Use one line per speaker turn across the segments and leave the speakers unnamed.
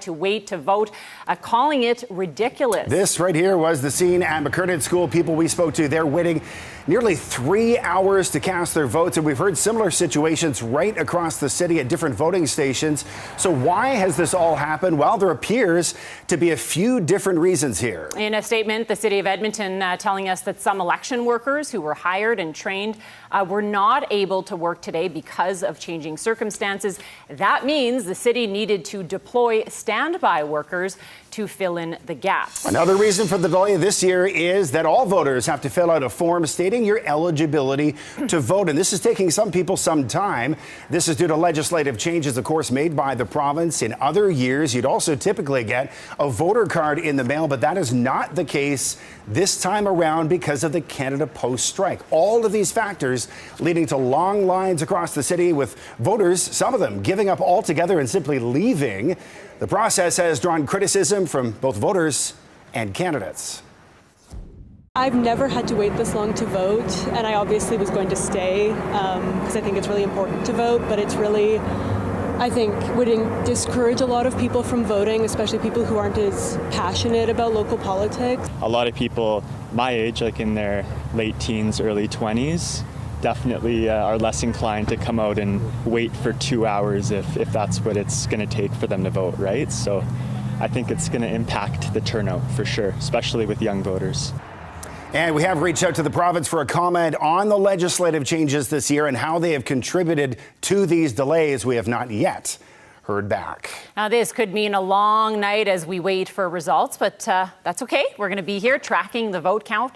to wait to vote, calling it ridiculous.
This right here was the scene at McCurtain School. People we spoke to, they're waiting nearly 3 hours to cast their votes, and we've heard similar situations right across the city at different voting stations. So why has this all happened? Well, there appears to be a few different reasons here.
In a statement, the City of Edmonton telling us that some election workers who were hired and trained were not able to work today because of changing circumstances. That means the city needed to deploy standby workers to fill in the gaps.
Another reason for the delay this year is that all voters have to fill out a form stating your eligibility to vote. And this is taking some people some time. This is due to legislative changes, of course, made by the province. In other years, you'd also typically get a voter card in the mail, but that is not the case this time around because of the Canada Post strike. All of these factors leading to long lines across the city with voters, some of them giving up altogether and simply leaving. The process has drawn criticism from both voters and candidates.
I've never had to wait this long to vote, and I obviously was going to stay because I think it's really important to vote, but it's really, I think, would discourage a lot of people from voting, especially people who aren't as passionate about local politics.
A lot of people my age, like in their late teens, early 20s, definitely are less inclined to come out and wait for 2 hours if that's what it's going to take for them to vote, right? So I think it's going to impact the turnout for sure, especially with young voters.
And we have reached out to the province for a comment on the legislative changes this year and how they have contributed to these delays. We have not yet heard back.
Now, this could mean a long night as we wait for results, but that's okay. We're going to be here tracking the vote count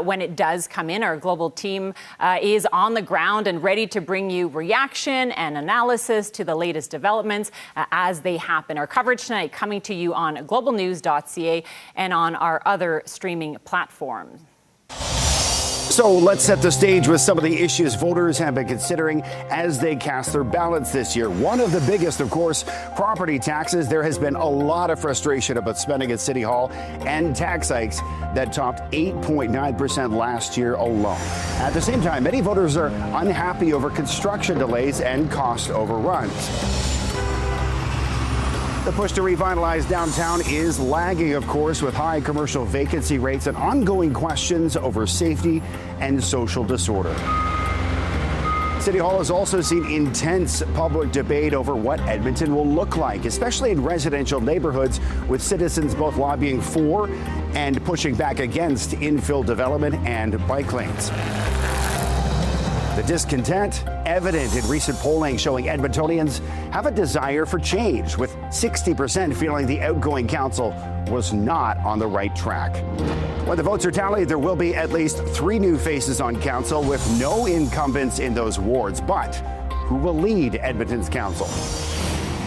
when it does come in. Our global team is on the ground and ready to bring you reaction and analysis to the latest developments as they happen. Our coverage tonight coming to you on globalnews.ca and on our other streaming platforms.
So let's set the stage with some of the issues voters have been considering as they cast their ballots this year. One of the biggest, of course, property taxes. There has been a lot of frustration about spending at City Hall and tax hikes that topped 8.9% last year alone. At the same time, many voters are unhappy over construction delays and cost overruns. The push to revitalize downtown is lagging, of course, with high commercial vacancy rates and ongoing questions over safety and social disorder. City Hall has also seen intense public debate over what Edmonton will look like, especially in residential neighborhoods, with citizens both lobbying for and pushing back against infill development and bike lanes. The discontent evident in recent polling showing Edmontonians have a desire for change, with 60% feeling the outgoing council was not on the right track. When the votes are tallied, there will be at least 3 new faces on council with no incumbents in those wards. But who will lead Edmonton's council?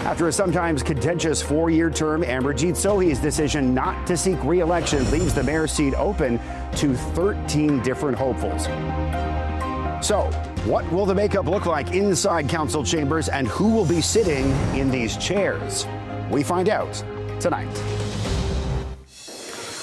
After a sometimes contentious 4-year term, Amarjeet Sohi's decision not to seek re-election leaves the mayor's seat open to 13 different hopefuls. So, what will the makeup look like inside council chambers, and who will be sitting in these chairs? We find out tonight.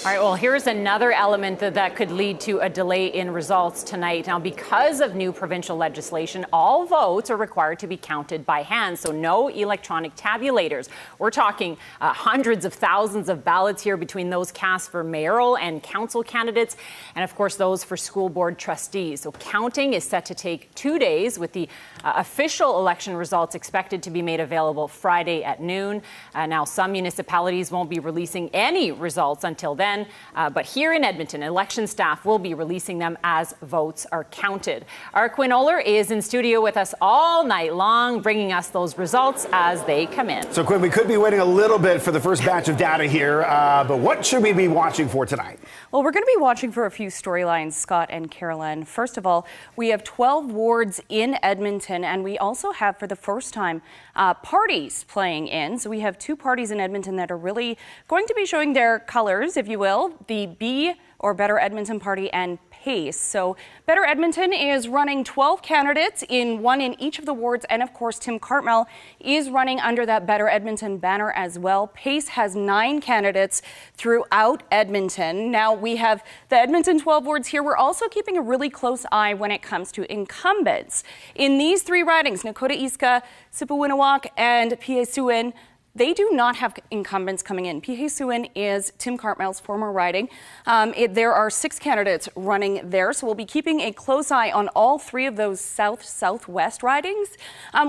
All right, well, here's another element that could lead to a delay in results tonight. Now, because of new provincial legislation, all votes are required to be counted by hand, so no electronic tabulators. We're talking hundreds of thousands of ballots here between those cast for mayoral and council candidates, and of course those for school board trustees. So counting is set to take 2 days, with the official election results expected to be made available Friday at noon. Now, some municipalities won't be releasing any results until then. But here in Edmonton, election staff will be releasing them as votes are counted. Our Quinn Oler is in studio with us all night long, bringing us those results as they come in.
So, Quinn, we could be waiting a little bit for the first batch of data here, but what should we be watching for tonight?
Well, we're going to be watching for a few storylines, Scott and Carolyn. First of all, we have 12 wards in Edmonton, and we also have, for the first time, parties playing in. So we have 2 parties in Edmonton that are really going to be showing their colors, if you will, the B or Better Edmonton Party and PACE. So Better Edmonton is running 12 candidates, one in each of the wards, and of course Tim Cartmell is running under that Better Edmonton banner as well. PACE has 9 candidates throughout Edmonton. Now we have the Edmonton 12 wards here. We're also keeping a really close eye when it comes to incumbents. In these 3 ridings, Nakota Iska, Sipawinawak, and Piesuen, they do not have incumbents coming in. Pihesuin is Tim Cartmell's former riding. There are 6 candidates running there, so we'll be keeping a close eye on all 3 of those south-southwest ridings.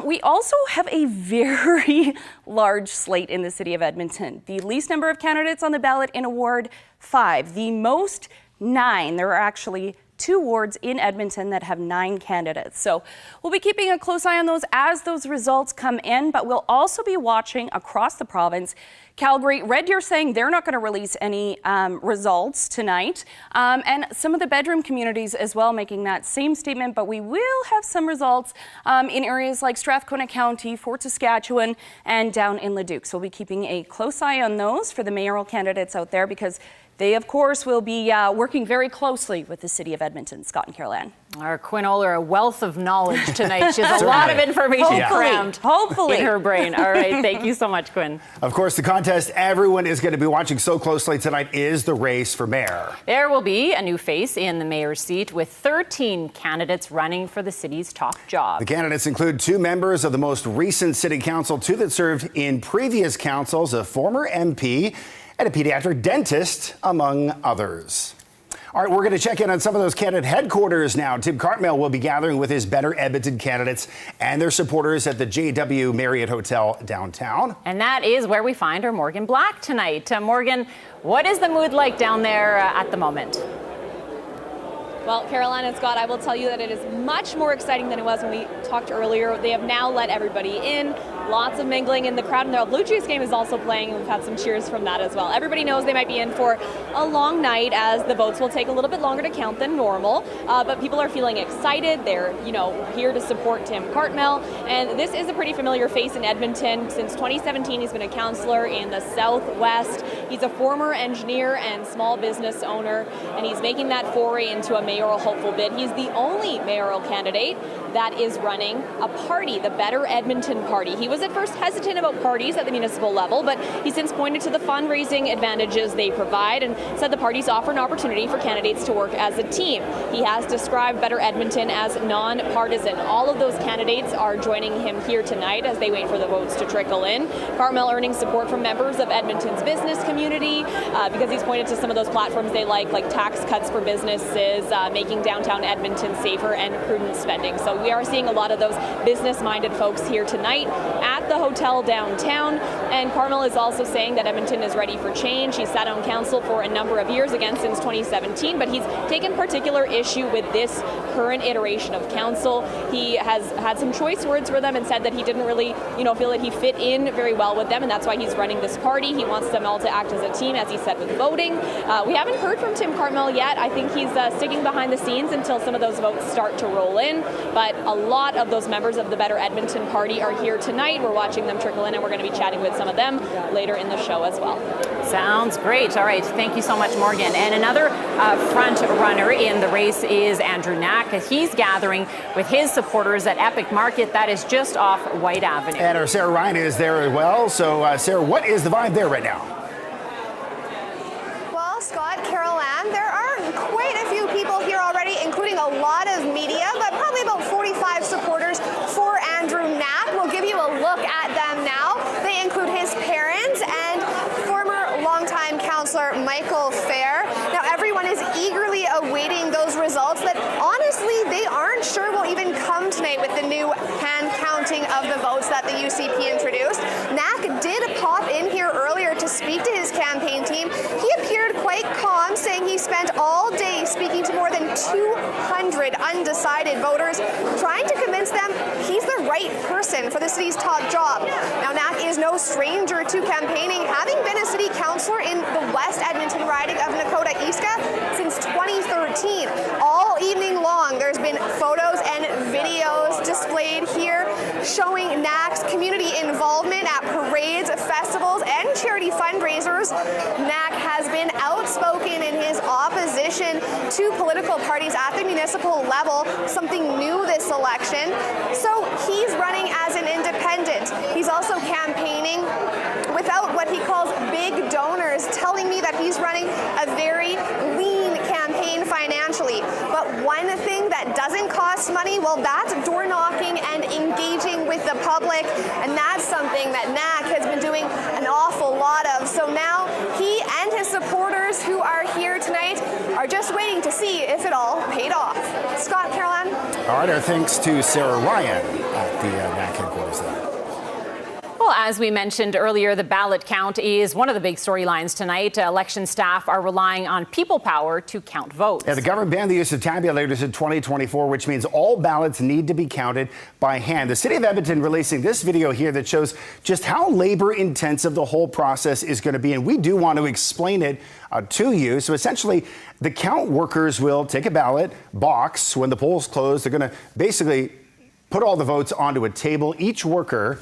We also have a very large slate in the city of Edmonton. The least number of candidates on the ballot in a ward, 5. The most, 9. There are actually 2 wards in Edmonton that have 9 candidates. So we'll be keeping a close eye on those as those results come in, but we'll also be watching across the province. Calgary, Red Deer saying they're not going to release any results tonight, and some of the bedroom communities as well making that same statement, but we will have some results in areas like Strathcona County, Fort Saskatchewan, and down in Leduc. So we'll be keeping a close eye on those for the mayoral candidates out there, because they, of course, will be working very closely with the city of Edmonton. Scott and Caroline.
Our Quinn Oler, a wealth of knowledge tonight. She has a lot of information crammed in her brain. All right, thank you so much, Quinn.
Of course, the contest everyone is going to be watching so closely tonight is the race for mayor.
There will be a new face in the mayor's seat with 13 candidates running for the city's top job.
The candidates include 2 members of the most recent city council, 2 that served in previous councils, a former MP, and a pediatric dentist, among others. All right, we're going to check in on some of those candidate headquarters now. Tim Cartmell will be gathering with his Better Edmonton candidates and their supporters at the JW Marriott Hotel downtown.
And that is where we find our Morgan Black tonight. Morgan, what is the mood like down there at the moment?
Well, Caroline and Scott, I will tell you that it is much more exciting than it was when we talked earlier. They have now let everybody in. Lots of mingling in the crowd, and the Blue Jays game is also playing. We've had some cheers from that as well. Everybody knows they might be in for a long night, as the votes will take a little bit longer to count than normal. But people are feeling excited. They're, here to support Tim Cartmell. And this is a pretty familiar face in Edmonton. Since 2017, he's been a councillor in the Southwest. He's a former engineer and small business owner, and he's making that foray into a mayoral hopeful bid. He's the only mayoral candidate that is running a party, the Better Edmonton Party. He was at first hesitant about parties at the municipal level, but he since pointed to the fundraising advantages they provide and said the parties offer an opportunity for candidates to work as a team. He has described Better Edmonton as non-partisan. All of those candidates are joining him here tonight as they wait for the votes to trickle in. Cartmell earning support from members of Edmonton's business community because he's pointed to some of those platforms they like tax cuts for businesses, making downtown Edmonton safer, and prudent spending. So we are seeing a lot of those business-minded folks here tonight at the hotel downtown. And Cartmell is also saying that Edmonton is ready for change. He's sat on council for a number of years, again since 2017, but he's taken particular issue with this current iteration of council. He has had some choice words for them and said that he didn't really, feel that he fit in very well with them, and that's why he's running this party. He wants them all to act as a team, as he said, with voting. We haven't heard from Tim Cartmell yet. I think he's sticking behind the scenes until some of those votes start to roll in, but a lot of those members of the Better Edmonton Party are here tonight. We're watching them trickle in, and we're going to be chatting with some of them later in the show as well.
Sounds great. All right, thank you so much, Morgan. And another front runner in the race is Andrew Knack. He's gathering with his supporters at Epic Market, that is just off White Avenue.
And our Sarah Ryan is there as well. So, Sarah, what is the vibe there right now?
Well, Scott, Carol Ann, there are quite a few people here already, including a lot of media, but probably about 45 supporters for Andrew Knack. We'll give you a look at them now. They include his parents and former longtime councillor Michael Fair. Now, everyone is eagerly awaiting those results that honestly they aren't sure will even come tonight with the new hand counting of the votes that the UCP introduced. Knack did pop in here earlier to speak to his campaign team. He appeared quite calm, saying he spent all day speaking to more than 200 undecided voters, trying to convince them he's the right person for the city's top job. Now, Knack is no stranger to campaigning, having been a city councillor in the West Edmonton riding of Nakota-Eastka since 2013. All evening long, there's been photos and videos displayed here showing Knack's community involvement at parades, festivals, and charity fundraisers. Knack has been outspoken in his opposition to political parties at the municipal level, something new this election. So he's running as an independent. He's also campaigning without what he calls big donors, telling me that he's running a very lean campaign financially. But one thing that doesn't cost money, well, that's door knocking and engaging with the public, and that's something that Knack has been doing an awful lot of. So now he and his supporters who are here tonight are just waiting to see if it all paid off. Scott, Caroline?
All right, our thanks to Sarah Ryan at the Knack headquarters there.
Well, as we mentioned earlier, the ballot count is one of the big storylines tonight. Election staff are relying on people power to count votes.
Yeah, the government banned the use of tabulators in 2024, which means all ballots need to be counted by hand. The city of Edmonton releasing this video here that shows just how labor intensive the whole process is going to be. And we do want to explain it to you. So essentially, the count workers will take a ballot box when the polls close. They're going to basically put all the votes onto a table. Each worker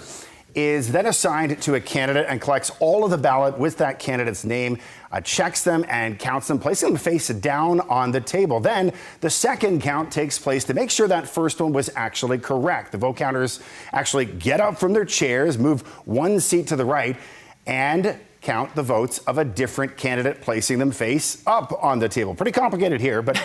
is then assigned to a candidate and collects all of the ballot with that candidate's name, checks them and counts them, placing them face down on the table. Then the second count takes place to make sure that first one was actually correct. The vote counters actually get up from their chairs, move one seat to the right, and count the votes of a different candidate, placing them face up on the table. Pretty complicated here, but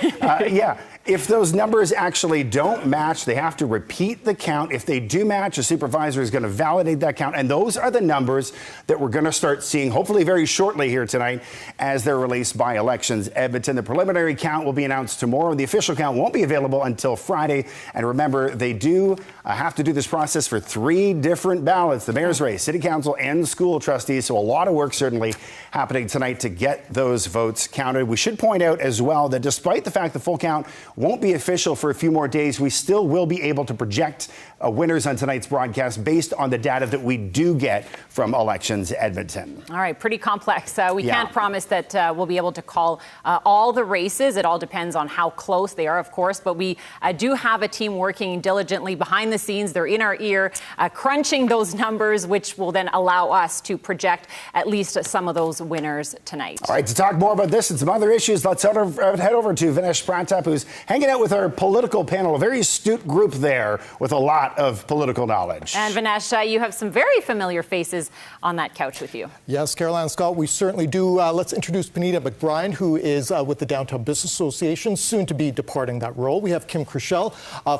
yeah, if those numbers actually don't match, they have to repeat the count. If they do match, a supervisor is going to validate that count. And those are the numbers that we're going to start seeing, hopefully very shortly here tonight, as they're released by Elections Edmonton. The preliminary count will be announced tomorrow. The official count won't be available until Friday. And remember, they do have to do this process for 3 different ballots: the mayor's race, city council, and school trustees. So a lot of work certainly happening tonight to get those votes counted. We should point out as well that despite the fact the full count won't be official for a few more days, we still will be able to project winners on tonight's broadcast based on the data that we do get from Elections Edmonton.
All right, pretty complex. We can't promise that we'll be able to call all the races. It all depends on how close they are, of course, but we do have a team working diligently behind the scenes. They're in our ear, crunching those numbers, which will then allow us to project at least some of those winners tonight. All
right, to talk more about this and some other issues, let's head over to Vinesh Pratap, who's hanging out with our political panel, a very astute group there with a lot of political knowledge.
And Vinesh, you have some very familiar faces on that couch with you.
Yes, Caroline and Scott, we certainly do. Let's introduce Benita McBride, who is with the Downtown Business Association, soon to be departing that role. We have Kim Krischel,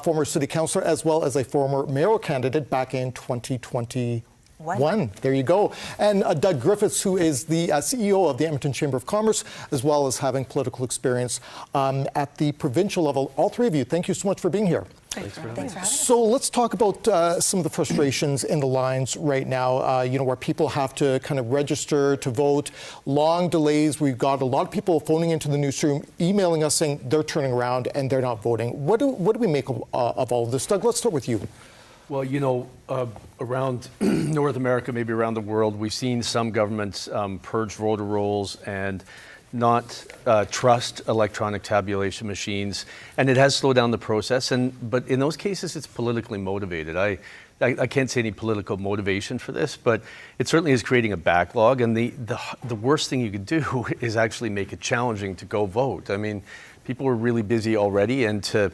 former city councillor, as well as a former mayoral candidate back in 2021. There you go. And Doug Griffiths, who is the CEO of the Edmonton Chamber of Commerce, as well as having political experience at the provincial level. All 3 of you, thank you so much for being here.
Thanks for having us.
So let's talk about some of the frustrations in the lines right now, where people have to kind of register to vote, long delays. We've got a lot of people phoning into the newsroom, emailing us saying they're turning around and they're not voting. What do we make of all of this? Doug, let's start with you.
Well, around North America, maybe around the world, we've seen some governments purge voter rolls and not trust electronic tabulation machines, and it has slowed down the process. But in those cases, it's politically motivated. I can't say any political motivation for this, but it certainly is creating a backlog. And the worst thing you could do is actually make it challenging to go vote. I mean, people are really busy already, and to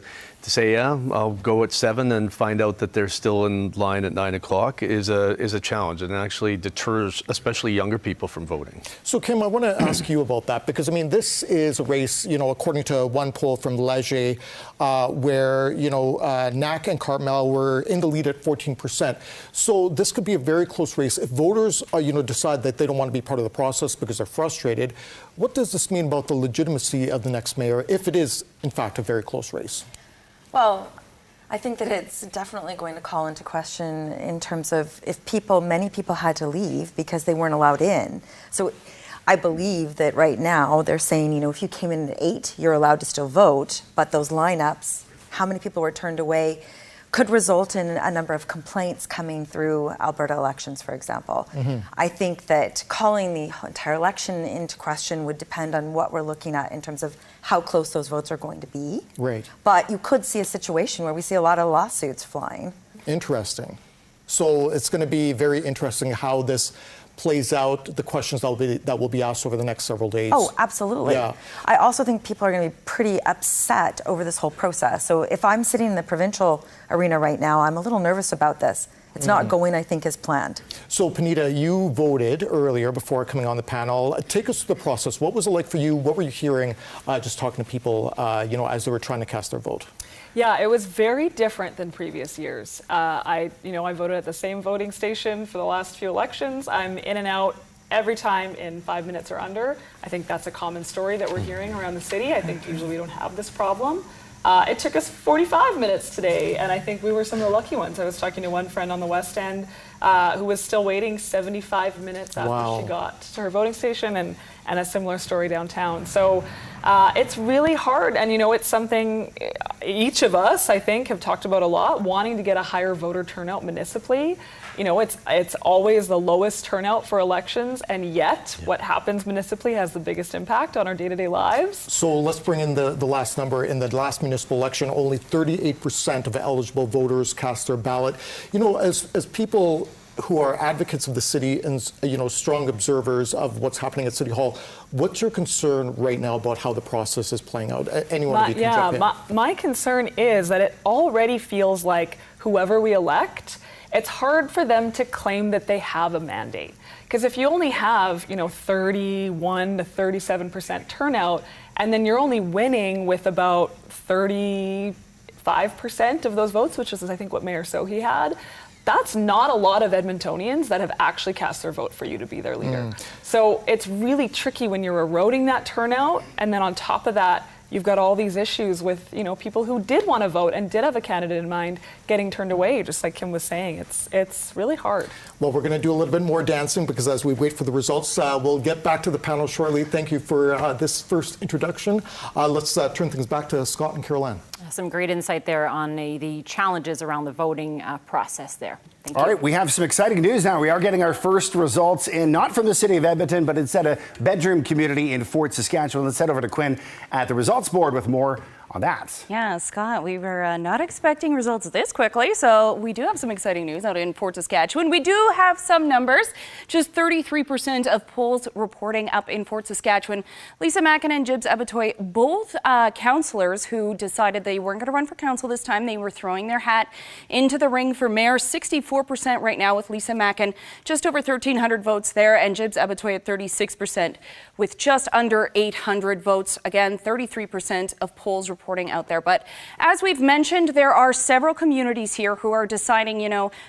say, yeah, I'll go at 7 and find out that they're still in line at 9 o'clock is a challenge, and actually deters especially younger people from voting.
So, Kim, I want to ask you about that, because, I mean, this is a race, according to one poll from Leger, where, Knack and Cartmell were in the lead at 14%. So this could be a very close race. If voters, decide that they don't want to be part of the process because they're frustrated, what does this mean about the legitimacy of the next mayor if it is, in fact, a very close race?
Well, I think that it's definitely going to call into question in terms of if many people had to leave because they weren't allowed in. So I believe that right now they're saying, if you came in at 8, you're allowed to still vote, but those lineups, how many people were turned away, could result in a number of complaints coming through Alberta elections, for example. Mm-hmm. I think that calling the entire election into question would depend on what we're looking at in terms of how close those votes are going to be.
Right.
But you could see a situation where we see a lot of lawsuits flying.
Interesting. So it's going to be very interesting how this plays out, the questions that will be asked over the next several days.
Oh, absolutely. Yeah. I also think people are going to be pretty upset over this whole process. So if I'm sitting in the provincial arena right now, I'm a little nervous about this. It's not going, I think, as planned.
So, Panita, you voted earlier before coming on the panel. Take us through the process. What was it like for you? What were you hearing just talking to people, as they were trying to cast their vote?
Yeah, it was very different than previous years. I voted at the same voting station for the last few elections. I'm in and out every time in 5 minutes or under. I think that's a common story that we're hearing around the city. I think usually we don't have this problem. It took us 45 minutes today, and I think we were some of the lucky ones. I was talking to one friend on the West End who was still waiting 75 minutes after she got to her voting station, and a similar story downtown. So it's really hard, and it's something each of us, I think, have talked about a lot, wanting to get a higher voter turnout municipally. It's always the lowest turnout for elections, and yet what happens municipally has the biggest impact on our day-to-day lives.
So let's bring in the last number. In the last municipal election, only 38% of eligible voters cast their ballot. As people who are advocates of the city and strong observers of what's happening at City Hall, what's your concern right now about how the process is playing out? Anyone of you can jump in.
My concern is that it already feels like whoever we elect, it's hard for them to claim that they have a mandate. Because if you only have 31 to 37% turnout, and then you're only winning with about 35% of those votes, which is I think what Mayor Sohi had, that's not a lot of Edmontonians that have actually cast their vote for you to be their leader. So it's really tricky when you're eroding that turnout, and then on top of that, you've got all these issues with people who did want to vote and did have a candidate in mind getting turned away, just like Kim was saying. It's really hard.
Well, we're going to do a little bit more dancing because as we wait for the results, we'll get back to the panel shortly. Thank you for this first introduction. Let's turn things back to Scott and Caroline.
Some great insight there on the challenges around the voting process there. Thank you.
All right, we have some exciting news now. We are getting our first results in, not from the city of Edmonton, but instead a bedroom community in Fort Saskatchewan. Let's head over to Quinn at the results board with more on that.
Yeah, Scott, we were not expecting results this quickly, so we do have some exciting news out in Fort Saskatchewan. We do have some numbers. Just 33% of polls reporting up in Fort Saskatchewan. Lisa Mackin and Jibs Abatoy, both councillors who decided they weren't going to run for council this time. They were throwing their hat into the ring for mayor. 64% right now with Lisa Mackin, just over 1,300 votes there, and Jibs Abatoy at 36% with just under 800 votes. Again, 33% of polls reporting out there. But as we've mentioned, there are several communities here who are deciding,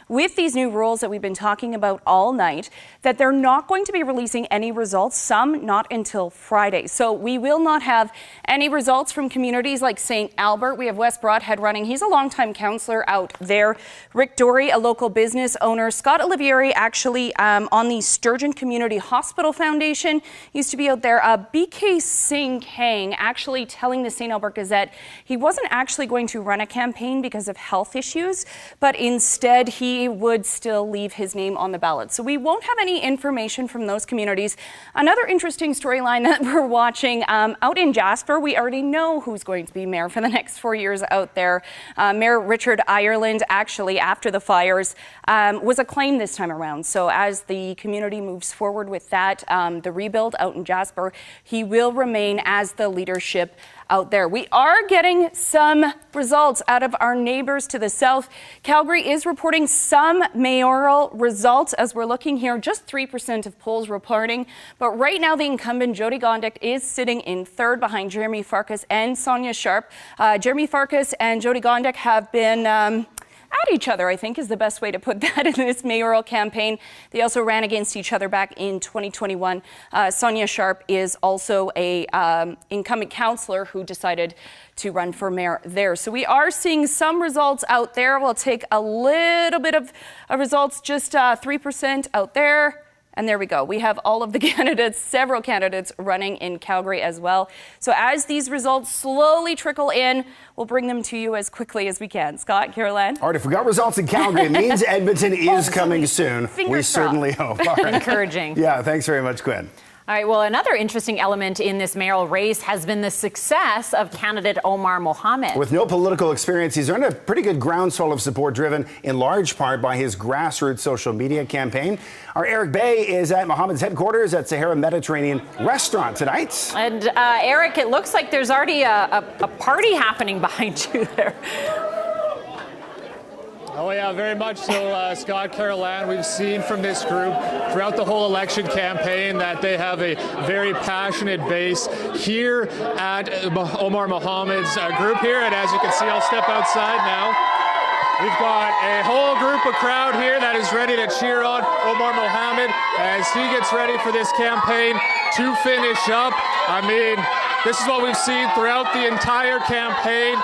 with these new rules that we've been talking about all night, that they're not going to be releasing any results, some not until Friday. So we will not have any results from communities like St. Albert. We have West Broadhead running. He's a longtime councillor out there. Rick Dory, a local business owner. Scott Olivieri, actually on the Sturgeon Community Hospital Foundation, used to be out there. BK Singh Kang actually telling the St. Albert Gazette he wasn't actually going to run a campaign because of health issues, but instead he would still leave his name on the ballot. So we won't have any information from those communities. Another interesting storyline that we're watching out in Jasper, we already know who's going to be mayor for the next 4 years out there. Mayor Richard Ireland, actually after the fires, was acclaimed this time around. So as the community moves forward with that, the rebuild out in Jasper, he will remain as the leadership out there. We are getting some results out of our neighbors to the south. Calgary is reporting some mayoral results as we're looking here. Just 3% of polls reporting. But right now, the incumbent Jody Gondek is sitting in third behind Jeremy Farkas and Sonia Sharp. Jeremy Farkas and Jody Gondek have been at each other, I think, is the best way to put that in this mayoral campaign. They also ran against each other back in 2021. Sonia Sharp is also a incumbent councillor who decided to run for mayor there. So we are seeing some results out there. We'll take a little bit of results, just 3% out there. And there we go. We have all of the candidates, several candidates running in Calgary as well. So as these results slowly trickle in, we'll bring them to you as quickly as we can. Scott, Caroline?
All right, if we got results in Calgary, it means Edmonton is coming soon. We certainly hope. All right.
Encouraging.
Yeah, thanks very much, Quinn.
All right, well, another interesting element in this mayoral race has been the success of candidate Omar Mohammed.
With no political experience, he's earned a pretty good groundswell of support, driven in large part by his grassroots social media campaign. Our Eric Bay is at Mohammed's headquarters at Sahara Mediterranean Restaurant tonight.
And Eric, it looks like there's already a party happening behind you there.
Oh yeah, very much so, Scott, Caroline. We've seen from this group throughout the whole election campaign that they have a very passionate base here at Omar Mohammed's group here. And as you can see, I'll step outside now. We've got a whole group of crowd here that is ready to cheer on Omar Mohammed as he gets ready for this campaign to finish up. I mean, this is what we've seen throughout the entire campaign.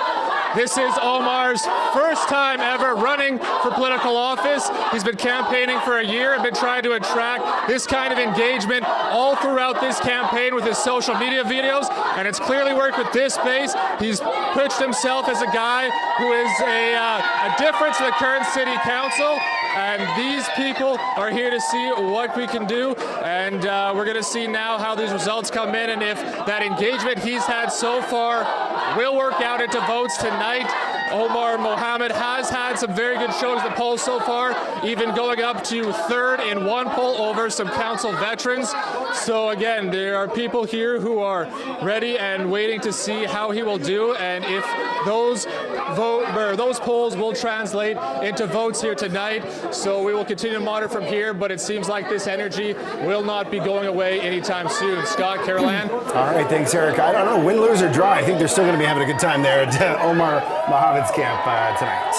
This is Omar's first time ever running for political office. He's been campaigning for a year and been trying to attract this kind of engagement all throughout this campaign with his social media videos, and it's clearly worked with this base. He's pitched himself as a guy who is a difference in the current city council, and these people are here to see what we can do, and we're going to see now how these results come in and if that engagement he's had so far will work out into votes tonight. Omar Mohammed has had some very good shows in the polls so far, even going up to third in one poll over some council veterans. So again, there are people here who are ready and waiting to see how he will do, and if those polls will translate into votes here tonight. So we will continue to monitor from here, but it seems like this energy will not be going away anytime soon. Scott, Caroline?
All right, thanks, Eric. I don't know, win, lose, or draw. I think they're still going to be having a good time there at Omar Mohammed's camp tonight.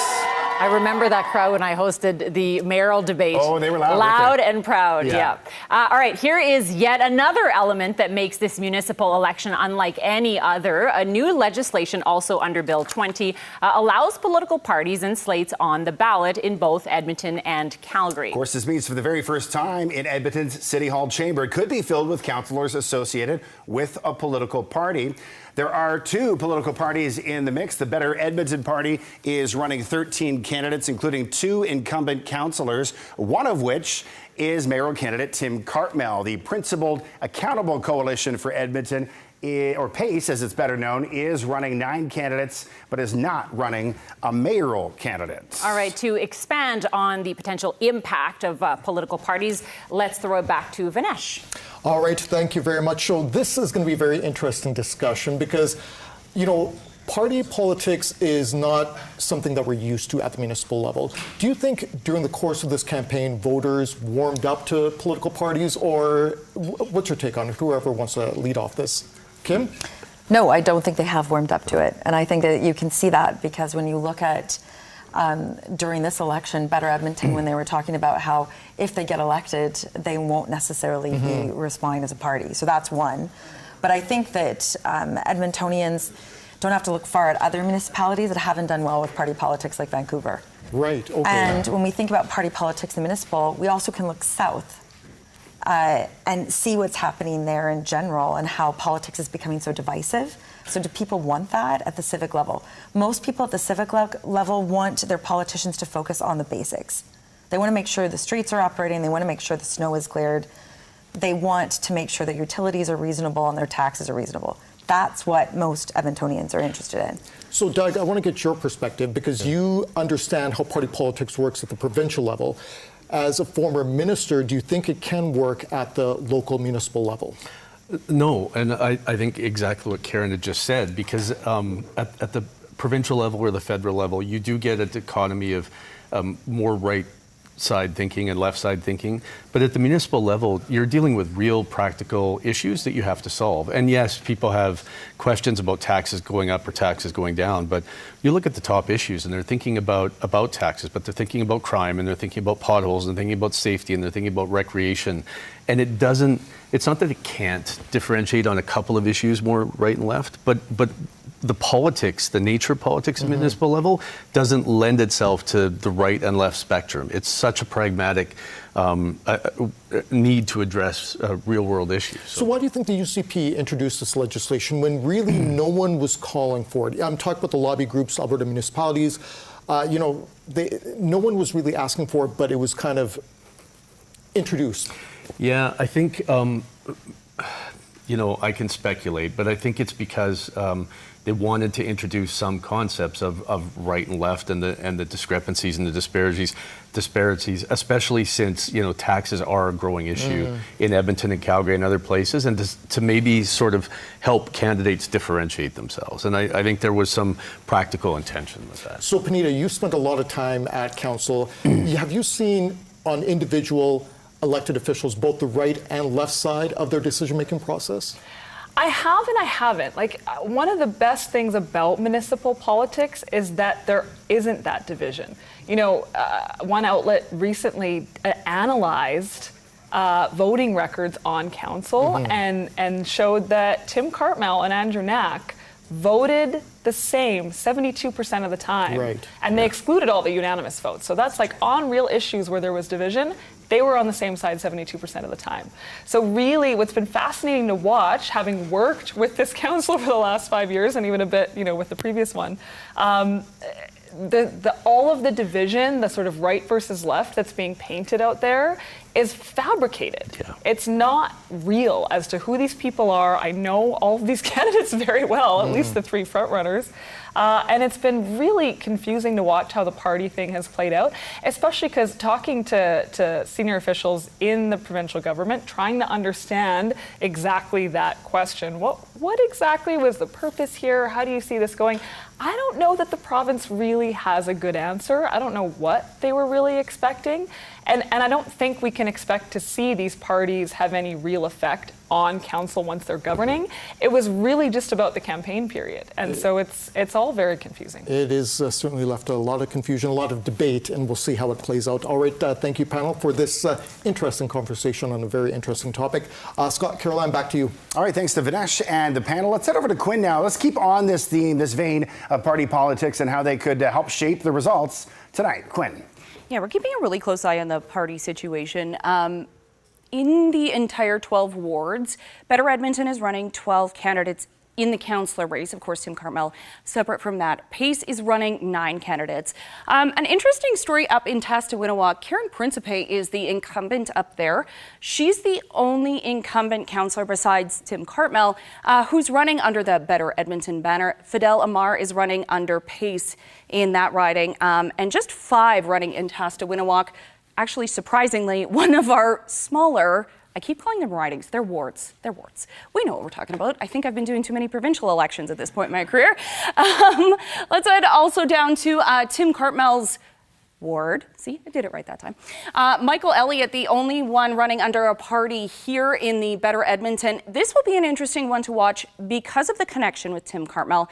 I remember that crowd when I hosted the mayoral debate.
Oh, they were loud.
Loud and proud, yeah. All right, here is yet another element that makes this municipal election unlike any other. A new legislation, also under Bill 20, allows political parties and slates on the ballot in both Edmonton and Calgary.
Of course, this means for the very first time in Edmonton's City Hall chamber, it could be filled with councillors associated with a political party. There are two political parties in the mix. The Better Edmonton Party is running 13 candidates, including 2 incumbent councillors, one of which is mayoral candidate Tim Cartmell. The Principled Accountable Coalition for Edmonton, or PACE as it's better known, is running 9 candidates, but is not running a mayoral candidate.
All right, to expand on the potential impact of political parties, let's throw it back to Vinesh.
All right, thank you very much. So this is going to be a very interesting discussion because, you know, party politics is not something that we're used to at the municipal level. Do you think during the course of this campaign, voters warmed up to political parties, or what's your take on it? Whoever wants to lead off this. Kim?
No, I don't think they have warmed up to it. And I think that you can see that because when you look at during this election, Better Edmonton, when they were talking about how if they get elected, they won't necessarily be responding as a party. So that's one. But I think that Edmontonians don't have to look far at other municipalities that haven't done well with party politics like Vancouver.
Right, okay.
And when we think about party politics in municipal, we also can look south and see what's happening there in general and how politics is becoming so divisive. So do people want that at the civic level? Most people at the civic level want their politicians to focus on the basics. They want to make sure the streets are operating. They want to make sure the snow is cleared. They want to make sure that utilities are reasonable and their taxes are reasonable. That's what most Edmontonians are interested in.
So, Doug, I want to get your perspective because you understand how party politics works at the provincial level. As a former minister, do you think it can work at the local municipal level?
No, and I think exactly what Karen had just said, because at the provincial level or the federal level, you do get a dichotomy of more right side thinking and left side thinking. But at the municipal level, you're dealing with real practical issues that you have to solve. And yes, people have questions about taxes going up or taxes going down, but you look at the top issues and they're thinking about taxes, but they're thinking about crime and they're thinking about potholes and they're thinking about safety and they're thinking about recreation. And it's not that it can't differentiate on a couple of issues more right and left, but the politics, the nature of politics at municipal level doesn't lend itself to the right and left spectrum. It's such a pragmatic need to address real world issues.
So why do you think the UCP introduced this legislation when really no one was calling for it? I'm talking about the lobby groups, Alberta municipalities. No one was really asking for it, but it was kind of introduced.
Yeah, I think I can speculate, but I think it's because they wanted to introduce some concepts of right and left and the discrepancies and the disparities, especially since taxes are a growing issue in Edmonton and Calgary and other places, and to maybe sort of help candidates differentiate themselves. And I think there was some practical intention with that.
So, Panita, you spent a lot of time at council. Have you seen on individual elected officials both the right and left side of their decision-making process?
I have and I haven't. Like, one of the best things about municipal politics is that there isn't that division. One outlet recently analyzed voting records on council and showed that Tim Cartmell and Andrew Knack voted the same 72% of the time.
Right.
And they excluded all the unanimous votes. So that's like on real issues where there was division, they were on the same side 72% of the time. So really what's been fascinating to watch, having worked with this council for the last 5 years and even a bit, with the previous one, all of the division, the sort of right versus left that's being painted out there is fabricated. Yeah. It's not real as to who these people are. I know all of these candidates very well, at least the three frontrunners. And it's been really confusing to watch how the party thing has played out, especially because talking to senior officials in the provincial government, trying to understand exactly that question. What exactly was the purpose here? How do you see this going? I don't know that the province really has a good answer. I don't know what they were really expecting. And I don't think we can expect to see these parties have any real effect on council once they're governing. It was really just about the campaign period. And so it's all very confusing.
It is certainly left a lot of confusion, a lot of debate, and we'll see how it plays out. All right, thank you, panel, for this interesting conversation on a very interesting topic. Scott, Caroline, back to you.
All right, thanks to Vinesh and the panel. Let's head over to Quinn now. Let's keep on this theme, this vein of party politics and how they could help shape the results tonight. Quinn.
Yeah, we're keeping a really close eye on the party situation. In the entire 12 wards, Better Edmonton is running 12 candidates in the councillor race. Of course, Tim Cartmell, separate from that. Pace is running 9 candidates. An interesting story up in Tastawinnawak. Karen Principe is the incumbent up there. She's the only incumbent councillor besides Tim Cartmell who's running under the Better Edmonton banner. Fidel Omar is running under Pace in that riding, and just 5 running in Tastawinnawak. Actually, surprisingly, one of our smaller, I keep calling them ridings, they're wards. They're wards. We know what we're talking about. I think I've been doing too many provincial elections at this point in my career. Let's head also down to Tim Cartmell's ward. See, I did it right that time. Michael Elliott, the only one running under a party here in the Better Edmonton. This will be an interesting one to watch because of the connection with Tim Cartmell,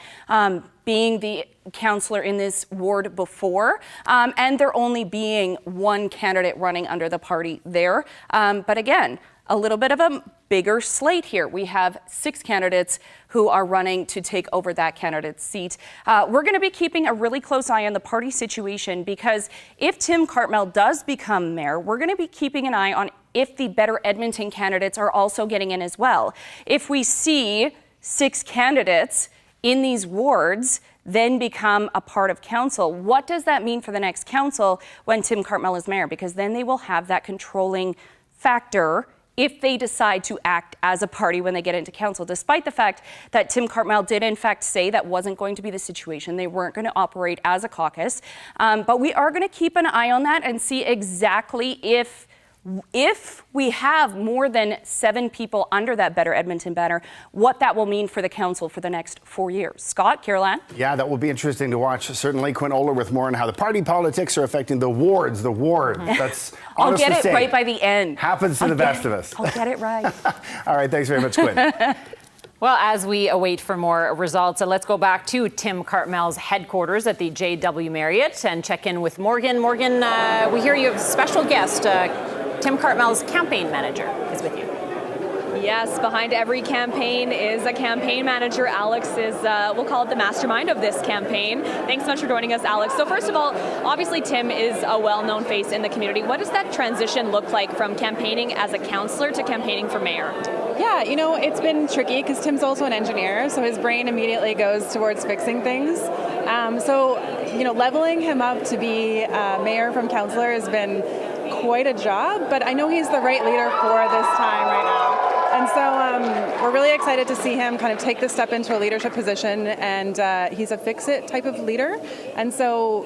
being the councillor in this ward before, and there only being one candidate running under the party there. But again, a little bit of a bigger slate here. We have 6 candidates who are running to take over that candidate's seat. We're going to be keeping a really close eye on the party situation because if Tim Cartmell does become mayor, we're going to be keeping an eye on if the Better Edmonton candidates are also getting in as well. If we see 6 candidates in these wards then become a part of council, what does that mean for the next council when Tim Cartmell is mayor? Because then they will have that controlling factor if they decide to act as a party when they get into council, despite the fact that Tim Cartmell did in fact say that wasn't going to be the situation. They weren't going to operate as a caucus. But we are going to keep an eye on that and see exactly if we have more than 7 people under that Better Edmonton banner, what that will mean for the council for the next 4 years. Scott, Caroline?
Yeah, that will be interesting to watch. Certainly, Quinn Oler with more on how the party politics are affecting the wards. The ward. That's
I'll get it right by the end.
Happens to the best of us.
I'll get it right.
All right, thanks very much, Quinn.
Well, as we await for more results, let's go back to Tim Cartmell's headquarters at the JW Marriott and check in with Morgan. Morgan, we hear you have a special guest. Tim Cartmell's campaign manager is with you.
Yes, behind every campaign is a campaign manager. Alex is, we'll call it the mastermind of this campaign. Thanks so much for joining us, Alex. So first of all, obviously Tim is a well-known face in the community. What does that transition look like from campaigning as a councillor to campaigning for mayor?
Yeah, it's been tricky because Tim's also an engineer, so his brain immediately goes towards fixing things. Leveling him up to be mayor from councillor has been quite a job, but I know he's the right leader for this time right now. And so we're really excited to see him kind of take this step into a leadership position, and he's a fix-it type of leader. And so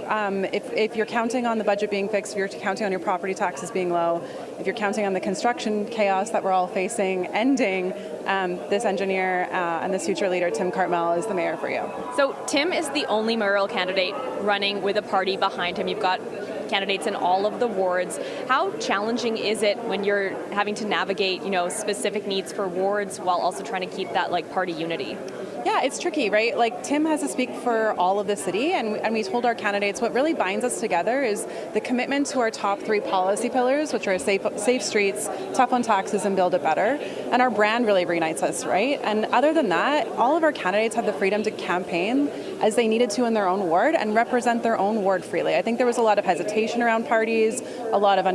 if you're counting on the budget being fixed, if you're counting on your property taxes being low, if you're counting on the construction chaos that we're all facing ending, this engineer and this future leader, Tim Cartmell, is the mayor for you.
So Tim is the only mayoral candidate running with a party behind him. You've got candidates in all of the wards. How challenging is it when you're having to navigate, specific needs for wards while also trying to keep that party unity?
Yeah, it's tricky, right? Tim has to speak for all of the city, and we told our candidates what really binds us together is the commitment to our top 3 policy pillars, which are safe streets, tough on taxes, and build it better. And our brand really reunites us, right? And other than that, all of our candidates have the freedom to campaign as they needed to in their own ward and represent their own ward freely. I think there was a lot of hesitation around parties, a lot of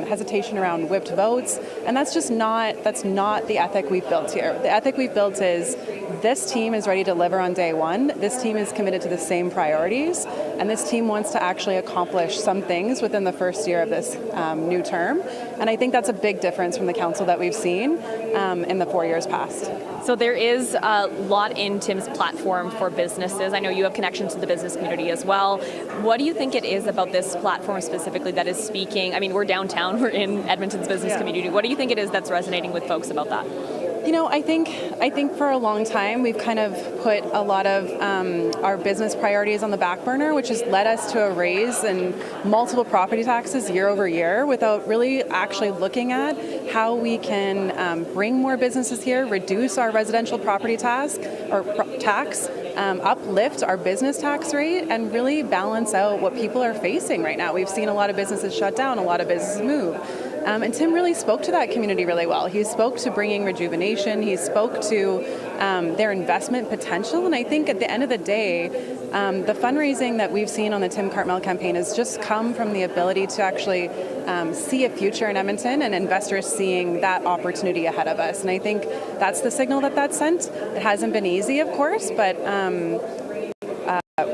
hesitation around whipped votes, and that's not the ethic we've built here. The ethic we've built is this team is ready to deliver on day one. This team is committed to the same priorities, and this team wants to actually accomplish some things within the first year of this new term. And I think that's a big difference from the council that we've seen in the 4 years past.
So there is a lot in Tim's platform for businesses. I know you have connections to the business community as well. What do you think it is about this platform specifically that is speaking? I mean, we're downtown, we're in Edmonton's business community. What do you think it is that's resonating with folks about that?
I think for a long time we've kind of put a lot of our business priorities on the back burner, which has led us to a raise in multiple property taxes year over year without really actually looking at how we can bring more businesses here, reduce our residential property tax, uplift our business tax rate, and really balance out what people are facing right now. We've seen a lot of businesses shut down, a lot of businesses move. And Tim really spoke to that community really well. He spoke to bringing rejuvenation. He spoke to their investment potential. And I think at the end of the day, the fundraising that we've seen on the Tim Cartmell campaign has just come from the ability to actually see a future in Edmonton and investors seeing that opportunity ahead of us. And I think that's the signal that sent. It hasn't been easy, of course, but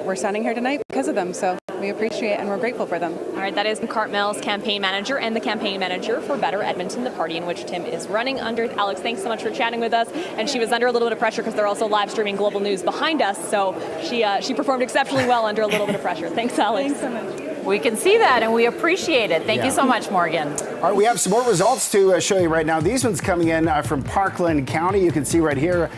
we're standing here tonight because of them. So we appreciate and we're grateful for them.
All right, that is Cartmell's campaign manager and the campaign manager for Better Edmonton, the party in which Tim is running under. Alex, thanks so much for chatting with us. And she was under a little bit of pressure because they're also live streaming Global News behind us. So she performed exceptionally well under a little bit of pressure. Thanks, Alex.
Thanks so much.
We can see that and we appreciate it. Thank you so much, Morgan.
All right, we have some more results to show you right now. These ones coming in from Parkland County. You can see right here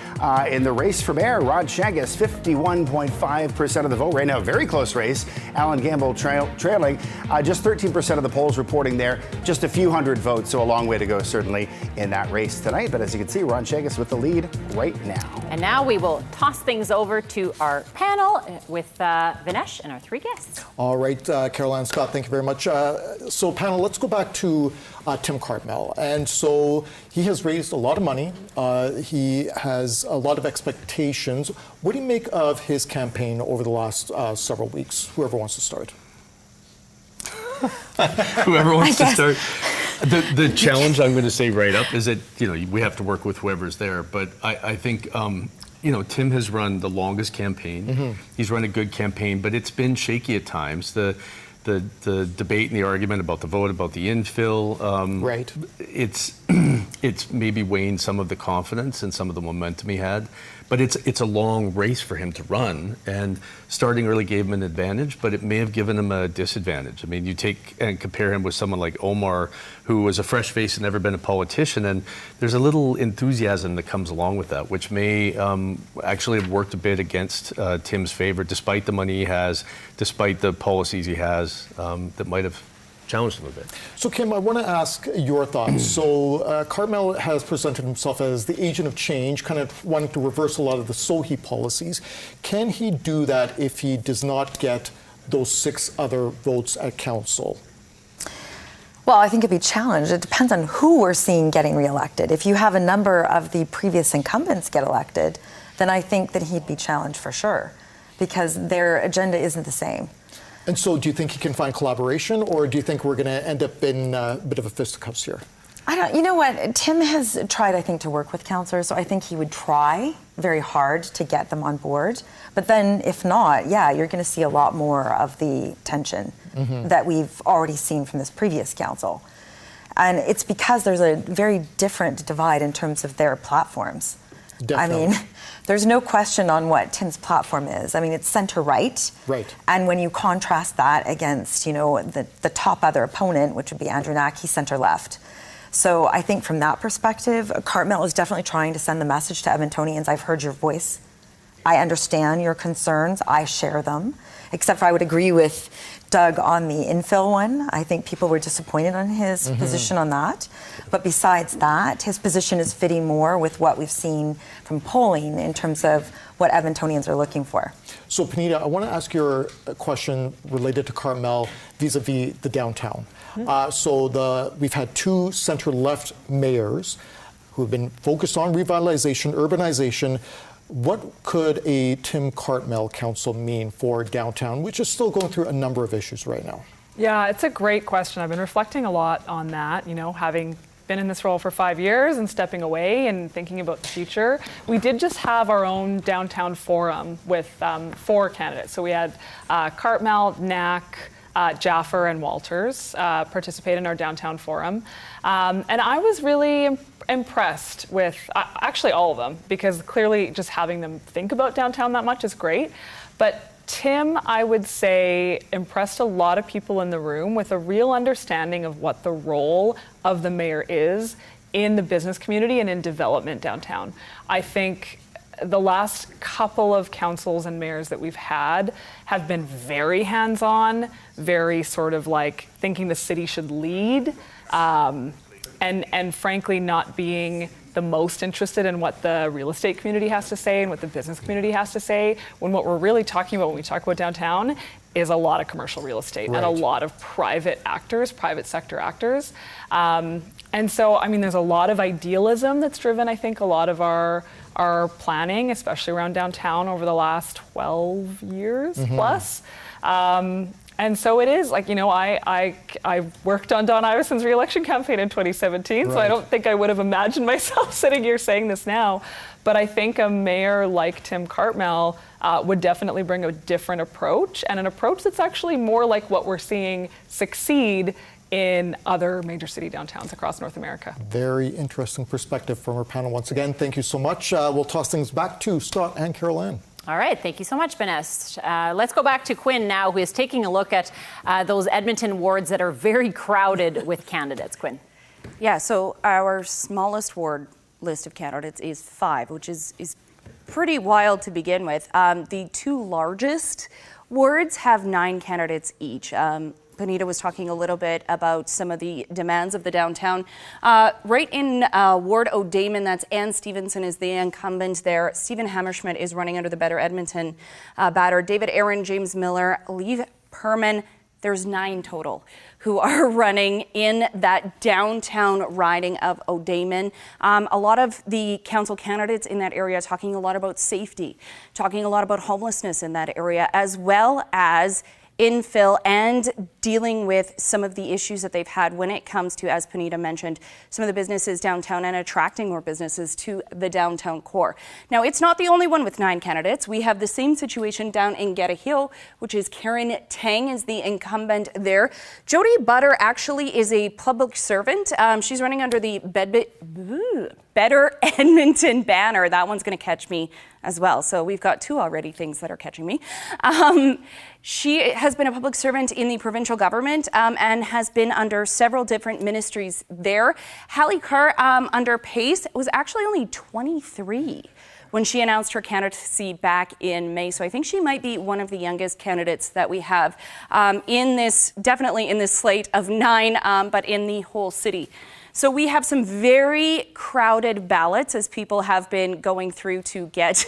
in the race for mayor, Rod Shaggis, 51.5% of the vote right now. Very close race. Alan Gamble trailing. Just 13% of the polls reporting there. Just a few hundred votes, so a long way to go certainly in that race tonight. But as you can see, Rod Shaggis with the lead right now.
And now we will toss things over to our panel with Vinesh and our 3 guests.
All right, Caroline, Scott, thank you very much. So panel, let's go back to Tim Cartmell. And so he has raised a lot of money. He has a lot of expectations. What do you make of his campaign over the last several weeks? Whoever wants to start.
Whoever wants to start. The challenge I'm going to say right up is that, we have to work with whoever's there. But I think, Tim has run the longest campaign. Mm-hmm. He's run a good campaign, but it's been shaky at times. The debate and the argument about the vote, about the infill,
right.
It's maybe waned some of the confidence and some of the momentum he had. But it's a long race for him to run, and starting early gave him an advantage, but it may have given him a disadvantage. I mean, you take and compare him with someone like Omar, who was a fresh face and never been a politician, and there's a little enthusiasm that comes along with that, which may actually have worked a bit against Tim's favor, despite the money he has, despite the policies he has, that might have challenged him a bit.
So Kim, I want to ask your thoughts. So Cartmell has presented himself as the agent of change, kind of wanting to reverse a lot of the Sohi policies. Can he do that if he does not get those 6 other votes at council?
Well, I think it'd be challenged. It depends on who we're seeing getting reelected. If you have a number of the previous incumbents get elected, then I think that he'd be challenged for sure, because their agenda isn't the same.
And so do you think he can find collaboration, or do you think we're going to end up in a bit of a fisticuffs here?
You know what? Tim has tried, I think, to work with councillors, so I think he would try very hard to get them on board. But then if not, you're going to see a lot more of the tension that we've already seen from this previous council. And it's because there's a very different divide in terms of their platforms.
Definitely.
I mean, there's no question on what Tim's platform is. I mean, it's center-right.
Right.
And when you contrast that against, you know, the top other opponent, which would be Andrew Knack, he's center-left. So I think from that perspective, Cartmell is definitely trying to send the message to Edmontonians. I've heard your voice. I understand your concerns. I share them. Except for I would agree with Doug on the infill one. I think people were disappointed on his position on that. But besides that, his position is fitting more with what we've seen from polling in terms of what Edmontonians are looking for.
So, Panita, I want to ask your question related to Cartmell vis-a-vis the downtown. We've had two center-left mayors who have been focused on revitalization, urbanization. What could a Tim Cartmell council mean for downtown, which is still going through a number of issues right now?
Yeah, it's a great question. I've been reflecting a lot on that, you know, having been in this role for 5 years and stepping away and thinking about the future. We did just have our own downtown forum with 4 candidates. So we had Cartmell, Knack, Jaffer and Walters participate in our downtown forum. And I was really impressed with actually all of them, because clearly just having them think about downtown that much is great. But Tim, I would say, impressed a lot of people in the room with a real understanding of what the role of the mayor is in the business community and in development downtown. I think the last couple of councils and mayors that we've had have been very hands-on, very sort of like thinking the city should lead, and frankly not being the most interested in what the real estate community has to say and what the business community has to say, when what we're really talking about when we talk about downtown is a lot of commercial real estate and a lot of private actors, private sector actors. And so, I mean, there's a lot of idealism that's driven, I think, a lot of our planning, especially around downtown over the last 12 years plus. And so it is, like, you know, I worked on Don Iveson's re-election campaign in 2017, so I don't think I would have imagined myself sitting here saying this now. But I think a mayor like Tim Cartmell would definitely bring a different approach, and an approach that's actually more like what we're seeing succeed in other major city downtowns across North America.
Very interesting perspective from our panel once again. Thank you so much. We'll toss things back to Scott and Carol-Ann.
All right, thank you so much, Vanessa. Let's go back to Quinn now, who is taking a look at those Edmonton wards that are very crowded with candidates. Quinn.
Yeah, so our smallest ward list of candidates is 5, which is pretty wild to begin with. The 2 largest wards have 9 candidates each. Panita was talking a little bit about some of the demands of the downtown. Right in Ward O'Damon, that's Ann Stevenson is the incumbent there. Stephen Hammerschmidt is running under the Better Edmonton banner. David Aaron, James Miller, Lee Perman. There's 9 total who are running in that downtown riding of O'Damon. A lot of the council candidates in that area are talking a lot about safety, talking a lot about homelessness in that area, as well as infill and dealing with some of the issues that they've had when it comes to, as Panita mentioned, some of the businesses downtown and attracting more businesses to the downtown core. Now, it's not the only one with 9 candidates. We have the same situation down in Gatineau, which is Karen Tang is the incumbent there. Jody Butter actually is a public servant. She's running under the Better Edmonton banner. That one's going to catch me as well. So we've got 2 already things that are catching me. She has been a public servant in the provincial government and has been under several different ministries there. Hallie Carr under Pace was actually only 23 when she announced her candidacy back in May. So I think she might be one of the youngest candidates that we have definitely in this slate of 9, but in the whole city. So we have some very crowded ballots as people have been going through to get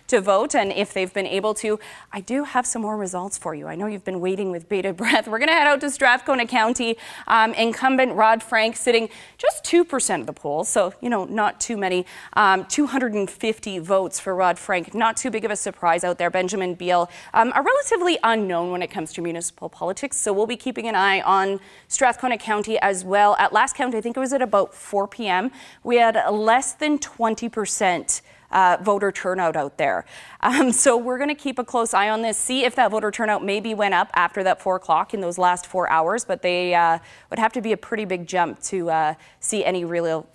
to vote. And if they've been able to, I do have some more results for you. I know you've been waiting with bated breath. We're going to head out to Strathcona County. Incumbent Rod Frank sitting just 2% of the polls. So, you know, not too many. 250 votes for Rod Frank. Not too big of a surprise out there. Benjamin Beal, are relatively unknown when it comes to municipal politics. So we'll be keeping an eye on Strathcona County as well. At last count, I think it was at about 4 p.m., we had less than 20% voter turnout out there. So we're going to keep a close eye on this, see if that voter turnout maybe went up after that 4 o'clock in those last 4 hours, but they would have to be a pretty big jump to see any real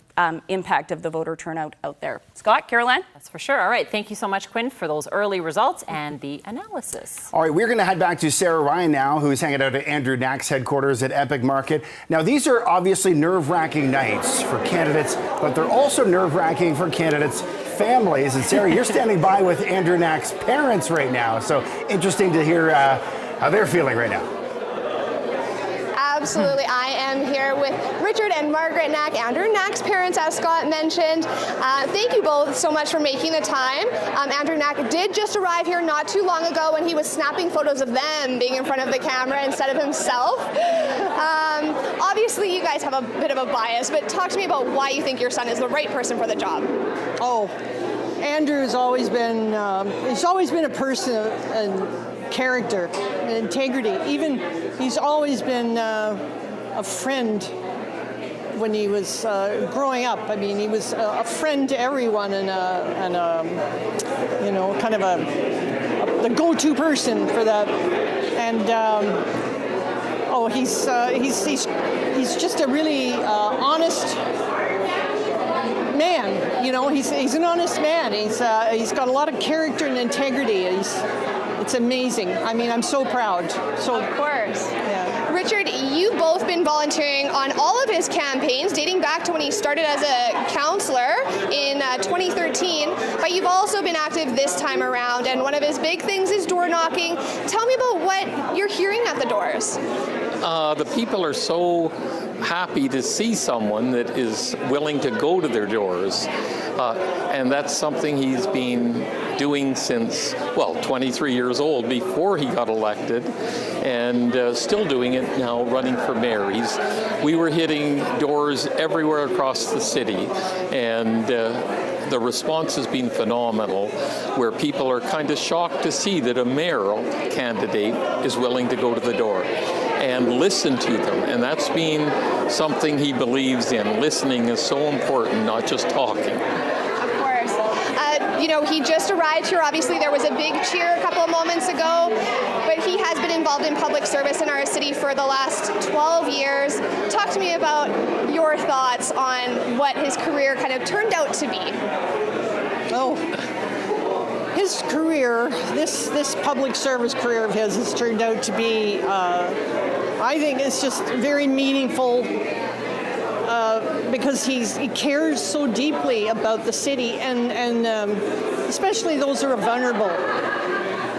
impact of the voter turnout out there. Scott, Caroline?
That's for sure. All right. Thank you so much, Quinn, for those early results and the analysis.
All right, we're going to head back to Sarah Ryan now, who's hanging out at Andrew Knack's headquarters at Epic Market. Now, these are obviously nerve-wracking nights for candidates, but they're also nerve-wracking for candidates' families. And Sarah, you're standing by with Andrew Knack's parents right now, so interesting to hear how they're feeling right now.
Absolutely. I am here with Richard and Margaret Knack, Andrew Knack's parents, as Scott mentioned. Thank you both so much for making the time. Andrew Knack did just arrive here not too long ago when he was snapping photos of them being in front of the camera instead of himself. Obviously, you guys have a bit of a bias, but talk to me about why you think your son is the right person for the job.
Oh, Andrew's always been, he's always been a person and character, integrity. Even he's always been a friend when he was growing up. I mean, he was a friend to everyone and you know, kind of the go-to person for that. And oh, he's just a really honest man. You know, he's an honest man. He's got a lot of character and integrity. It's amazing. I mean, I'm so proud. So,
of course.
Yeah.
Richard, you've both been volunteering on all of his campaigns, dating back to when he started as a councillor in 2013, but you've also been active this time around, and one of his big things is door knocking. Tell me about what you're hearing at the doors.
The people are so happy to see someone that is willing to go to their doors. And that's something he's been doing since, well, 23 years old, before he got elected, and still doing it now, running for mayor. We were hitting doors everywhere across the city, and the response has been phenomenal, where people are kind of shocked to see that a mayoral candidate is willing to go to the door and listen to them. And that's been something he believes in. Listening is so important, not just talking.
Of course. You know, he just arrived here. Obviously, there was a big cheer a couple of moments ago, but he has been involved in public service in our city for the last 12 years. Talk to me about your thoughts on what his career kind of turned out to be.
Oh, his career, this public service career of his has turned out to be, I think it's just very meaningful because he cares so deeply about the city and especially those who are vulnerable.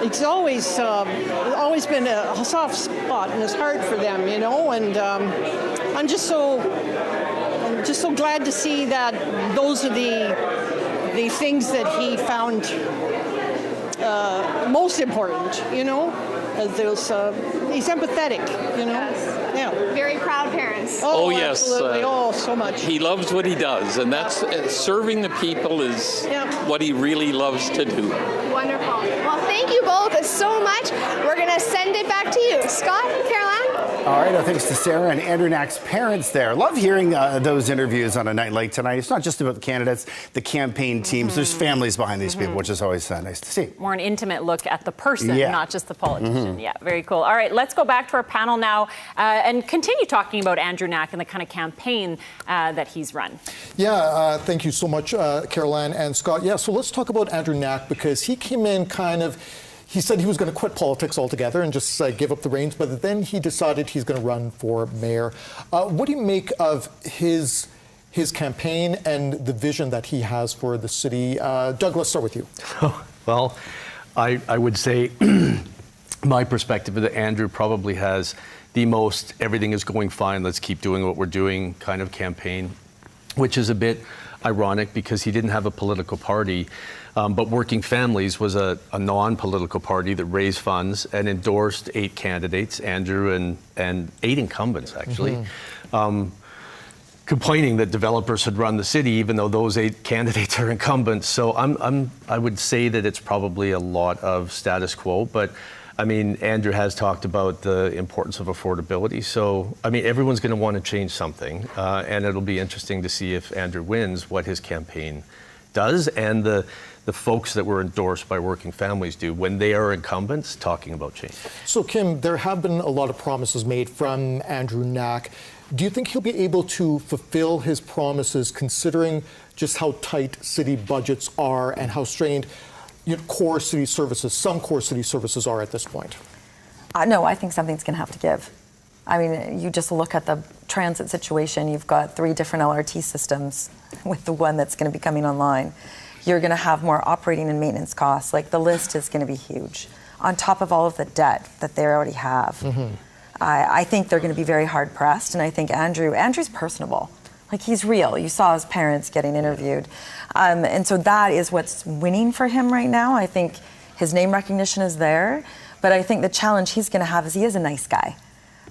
It's always been a soft spot in his heart for them, you know, and I'm just so glad to see that those are the things that he found most important, you know. He's empathetic, you know.
Yes.
Yeah.
Very proud parents.
Oh yes.
Absolutely. Oh, so much.
He loves what he does, and that's serving the people is what he really loves to do.
Wonderful. Well, thank you both so much. We're going to send it back to you. Scott, Caroline?
All right, thanks to Sarah and Andrew Knack's parents there. Love hearing those interviews on a night like tonight. It's not just about the candidates, the campaign teams. There's families behind these people, which is always nice to see.
More an intimate look at the person, not just the politician. Yeah, very cool. All right, let's go back to our panel now and continue talking about Andrew Knack and the kind of campaign that he's run.
Yeah, thank you so much, Caroline and Scott. Yeah, so let's talk about Andrew Knack, because he came in he said he was going to quit politics altogether and just give up the reins, but then he decided he's going to run for mayor. What do you make of his campaign and the vision that he has for the city? Doug, let's start with you.
Well, I would say my perspective is that Andrew probably has the most everything is going fine, let's keep doing what we're doing kind of campaign, which is a bit ironic because he didn't have a political party. But Working Families was a non-political party that raised funds and endorsed 8 candidates, Andrew and 8 incumbents, actually, complaining that developers had run the city, even though those 8 candidates are incumbents. So I would say that it's probably a lot of status quo, but I mean, Andrew has talked about the importance of affordability. So, I mean, everyone's going to want to change something. And it'll be interesting to see if Andrew wins, what his campaign does, and the folks that were endorsed by working families do when they are incumbents talking about change.
So, Kim, there have been a lot of promises made from Andrew Knack. Do you think he'll be able to fulfill his promises considering just how tight city budgets are and how strained core city services, some core city services are at this point?
No, I think something's going to have to give. I mean, you just look at the transit situation. You've got 3 different LRT systems with the one that's going to be coming online. You're going to have more operating and maintenance costs. Like, the list is going to be huge, on top of all of the debt that they already have. I think they're going to be very hard pressed, and I think Andrew's personable. Like, he's real. You saw his parents getting interviewed. And so that is what's winning for him right now. I think his name recognition is there, but I think the challenge he's going to have is he is a nice guy.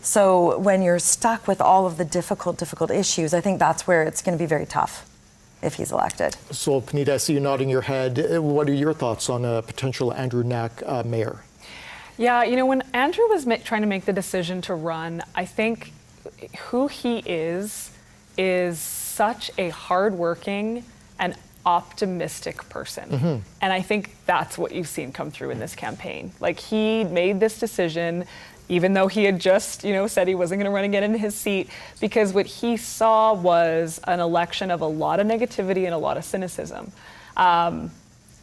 So when you're stuck with all of the difficult issues, I think that's where it's going to be very tough if he's elected.
So, Panita, I see you nodding your head. What are your thoughts on a potential Andrew Knack mayor?
Yeah, you know, when Andrew was trying to make the decision to run, I think who he is such a hardworking and optimistic person. And I think that's what you've seen come through in this campaign. Like, he made this decision even though he had just, said he wasn't going to run again in his seat, because what he saw was an election of a lot of negativity and a lot of cynicism.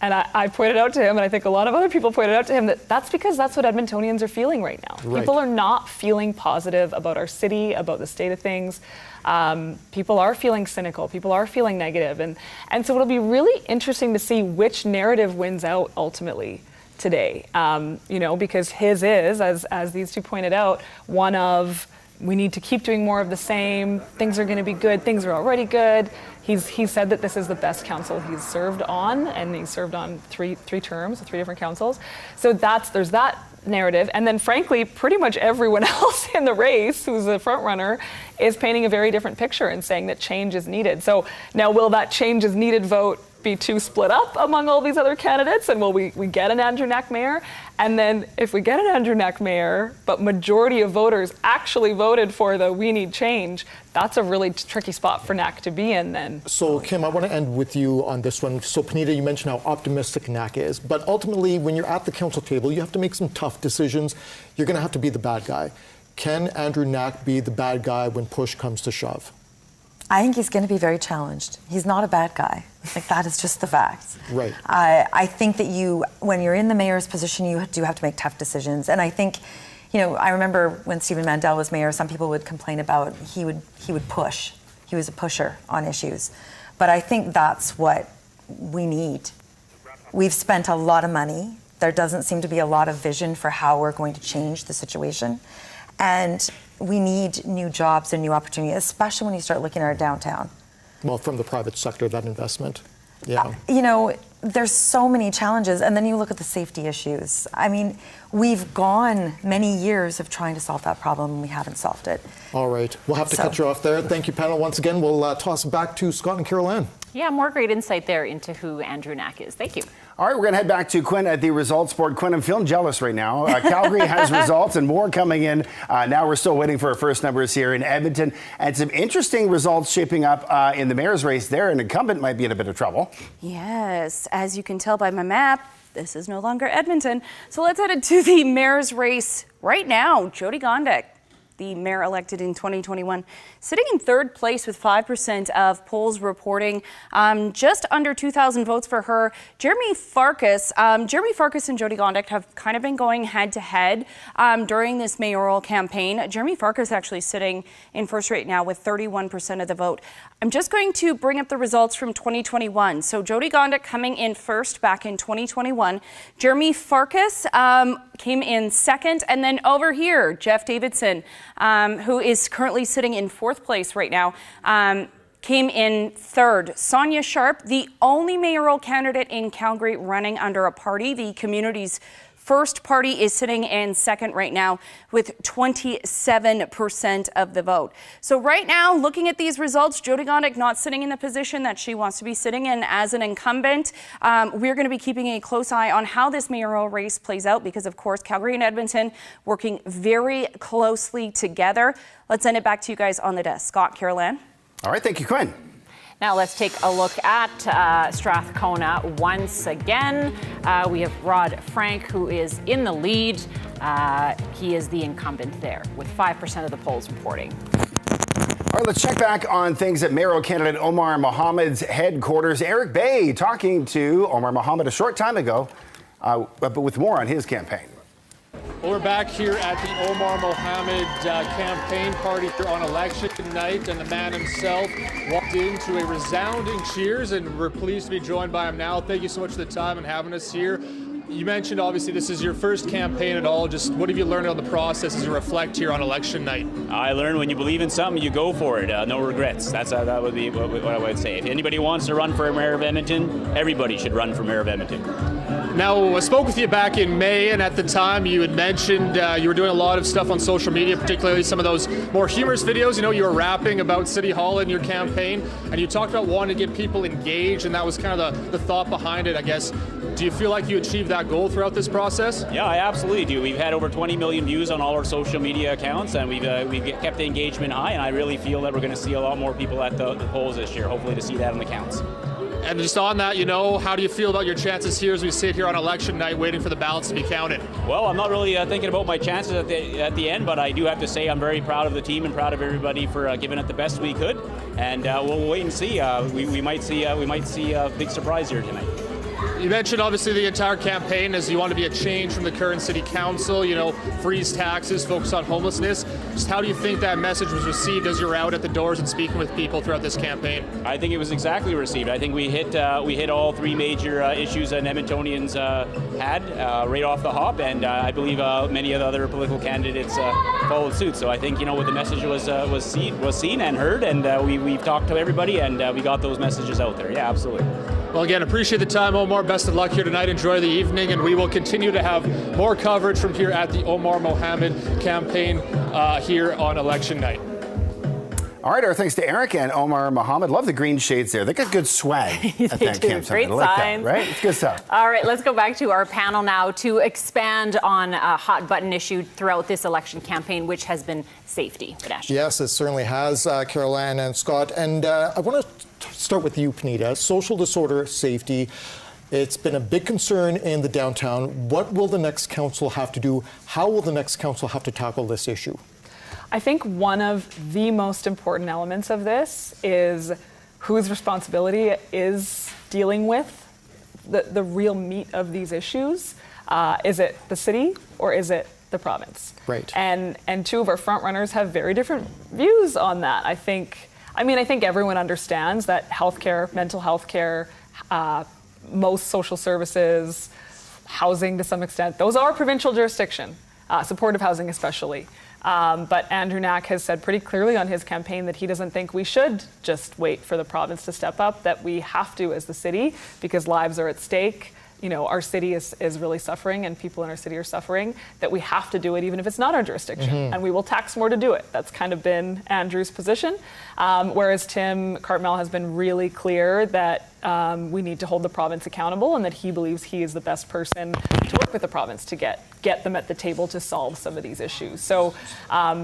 And I pointed out to him, and I think a lot of other people pointed out to him, that's because that's what Edmontonians are feeling right now. Right. People are not feeling positive about our city, about the state of things. People are feeling cynical. People are feeling negative. And so it'll be really interesting to see which narrative wins out ultimately today. Because his is, as these two pointed out, one of, we need to keep doing more of the same. Things are going to be good. Things are already good. He said that this is the best council he's served on, and he's served on three terms, 3 different councils. So there's that narrative. And then frankly, pretty much everyone else in the race who's a front runner is painting a very different picture and saying that change is needed. So now, will that change is needed vote be too split up among all these other candidates, and will we get an Andrew Knack mayor? And then if we get an Andrew Knack mayor, but majority of voters actually voted for the we need change, that's a really tricky spot for Knack to be in then.
So Kim, I want to end with you on this one. So Panita, you mentioned how optimistic Knack is, but ultimately when you're at the council table, you have to make some tough decisions. You're going to have to be the bad guy. Can Andrew Knack be the bad guy when push comes to shove?
I think he's going to be very challenged. He's not a bad guy. Like, that is just the facts.
Right.
I think that when you're in the mayor's position, you do have to make tough decisions. And I think, I remember when Stephen Mandel was mayor, some people would complain about he would push. He was a pusher on issues. But I think that's what we need. We've spent a lot of money. There doesn't seem to be a lot of vision for how we're going to change the situation. And we need new jobs and new opportunities, especially when you start looking at our downtown.
Well, from the private sector, that investment. Yeah.
There's so many challenges. And then you look at the safety issues. I mean, we've gone many years of trying to solve that problem, and we haven't solved it.
All right. We'll have to cut you off there. Thank you, panel. Once again, we'll toss it back to Scott and Carol Ann.
Yeah, more great insight there into who Andrew Knack is. Thank you.
All right, we're going to head back to Quinn at the results board. Quinn, I'm feeling jealous right now. Calgary has results and more coming in. Now we're still waiting for our first numbers here in Edmonton. And some interesting results shaping up in the mayor's race there. An incumbent might be in a bit of trouble.
Yes, as you can tell by my map, this is no longer Edmonton. So let's head to the mayor's race right now. Jyoti Gondek, the mayor elected in 2021, sitting in 3rd place with 5% of polls reporting just under 2,000 votes for her. Jeremy Farkas and Jyoti Gondek have kind of been going head-to-head during this mayoral campaign. Jeremy Farkas actually sitting in first right now with 31% of the vote. I'm just going to bring up the results from 2021. So Jyoti Gondek coming in first back in 2021. Jeremy Farkas came in 2nd, and then over here, Jeff Davidson, who is currently sitting in 4th place right now, came in 3rd. Sonia Sharp, the only mayoral candidate in Calgary running under a party, the community's First Party is sitting in second right now with 27% of the vote. So right now, looking at these results, Jyoti Gondek not sitting in the position that she wants to be sitting in as an incumbent. We're going to be keeping a close eye on how this mayoral race plays out because, of course, Calgary and Edmonton working very closely together. Let's send it back to you guys on the desk. Scott, Carol Ann.
All right, thank you, Quinn.
Now let's take a look at Strathcona once again. We have Rod Frank, who is in the lead. He is the incumbent there, with 5% of the polls reporting.
All right, let's check back on things at mayoral candidate Omar Mohamed's headquarters. Eric Bay talking to Omar Mohamed a short time ago, but with more on his campaign.
Well, we're back here at the Omar Mohamed campaign party here on election night, and the man himself walked into a resounding cheers, and we're pleased to be joined by him now. Thank you so much for the time and having us here. You mentioned, obviously, this is your first campaign at all. Just what have you learned on the process as you reflect here on election night?
I learned when you believe in something, you go for it. No regrets. That would be what I would say. If anybody wants to run for mayor of Edmonton, everybody should run for mayor of Edmonton.
Now, I spoke with you back in May, and at the time you had mentioned you were doing a lot of stuff on social media, particularly some of those more humorous videos. You know, you were rapping about City Hall in your campaign, and you talked about wanting to get people engaged, and that was kind of the thought behind it, I guess. Do you feel like you achieved that goal throughout this process?
Yeah, I absolutely do. We've had over 20 million views on all our social media accounts, and we've kept the engagement high, and I really feel that we're going to see a lot more people at the polls this year, hopefully to see that in the counts.
And just on that, you know, how do you feel about your chances here as we sit here on election night waiting for the ballots to be counted?
Well, I'm not really thinking about my chances at the end, but I do have to say I'm very proud of the team and proud of everybody for giving it the best we could. And we'll wait and see. We might see a big surprise here tonight.
You mentioned obviously the entire campaign as you want to be a change from the current city council, you know, freeze taxes, focus on homelessness. Just how do you think that message was received as you're out at the doors and speaking with people throughout this campaign?
I think it was exactly received. I think we hit all three major issues that Edmontonians had right off the hop, and I believe many of the other political candidates followed suit. So I think, you know, what the message was seen and heard, and we've talked to everybody, and we got those messages out there. Yeah, absolutely.
Well, again, appreciate the time, Omar. Best of luck here tonight. Enjoy the evening, and we will continue to have more coverage from here at the Omar Mohamed campaign here on election night.
All right, our thanks to Eric and Omar Mohamed. Love the green shades there. They got good swag at that campsite.
Great
like
signs.
That, right? It's good stuff.
All right, let's go back to our panel now to expand on a hot button issue throughout this election campaign, which has been safety.
Yes, it certainly has, Carol Ann and Scott. And I want to start with you, Panita. Social disorder safety. It's been a big concern in the downtown. What will the next council have to do? How will the next council have to tackle this issue?
I think one of the most important elements of this is whose responsibility is dealing with the real meat of these issues. Is it the city or is it the province?
Right.
And two of our front runners have very different views on that. I think everyone understands that healthcare, mental health care, most social services, housing to some extent, those are provincial jurisdiction, supportive housing especially. But Andrew Knack has said pretty clearly on his campaign that he doesn't think we should just wait for the province to step up, that we have to as the city because lives are at stake. You know, our city is really suffering and people in our city are suffering, that we have to do it even if it's not our jurisdiction. Mm-hmm. And we will tax more to do it. That's kind of been Andrew's position. Whereas Tim Cartmell has been really clear that we need to hold the province accountable and that he believes he is the best person to work with the province to get them at the table to solve some of these issues. So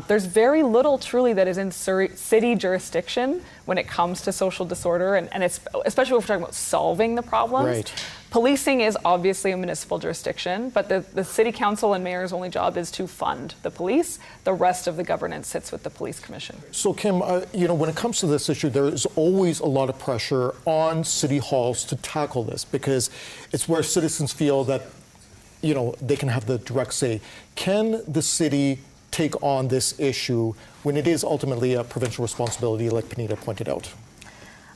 there's very little truly that is in city jurisdiction when it comes to social disorder, and it's, especially if we're talking about solving the problems.
Right.
Policing is obviously a municipal jurisdiction, but the city council and mayor's only job is to fund the police. The rest of the governance sits with the police commission.
So Kim, you know, when it comes to this issue, there is always a lot of pressure on city halls to tackle this because it's where citizens feel that, you know, they can have the direct say. Can the city take on this issue when it is ultimately a provincial responsibility, like Panita pointed out?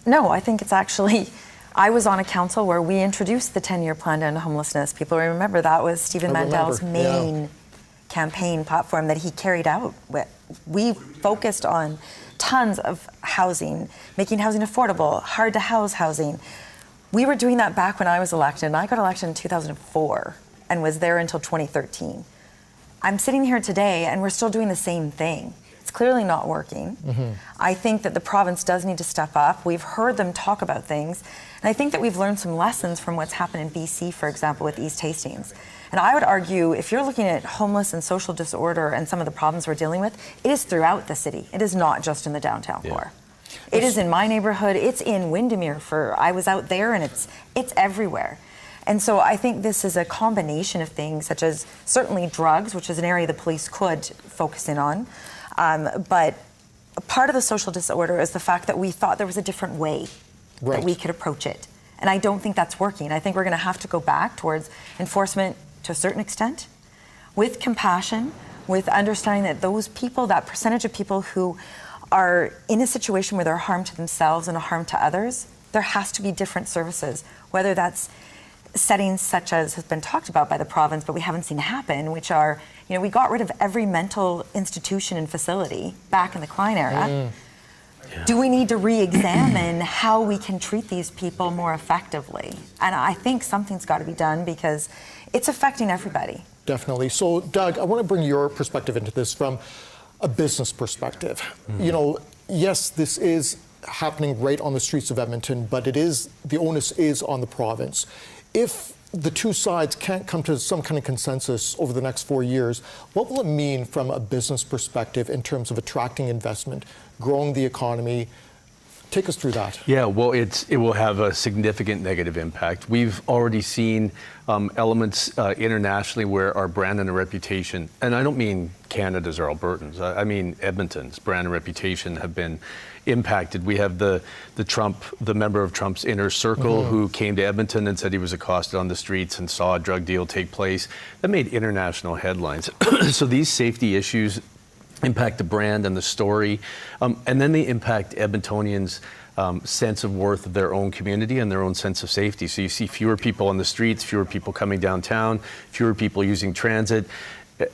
No, I think it's actually... I was on a council where we introduced the 10-year plan to end homelessness. People remember that was Stephen Mandel's main campaign platform that he carried out. We focused on tons of housing, making housing affordable, hard to house housing. We were doing that back when I was elected, and I got elected in 2004. and was there until 2013. I'm sitting here today and we're still doing the same thing. It's clearly not working. I think that the province does need to step up. We've heard them talk about things, and I think that we've learned some lessons from what's happened in BC, for example, with East Hastings. And I would argue, if you're looking at homeless and social disorder and some of the problems we're dealing with, it is throughout the city. It is not just in the downtown core. It is in my neighborhood. It's in Windermere. I was out there, and it's everywhere. And so I think this is a combination of things, such as certainly drugs, which is an area the police could focus in on. But part of the social disorder is the fact that we thought there was a different way that we could approach it. And I don't think that's working. I think we're going to have to go back towards enforcement to a certain extent, with compassion, with understanding that those people, that percentage of people who are in a situation where they're harm to themselves and a harm to others, there has to be different services, whether that's settings such as has been talked about by the province, but we haven't seen happen, which are, we got rid of every mental institution and facility back in the Klein era. Do we need to re-examine how we can treat these people more effectively? And I think something's got to be done because it's affecting everybody.
Definitely. So, Doug, I want to bring your perspective into this from a business perspective. Yes, this is happening right on the streets of Edmonton, but the onus is on the province. If the two sides can't come to some kind of consensus over the next 4 years, what will it mean from a business perspective in terms of attracting investment, growing the economy? Take us through that.
Yeah, well, it will have a significant negative impact. We've already seen elements internationally where our brand and our reputation, and I don't mean Canada's or Albertans, I mean Edmonton's brand and reputation have been impacted. We have the member of Trump's inner circle who came to Edmonton and said he was accosted on the streets and saw a drug deal take place. That made international headlines. So these safety issues impact the brand and the story, and then they impact Edmontonians' sense of worth of their own community and their own sense of safety. So you see fewer people on the streets, fewer people coming downtown, fewer people using transit.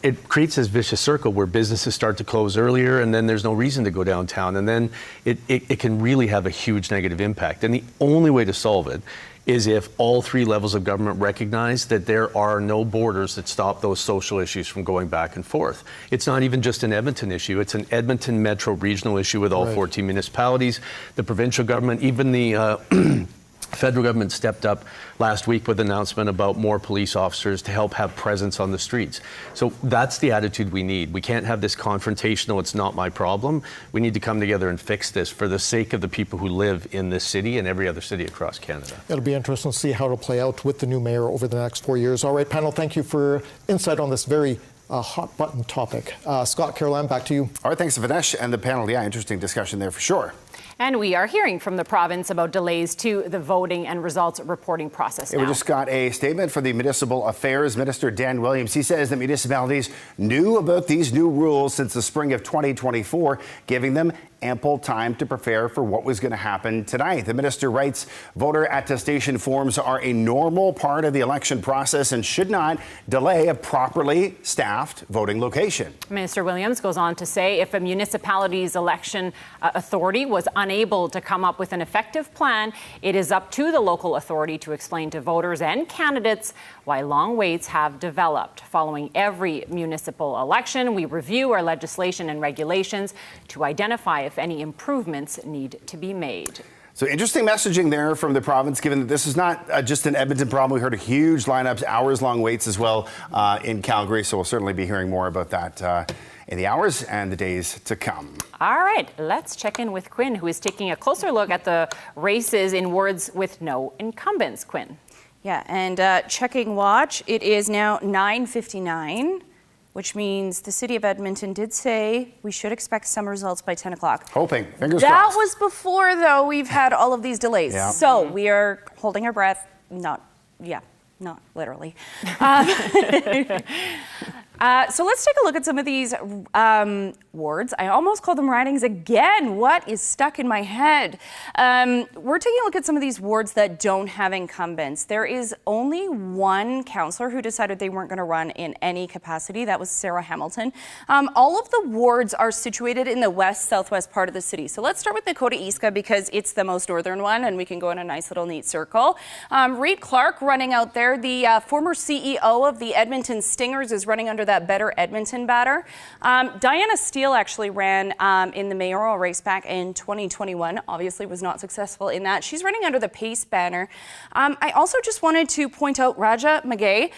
It creates this vicious circle where businesses start to close earlier, and then there's no reason to go downtown, and then it can really have a huge negative impact. And the only way to solve it is if all three levels of government recognize that there are no borders that stop those social issues from going back and forth. It's not even just an Edmonton issue, it's an Edmonton metro regional issue with all 14 municipalities, the provincial government, even the federal government stepped up last week with an announcement about more police officers to help have presence on the streets. So that's the attitude we need. We can't have this confrontational, it's not my problem. We need to come together and fix this for the sake of the people who live in this city and every other city across Canada.
It'll be interesting to see how it'll play out with the new mayor over the next 4 years. All right, panel, thank you for insight on this very hot button topic. Scott, Caroline, back to you.
All right, thanks to Vinesh and the panel. Yeah, interesting discussion there for sure.
And we are hearing from the province about delays to the voting and results reporting process now.
We just got a statement from the Municipal Affairs Minister, Dan Williams. He says that municipalities knew about these new rules since the spring of 2024, giving them ample time to prepare for what was going to happen tonight. The minister writes, voter attestation forms are a normal part of the election process and should not delay a properly staffed voting location.
Minister Williams goes on to say if a municipality's election authority was unable to come up with an effective plan, it is up to the local authority to explain to voters and candidates why long waits have developed. Following every municipal election, we review our legislation and regulations to identify if any improvements need to be made.
So interesting messaging there from the province, given that this is not just an Edmonton problem. We heard huge lineups, hours-long waits as well in Calgary. So we'll certainly be hearing more about that in the hours and the days to come.
All right, let's check in with Quinn, who is taking a closer look at the races in wards with no incumbents. Quinn.
Yeah, and checking watch, it is now 9:59. Which means the city of Edmonton did say we should expect some results by 10 o'clock.
Hoping, fingers crossed.
That was before, though, we've had all of these delays.
Yeah.
So we are holding our breath. Not literally. So let's take a look at some of these wards. I almost called them ridings again. What is stuck in my head? We're taking a look at some of these wards that don't have incumbents. There is only one councillor who decided they weren't going to run in any capacity. That was Sarah Hamilton. All of the wards are situated in the west-southwest part of the city. So let's start with Nakota Eastka because it's the most northern one and we can go in a nice little neat circle. Reed Clark running out there. The former CEO of the Edmonton Stingers is running under that Better Edmonton banner. Diana Steele actually ran in the mayoral race back in 2021. Obviously was not successful in that. She's running under the PACE banner. I also just wanted to point out Raja Magay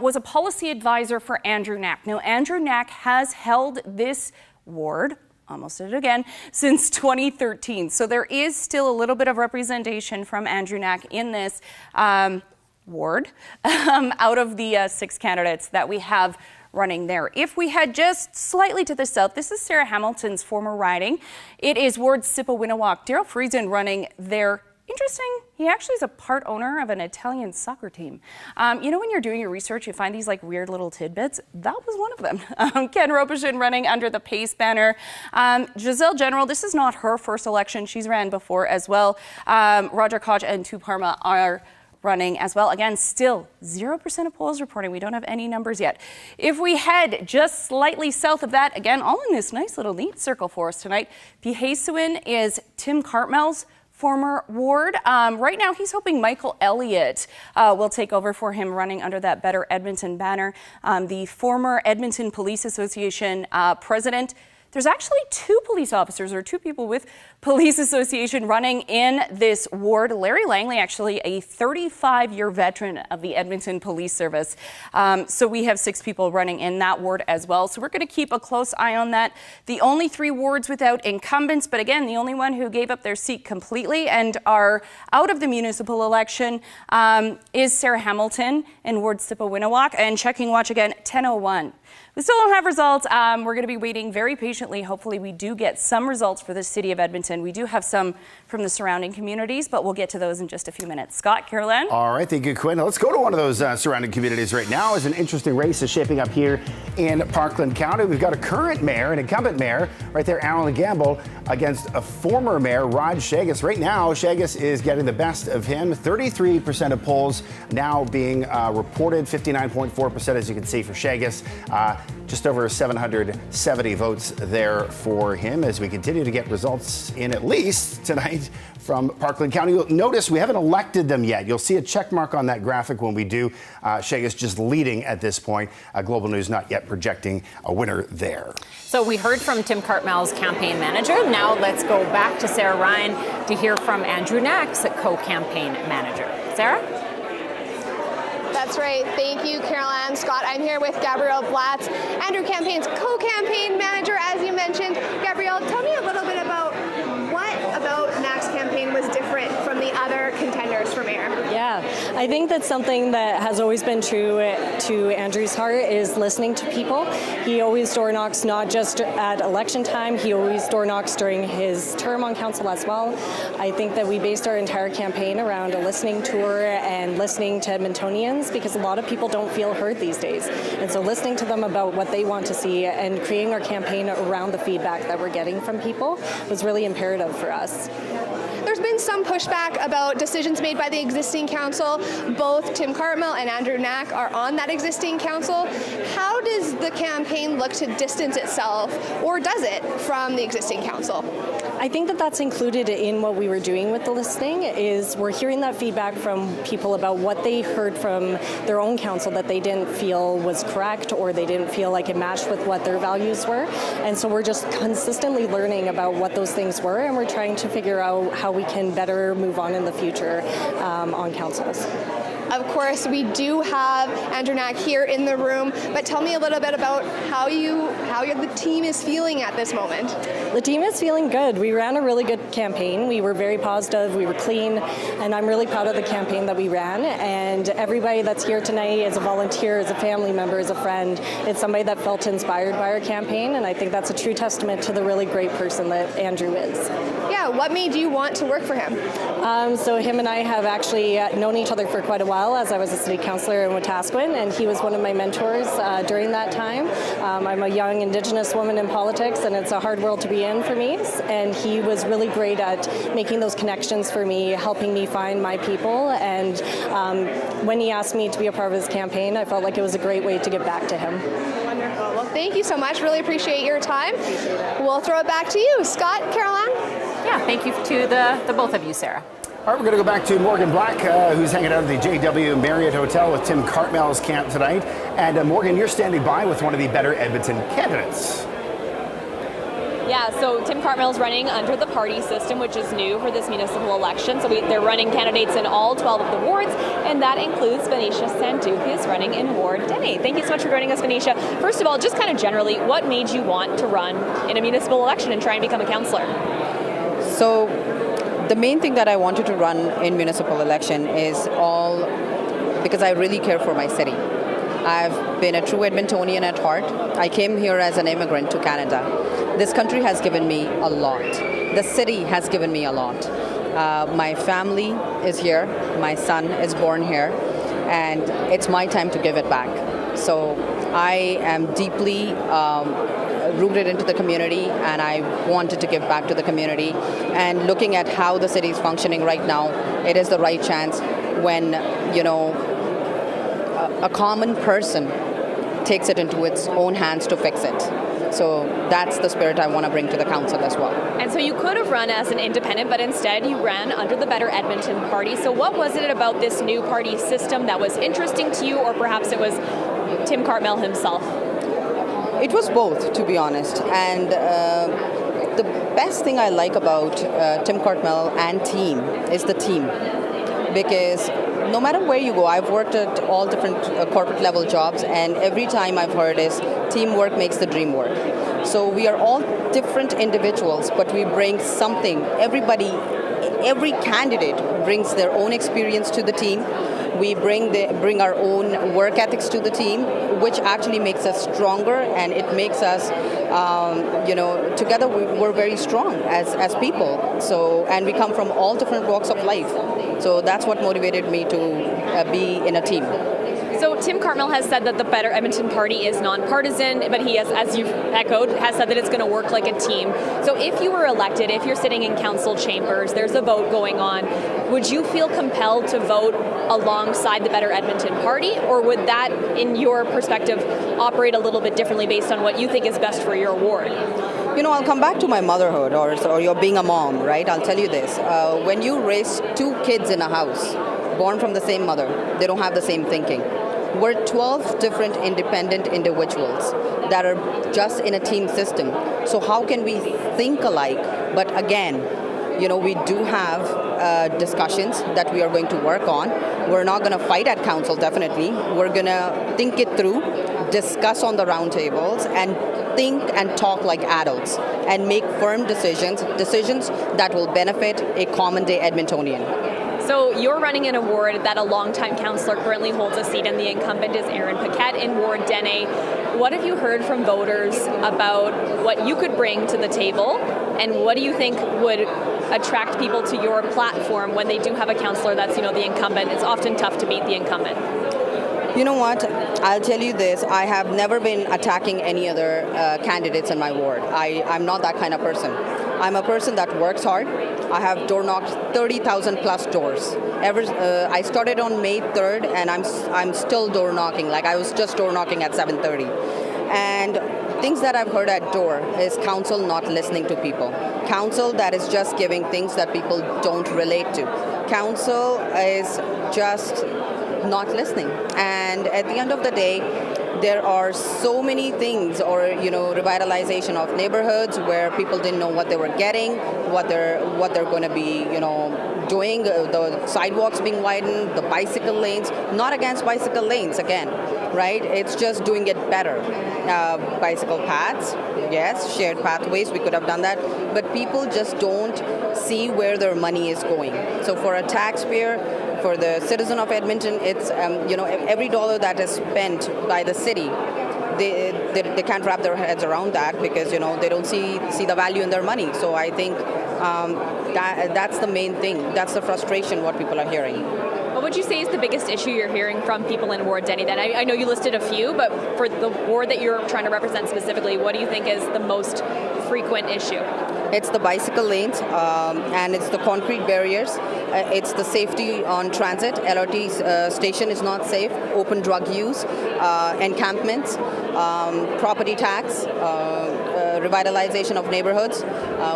was a policy advisor for Andrew Knack. Now, Andrew Knack has held this ward, almost did it again, since 2013. So there is still a little bit of representation from Andrew Knack in this ward out of the 6 candidates that we have running there. If we head just slightly to the south, this is Sarah Hamilton's former riding. It is Ward Sipawinawak. Daryl Friesen running there. Interesting, he actually is a part owner of an Italian soccer team. You know, when you're doing your research, you find these like weird little tidbits. That was one of them. Ken Ropishin running under the PACE banner. Giselle General, this is not her first election. She's ran before as well. Roger Koch and Tuparma are running as well. Again, still 0% of polls reporting. We don't have any numbers yet. If we head just slightly south of that, again, all in this nice little neat circle for us tonight, Pihaisuin is Tim Cartmell's former ward. Right now, he's hoping Michael Elliott will take over for him running under that Better Edmonton banner. The former Edmonton Police Association president. There's actually 2 police officers or 2 people with police association running in this ward. Larry Langley, actually a 35-year veteran of the Edmonton Police Service. So we have 6 people running in that ward as well. So we're going to keep a close eye on that. The only 3 wards without incumbents, but again, the only one who gave up their seat completely and are out of the municipal election is Sarah Hamilton in Ward Sipawinawak. And checking watch again, 10:01. We still don't have results. We're going to be waiting very patiently. Hopefully we do get some results for the city of Edmonton. We do have some from the surrounding communities, but we'll get to those in just a few minutes. Scott, Caroline?
All right, thank you, Quinn. Let's go to one of those surrounding communities right now as an interesting race is shaping up here in Parkland County. We've got a current mayor, an incumbent mayor, right there, Alan Gamble, against a former mayor, Rod Shagus. Right now, Shagus is getting the best of him. 33% of polls now being reported, 59.4% as you can see for Shagus. Just over 770 votes there for him as we continue to get results in at least tonight from Parkland County. You'll notice we haven't elected them yet. You'll see a check mark on that graphic when we do. Shagus just leading at this point. Global News not yet projecting a winner there.
So we heard from Tim Cartmell's campaign manager. Now let's go back to Sarah Ryan to hear from Andrew Knack's co-campaign manager. Sarah?
That's right. Thank you, Caroline. Scott, I'm here with Gabrielle Blatz, Andrew Campaign's co-campaign manager, as you mentioned. Gabrielle, tell me a little bit about what about Knack's campaign was different from the other contenders for mayor.
Yeah, I think that's something that has always been true to Andrew's heart is listening to people. He always door knocks, not just at election time, he always door knocks during his term on council as well. I think that we based our entire campaign around a listening tour and listening to Edmontonians because a lot of people don't feel heard these days. And so listening to them about what they want to see and creating our campaign around the feedback that we're getting from people was really imperative for us.
There's been some pushback about decisions made by the existing council. Both Tim Cartmell and Andrew Knack are on that existing council. How does the campaign look to distance itself, or does it, from the existing council?
I think that that's included in what we were doing with the listening, is we're hearing that feedback from people about what they heard from their own council that they didn't feel was correct or they didn't feel like it matched with what their values were. And so we're just consistently learning about what those things were, and we're trying to figure out how we can better move on in the future on councils.
Of course, we do have Andrew Knack here in the room, but tell me a little bit about how the team is feeling at this moment.
The team is feeling good. We ran a really good campaign. We were very positive, we were clean, and I'm really proud of the campaign that we ran. And everybody that's here tonight is a volunteer, is a family member, is a friend. It's somebody that felt inspired by our campaign, and I think that's a true testament to the really great person that Andrew is.
Yeah, Yeah, what made you want to work for him?
So him and I have actually known each other for quite a while as I was a city councillor in Wetaskiwin, and he was one of my mentors during that time. I'm a young Indigenous woman in politics, and it's a hard world to be in for me, and he was really great at making those connections for me, helping me find my people, and when he asked me to be a part of his campaign, I felt like it was a great way to give back to him.
Wonderful. Well, thank you so much. Really appreciate your time. We'll throw it back to you. Scott, Caroline?
Yeah, thank you to the both of you, Sarah.
All right, we're going to go back to Morgan Black, who's hanging out at the JW Marriott Hotel with Tim Cartmell's camp tonight. And Morgan, you're standing by with one of the better Edmonton candidates.
Yeah, so Tim Cartmell's running under the party system, which is new for this municipal election. So they're running candidates in all 12 of the wards, and that includes Venetia Sandu, who is running in Ward Denny. Thank you so much for joining us, Venetia. First of all, just kind of generally, what made you want to run in a municipal election and try and become a councillor?
So the main thing that I wanted to run in municipal election is all because I really care for my city. I've been a true Edmontonian at heart. I came here as an immigrant to Canada. This country has given me a lot. The city has given me a lot. My family is here. My son is born here. And it's my time to give it back. So I am deeply rooted into the community, and I wanted to give back to the community. And looking at how the city is functioning right now, it is the right chance when, you know, a common person takes it into its own hands to fix it. So that's the spirit I want to bring to the council as well.
And so you could have run as an independent, but instead you ran under the Better Edmonton party. So what was it about this new party system that was interesting to you, or perhaps it was Tim Cartmell himself?
It was both, to be honest. And the best thing I like about Tim Cartmell and team is the team. Because no matter where you go, I've worked at all different corporate level jobs, and every time I've heard is teamwork makes the dream work. So we are all different individuals, but we bring something. Every candidate brings their own experience to the team. We bring our own work ethics to the team, which actually makes us stronger, and it makes us, together we're very strong as people. So, and we come from all different walks of life. So that's what motivated me to be in a team.
So Tim Cartmell has said that the Better Edmonton party is nonpartisan, but he has, as you've echoed, has said that it's going to work like a team. So if you were elected, if you're sitting in council chambers, there's a vote going on, would you feel compelled to vote alongside the Better Edmonton party, or would that, in your perspective, operate a little bit differently based on what you think is best for your ward?
You know, I'll come back to my motherhood or you're being a mom, right? I'll tell you this. When you raise two kids in a house, born from the same mother, they don't have the same thinking. We're 12 different independent individuals that are just in a team system. So how can we think alike? But again, you know, we do have discussions that we are going to work on. We're not going to fight at council, definitely. We're going to think it through, discuss on the round tables, and think and talk like adults and make firm decisions that will benefit a common day Edmontonian.
So you're running in a ward that a longtime councillor currently holds a seat in. The incumbent is Aaron Paquette in Ward Denny. What have you heard from voters about what you could bring to the table, and what do you think would attract people to your platform when they do have a councillor that's, you know, the incumbent? It's often tough to beat the incumbent.
You know what? I'll tell you this. I have never been attacking any other candidates in my ward. I'm not that kind of person. I'm a person that works hard. I have door knocked 30,000 plus doors. I started on May 3rd, and I'm still door knocking. Like I was just door knocking at 7:30. And things that I've heard at door is council not listening to people. Council that is just giving things that people don't relate to. Council is just not listening. And at the end of the day, there are so many things, or revitalization of neighborhoods where people didn't know what they were getting, what they're going to be, doing. The sidewalks being widened, the bicycle lanes. Not against bicycle lanes again, right? It's just doing it better. Bicycle paths, yes, shared pathways. We could have done that, but people just don't see where their money is going. So for a taxpayer, for the citizen of Edmonton, it's every dollar that is spent by the city, they can't wrap their heads around that because they don't see the value in their money. So I think That's the main thing. That's the frustration what people are hearing.
What would you say is the biggest issue you're hearing from people in Ward Denny then? I know you listed a few, but for the ward that you're trying to represent specifically, what do you think is the most frequent issue?
It's the bicycle lanes, and it's the concrete barriers. It's the safety on transit. LRT station is not safe. Open drug use, encampments, property tax, revitalization of neighborhoods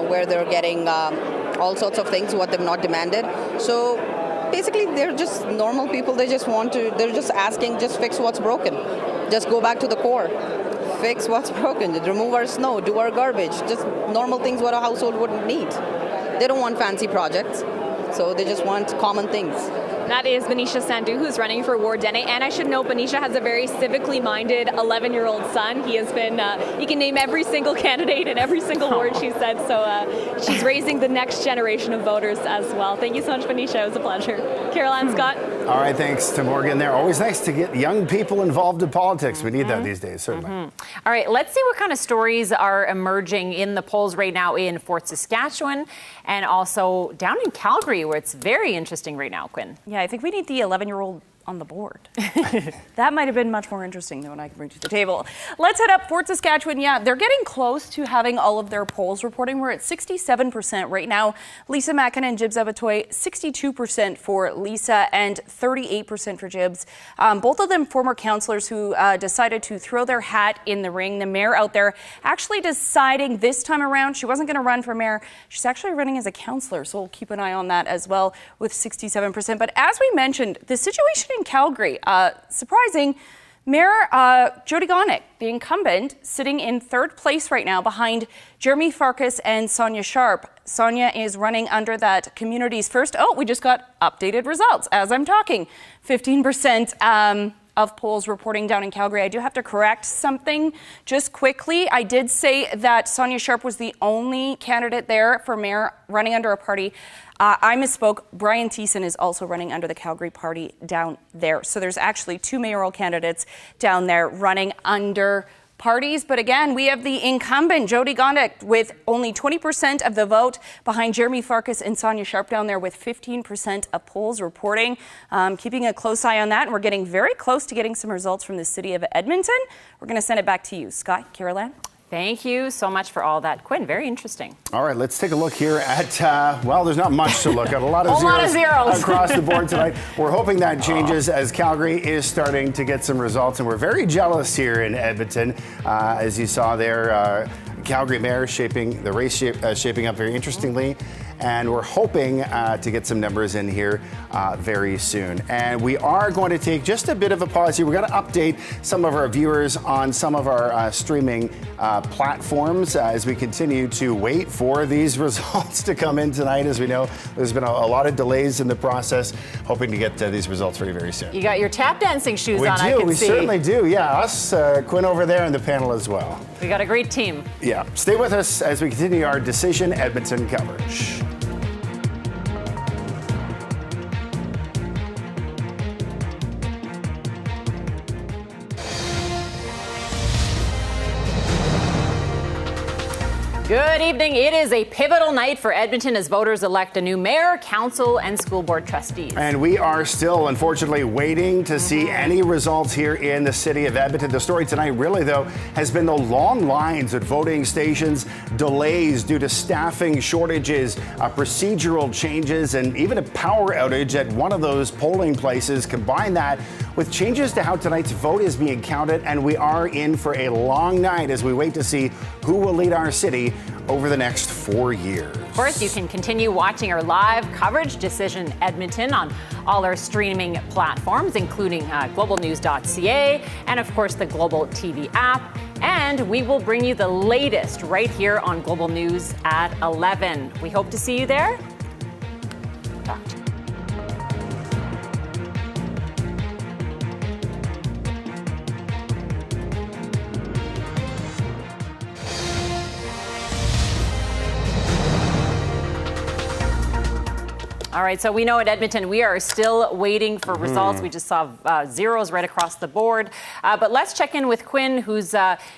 where they're getting all sorts of things what they've not demanded. So basically, they're just normal people. They're just asking, just fix what's broken. Just go back to the core. Fix what's broken, remove our snow, do our garbage, just normal things what a household would need. They don't want fancy projects, so they just want common things.
That is Benisha Sandhu, who's running for Ward Denny. And I should note, Benisha has a very civically minded 11-year-old son. He has been, he can name every single candidate in every single ward, she said. So she's raising the next generation of voters as well. Thank you so much, Benisha. It was a pleasure. Carol-Ann Scott.
All right, thanks to Morgan there. Always nice to get young people involved in politics. We need that these days, certainly.
All right, let's see what kind of stories are emerging in the polls right now in Fort Saskatchewan and also down in Calgary, where it's very interesting right now, Quinn.
Yeah, I think we need the 11-year-old on the board. That might have been much more interesting than what I can bring to the table. Let's head up Fort Saskatchewan. Yeah, they're getting close to having all of their polls reporting. We're at 67% right now. Lisa Mackin and Jibs Abatoy, 62% for Lisa and 38% for Jibs. Both of them former councillors who decided to throw their hat in the ring. The mayor out there actually deciding this time around she wasn't going to run for mayor. She's actually running as a councillor, so we'll keep an eye on that as well with 67%. But as we mentioned, the situation in Calgary, surprising. Mayor Jody Gonnick, the incumbent, sitting in third place right now behind Jeremy Farkas and Sonia Sharp. Sonia is running under that community's first. Oh, we just got updated results as I'm talking. 15% of polls reporting down in Calgary. I do have to correct something just quickly. I did say that Sonia Sharp was the only candidate there for mayor running under a party. I misspoke. Brian Thiessen is also running under the Calgary party down there. So there's actually two mayoral candidates down there running under parties. But again, we have the incumbent, Jody Gonnick, with only 20% of the vote behind Jeremy Farkas and Sonia Sharp down there with 15% of polls reporting. Keeping a close eye on that. And we're getting very close to getting some results from the city of Edmonton. We're going to send it back to you, Scott, Carol-Ann.
Thank you so much for all that, Quinn. Very interesting.
All right, let's take a look here at, well, there's not much to look at. A lot of zeros across the board tonight. We're hoping that changes as Calgary is starting to get some results. And we're very jealous here in Edmonton. As you saw there, Calgary mayor shaping up very interestingly. And we're hoping to get some numbers in here very soon. And we are going to take just a bit of a pause here. We're going to update some of our viewers on some of our streaming platforms as we continue to wait for these results to come in tonight. As we know, there's been a lot of delays in the process. Hoping to get these results very, very soon.
You got your tap dancing shoes on,
I can see. We certainly do. Yeah, us, Quinn over there, and the panel as well.
We got a great team.
Yeah. Stay with us as we continue our Decision Edmonton coverage.
Good evening. It is a pivotal night for Edmonton as voters elect a new mayor, council, and school board trustees.
And we are still, unfortunately, waiting to see any results here in the city of Edmonton. The story tonight, really, though, has been the long lines at voting stations, delays due to staffing shortages, procedural changes, and even a power outage at one of those polling places. Combine that with changes to how tonight's vote is being counted, and we are in for a long night as we wait to see who will lead our city over the next 4 years.
Of course, you can continue watching our live coverage, Decision Edmonton, on all our streaming platforms, including globalnews.ca and, of course, the Global TV app. And we will bring you the latest right here on Global News at 11. We hope to see you there. Talk to you. All right, so we know at Edmonton we are still waiting for results. We just saw zeros right across the board. But let's check in with Quinn, who's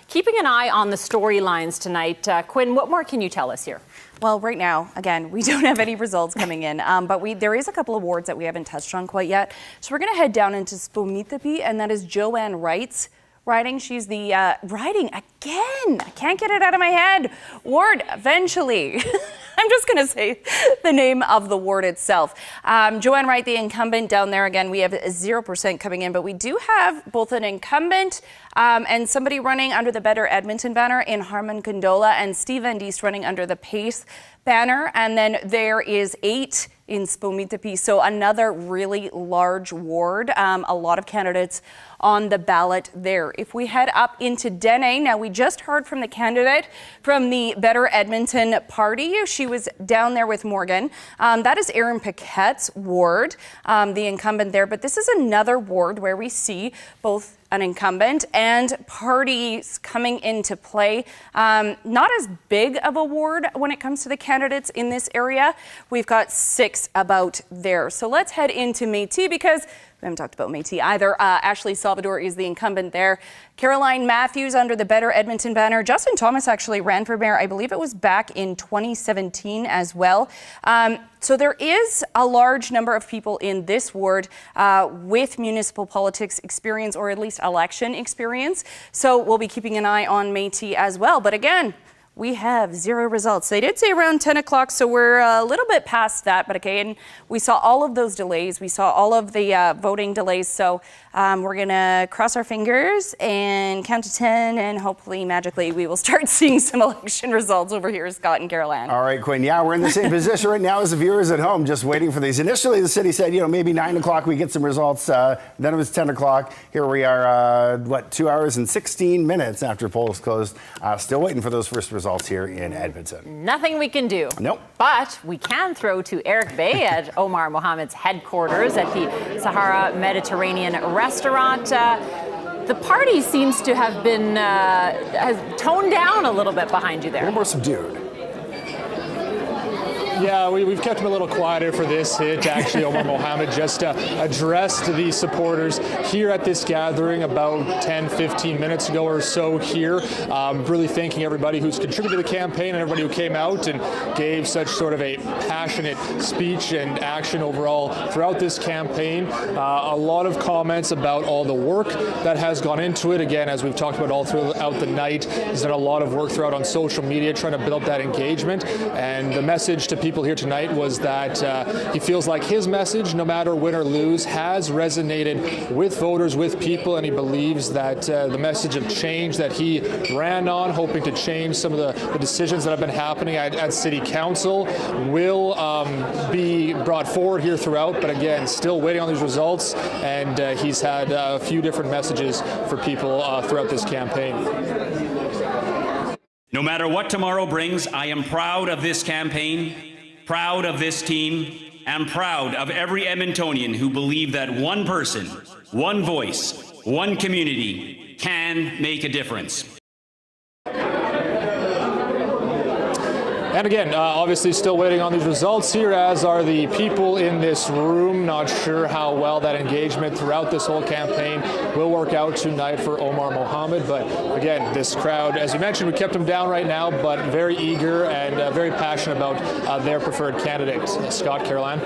keeping an eye on the storylines tonight. Quinn, what more can you tell us here?
Well, right now, again, we don't have any results coming in, but there is a couple of wards that we haven't touched on quite yet. So we're going to head down into Spomitapi, and that is Joanne Wright's riding. She's the riding again. I can't get it out of my head. Ward, eventually. I'm just going to say the name of the ward itself. Joanne Wright, the incumbent down there. Again, we have 0% coming in, but we do have both an incumbent and somebody running under the Better Edmonton banner in Harmon Gondola, and Steve Van Diest running under the PACE banner. And then there is 8 in Spomitapi, so another really large ward. A lot of candidates on the ballot there. If we head up into Dene, now we just heard from the candidate from the Better Edmonton party. She was down there with Morgan. That is Aaron Paquette's ward, the incumbent there. But this is another ward where we see both an incumbent and parties coming into play. Not as big of a ward when it comes to the candidates in this area. We've got 6 about there. So let's head into Métis, because we haven't talked about Métis either. Ashley Salvador is the incumbent there. Caroline Matthews under the Better Edmonton banner. Justin Thomas actually ran for mayor. I believe it was back in 2017 as well. So there is a large number of people in this ward with municipal politics experience, or at least election experience. So we'll be keeping an eye on Métis as well. But again, we have 0 results. They did say around 10 o'clock, so we're a little bit past that. But okay, and we saw all of those delays. We saw all of the voting delays. So we're going to cross our fingers and count to 10, and hopefully, magically, we will start seeing some election results over here, Scott and Caroline.
All right, Quinn. Yeah, we're in the same position right now as the viewers at home, just waiting for these. Initially, the city said, maybe 9 o'clock we get some results. Then it was 10 o'clock. Here we are, 2 hours and 16 minutes after polls closed. Still waiting for those first results here in Edmonton.
Nothing we can do.
Nope.
But we can throw to Eric Bay at Omar Mohammed's headquarters at the Sahara Mediterranean restaurant. The party seems to have been has toned down a little bit behind you there.
A little more subdued.
Yeah, we've kept him a little quieter for this hit. Actually, Omar Mohammed just addressed the supporters here at this gathering about 10, 15 minutes ago or so here. Really thanking everybody who's contributed to the campaign and everybody who came out and gave such sort of a passionate speech and action overall throughout this campaign. A lot of comments about all the work that has gone into it. Again, as we've talked about all throughout the night, he's done a lot of work throughout on social media trying to build up that engagement. And the message to people here tonight was that he feels like his message, no matter win or lose, has resonated with voters, with people, and he believes that the message of change that he ran on, hoping to change some of the decisions that have been happening at City Council, will be brought forward here throughout. But again, still waiting on these results, and he's had a few different messages for people throughout this campaign.
No matter what tomorrow brings, I am proud of this campaign, proud of this team, and proud of every Edmontonian who believed that one person, one voice, one community can make a difference.
And again, obviously still waiting on these results here, as are the people in this room. Not sure how well that engagement throughout this whole campaign will work out tonight for Omar Mohammed. But again, this crowd, as you mentioned, we kept them down right now, but very eager and very passionate about their preferred candidate. Scott, Caroline.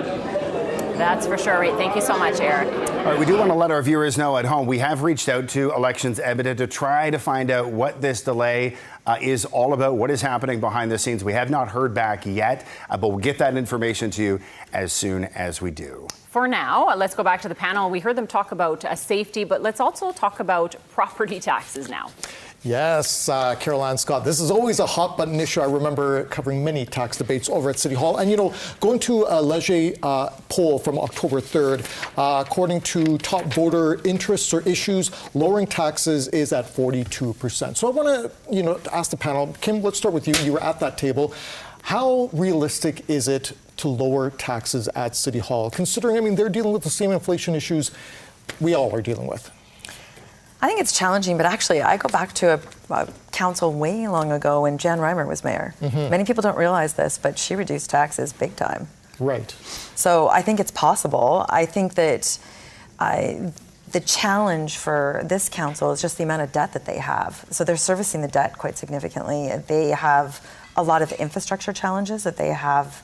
That's for sure. Thank you so much, Eric.
All right, we do want to let our viewers know at home, we have reached out to Elections Edmonton to try to find out what this delay is all about, what is happening behind the scenes. We have not heard back yet, but we'll get that information to you as soon as we do.
For now, let's go back to the panel. We heard them talk about safety, but let's also talk about property taxes now.
Yes, Caroline, Scott, this is always a hot button issue. I remember covering many tax debates over at City Hall. And, going to a Leger poll from October 3rd, according to top voter interests or issues, lowering taxes is at 42%. So I want to, ask the panel, Kim, let's start with you. You were at that table. How realistic is it to lower taxes at City Hall, considering, they're dealing with the same inflation issues we all are dealing with?
I think it's challenging, but actually I go back to a council way long ago when Jan Reimer was mayor. Mm-hmm. Many people don't realize this, but she reduced taxes big time.
Right.
So I think it's possible. I think that the challenge for this council is just the amount of debt that they have. So they're servicing the debt quite significantly. They have a lot of infrastructure challenges that they have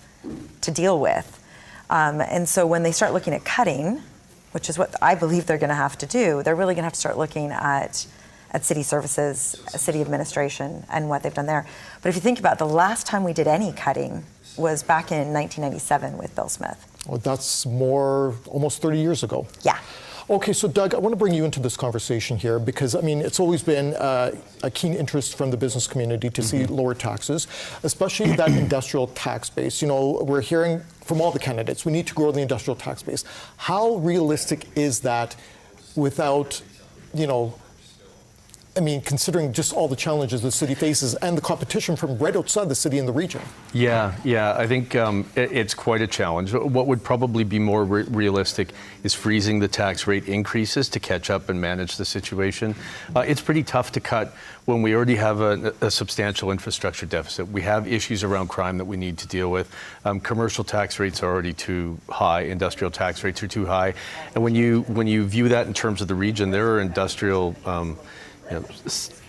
to deal with. And so when they start looking at cutting, which is what I believe they're going to have to do, they're really going to have to start looking at city services, city administration, and what they've done there. But if you think about it, the last time we did any cutting was back in 1997 with Bill Smith.
Well, that's almost 30 years ago.
Yeah.
Okay, so Doug, I want to bring you into this conversation here because, I mean, it's always been a keen interest from the business community to see lower taxes, especially that industrial tax base. You know, we're hearing from all the candidates, we need to grow the industrial tax base. How realistic is that without, you know, I mean, considering just all the challenges the city faces and the competition from right outside the city and the region?
Yeah, I think it's quite a challenge. What would probably be more realistic is freezing the tax rate increases to catch up and manage the situation. It's pretty tough to cut when we already have a substantial infrastructure deficit. We have issues around crime that we need to deal with. Commercial tax rates are already too high. Industrial tax rates are too high. And when you view that in terms of the region, there are industrial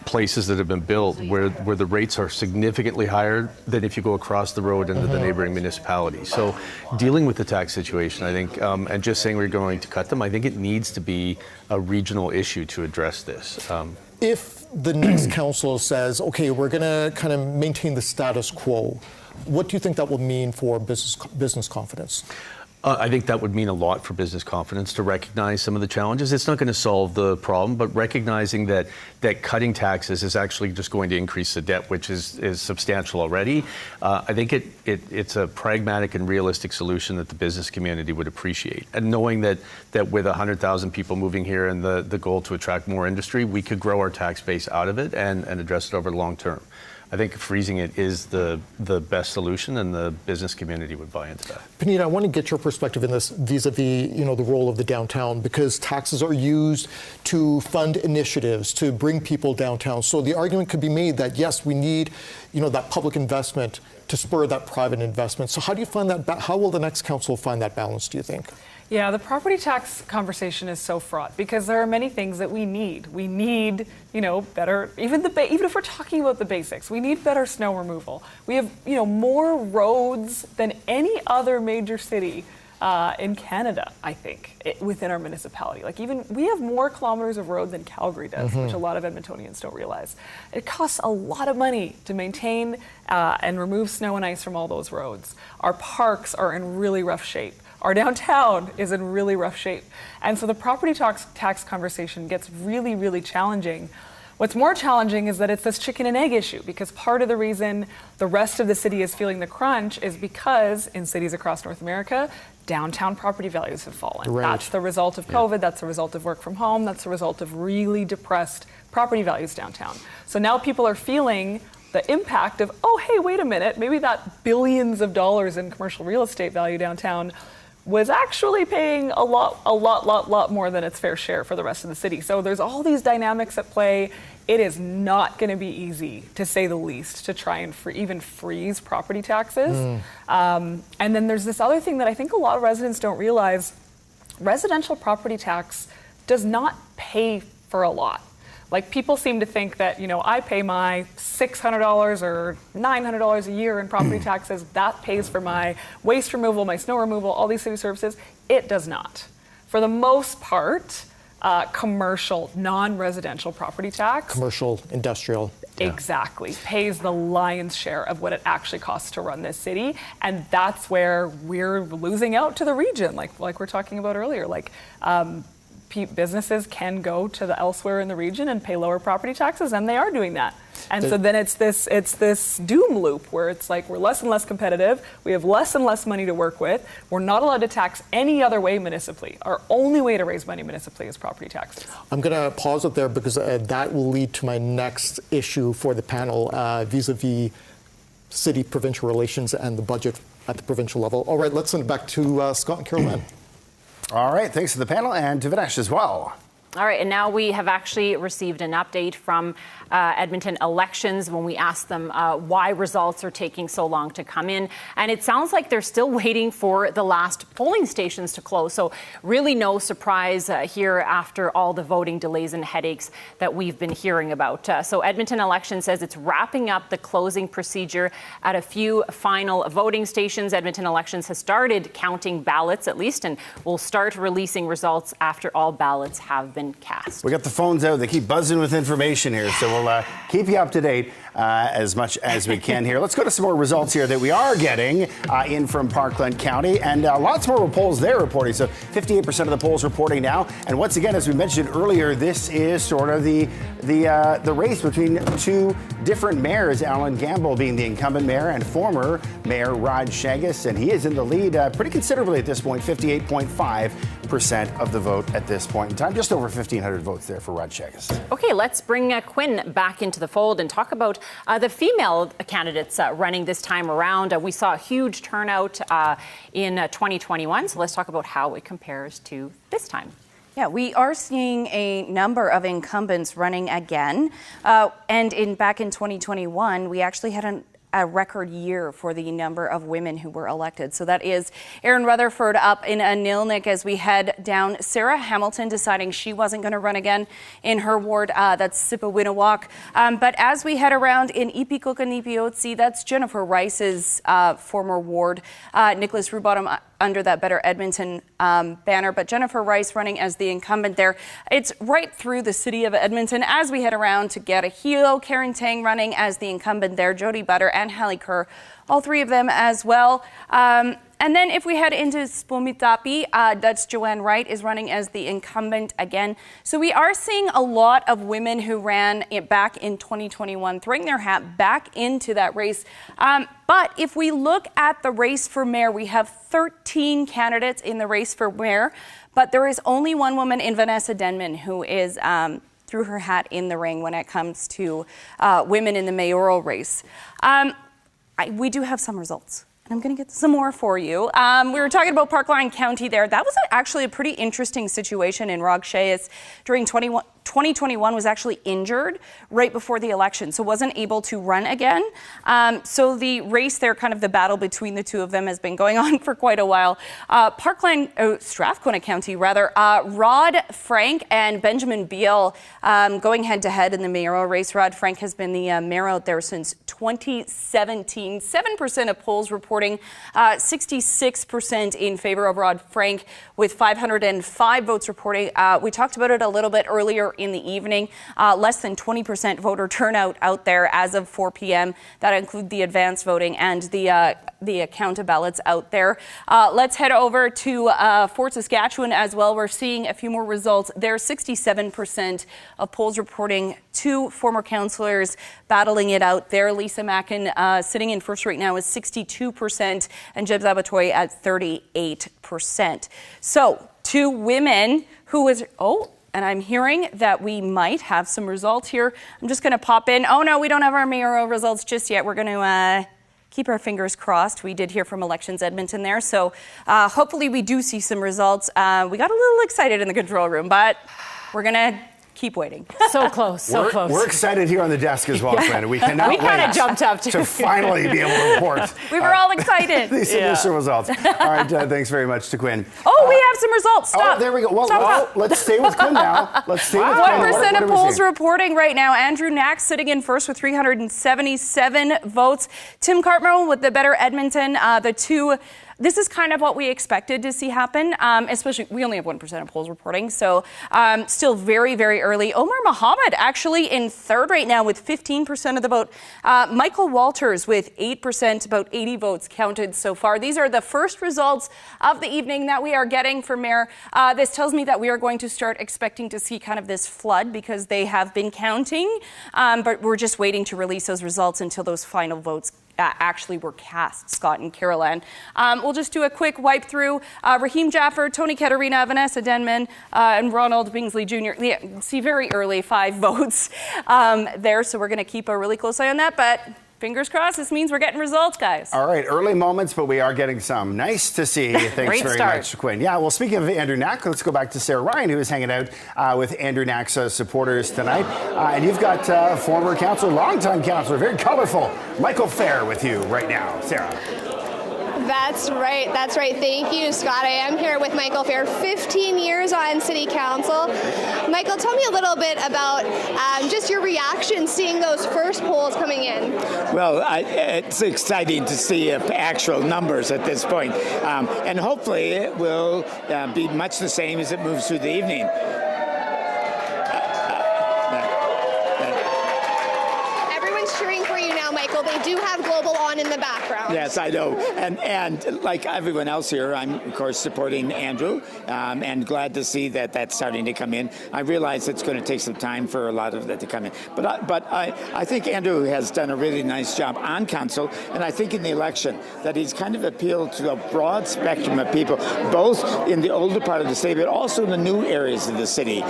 places that have been built where the rates are significantly higher than if you go across the road into the neighboring municipality. So dealing with the tax situation, I think, and just saying we're going to cut them, I think it needs to be a regional issue to address this.
If the next council says, okay, we're going to kind of maintain the status quo, what do you think that will mean for business confidence?
I think that would mean a lot for business confidence to recognize some of the challenges. It's not going to solve the problem, but recognizing that cutting taxes is actually just going to increase the debt, which is substantial already. I think it's a pragmatic and realistic solution that the business community would appreciate. And knowing that with 100,000 people moving here and the goal to attract more industry, we could grow our tax base out of it and address it over the long term. I think freezing it is the best solution, and the business community would buy into that.
Panita, I want to get your perspective in this vis-a-vis, you know, the role of the downtown, because taxes are used to fund initiatives, to bring people downtown. So the argument could be made that, yes, we need, you know, that public investment to spur that private investment. So how do you find that? How will the next council find that balance, do you think?
Yeah, the property tax conversation is so fraught because there are many things that we need. We need, you know, better, even if we're talking about the basics, we need better snow removal. We have, you know, more roads than any other major city in Canada, I think, within our municipality. Like we have more kilometers of road than Calgary does, which a lot of Edmontonians don't realize. It costs a lot of money to maintain and remove snow and ice from all those roads. Our parks are in really rough shape. Our downtown is in really rough shape. And so the property tax conversation gets really, really challenging. What's more challenging is that it's this chicken and egg issue, because part of the reason the rest of the city is feeling the crunch is because in cities across North America, downtown property values have fallen.
Right.
That's the result of COVID, that's the result of work from home, that's the result of really depressed property values downtown. So now people are feeling the impact of, oh, hey, wait a minute, maybe that billions of dollars in commercial real estate value downtown was actually paying a lot more than its fair share for the rest of the city. So there's all these dynamics at play. It is not going to be easy, to say the least, to try and even freeze property taxes. And then there's this other thing that I think a lot of residents don't realize. Residential property tax does not pay for a lot. Like, people seem to think that, you know, I pay my $600 or $900 a year in property taxes. That pays for my waste removal, my snow removal, all these city services. It does not. For the most part, commercial, non-residential property tax.
Commercial, industrial.
Exactly. Pays the lion's share of what it actually costs to run this city. And that's where we're losing out to the region, like we're talking about earlier. Like, businesses can go to the elsewhere in the region and pay lower property taxes, and they are doing that. And so then it's this doom loop where it's like we're less and less competitive, we have less and less money to work with, we're not allowed to tax any other way municipally. Our only way to raise money municipally is property taxes.
I'm going to pause it there because that will lead to my next issue for the panel vis-a-vis city-provincial relations and the budget at the provincial level. All right, let's send it back to Scott and Carol Ann.
All right, thanks to the panel and to Vinesh as well.
All right, and now we have actually received an update from Edmonton Elections when we asked them why results are taking so long to come in. And it sounds like they're still waiting for the last polling stations to close. So really no surprise here after all the voting delays and headaches that we've been hearing about. So Edmonton Elections says it's wrapping up the closing procedure at a few final voting stations. Edmonton Elections has started counting ballots at least, and will start releasing results after all ballots have been cast.
We got the phones out. They keep buzzing with information here, so we'll keep you up to date as much as we can here. Let's go to some more results here that we are getting in from Parkland County, and lots more polls they're reporting. So 58% of the polls reporting now. And once again, as we mentioned earlier, this is sort of the race between two different mayors, Alan Gamble being the incumbent mayor and former Mayor Rod Shaggis, and he is in the lead pretty considerably at this point, 58.5% of the vote at this point in time. Just over 1,500 votes there for Rod Shaggis.
Okay, let's bring Quinn back into the fold and talk about the female candidates running this time around. We saw a huge turnout in 2021, so let's talk about how it compares to this time.
Yeah, we are seeing a number of incumbents running again. And back in 2021, we actually had a record year for the number of women who were elected. So that is Erin Rutherford up in Anilnik as we head down. Sarah Hamilton deciding she wasn't going to run again in her ward. That's Sipawinawak. But as we head around in Ipikokanipiyotsi, that's Jennifer Rice's former ward. Nicholas Rubottom under that Better Edmonton banner, but Jennifer Rice running as the incumbent there. It's right through the city of Edmonton as we head around to Gatineau. Karen Tang running as the incumbent there, Jody Butter and Hallie Kerr, all three of them as well. And then if we head into Spomitapi, that's Joanne Wright is running as the incumbent again. So we are seeing a lot of women who ran it back in 2021 throwing their hat back into that race. But if we look at the race for mayor, we have 13 candidates in the race for mayor, but there is only one woman in Vanessa Denman who is threw her hat in the ring when it comes to women in the mayoral race. We do have some results. And I'm going to get some more for you. We were talking about Parkland County there. That was actually a pretty interesting situation in Rog Shays during 2021 was actually injured right before the election, so wasn't able to run again. So the race there, kind of the battle between the two of them has been going on for quite a while. Strathcona County rather, Rod Frank and Benjamin Beal going head to head in the mayoral race. Rod Frank has been the mayor out there since 2017. 7% of polls reporting 66% in favor of Rod Frank with 505 votes reporting. We talked about it a little bit earlier in the evening. Less than 20% voter turnout out there as of 4 p.m. That includes the advance voting and the count of ballots out there. Let's head over to Fort Saskatchewan as well. We're seeing a few more results. There's 67% of polls reporting two former councillors battling it out there. Lisa Mackin sitting in first right now is 62% and Jeb Zabatoy at 38%. So two women who was, and I'm hearing that we might have some results here. I'm just going to pop in. Oh, no, we don't have our mayoral results just yet. We're going to keep our fingers crossed. We did hear from Elections Edmonton there. So hopefully we do see some results. We got a little excited in the control room, but we're going to keep waiting.
So close, so close.
We're excited here on the desk as well, Brandon. We cannot wait
kind of jumped up
to finally be able to report.
We were all excited.
These initial results. All right, thanks very much to Quinn.
Oh, we have some results. Stop.
Oh, there we go. Well, let's stay with Quinn now. Let's stay with Quinn.
1% of polls reporting right now. Andrew Knack sitting in first with 377 votes. Tim Cartmell with the Better Edmonton. This is kind of what we expected to see happen, especially we only have 1% of polls reporting, so still very, very early. Omar Mohammed actually in third right now with 15% of the vote. Michael Walters with 8%, about 80 votes counted so far. These are the first results of the evening that we are getting for mayor. This tells me that we are going to start expecting to see kind of this flood because they have been counting, but we're just waiting to release those results until those final votes actually were cast, Scott and Caroline. We'll just do a quick wipe through. Raheem Jaffer, Tony Katerina, Vanessa Denman, and Ronald Bingsley Jr. Yeah, see very early 5 votes there, so we're going to keep a really close eye on that, but Fingers crossed, this means we're getting results, guys.
All right, early moments, but we are getting some. Nice to see. Thanks very much, Quinn. Yeah, well, speaking of Andrew Knack, let's go back to Sarah Ryan, who is hanging out with Andrew Knack's supporters tonight. And you've got former councillor, longtime councillor, very colorful, Michael Fair with you right now. Sarah.
That's right. That's right. Thank you, Scott. I am here with Michael Fair, 15 years on City Council. Michael, tell me a little bit about just your reaction seeing those first polls coming in.
Well, it's exciting to see actual numbers at this point. And hopefully it will be much the same as it moves through the evening.
Cheering for you now, Michael. They do have Global on in the background.
Yes, I know. And like everyone else here, I'm, of course, supporting Andrew and glad to see that that's starting to come in. I realize it's going to take some time for a lot of that to come in. But I think Andrew has done a really nice job on council, and I think in the election that he's kind of appealed to a broad spectrum of people, both in the older part of the city, but also in the new areas of the city,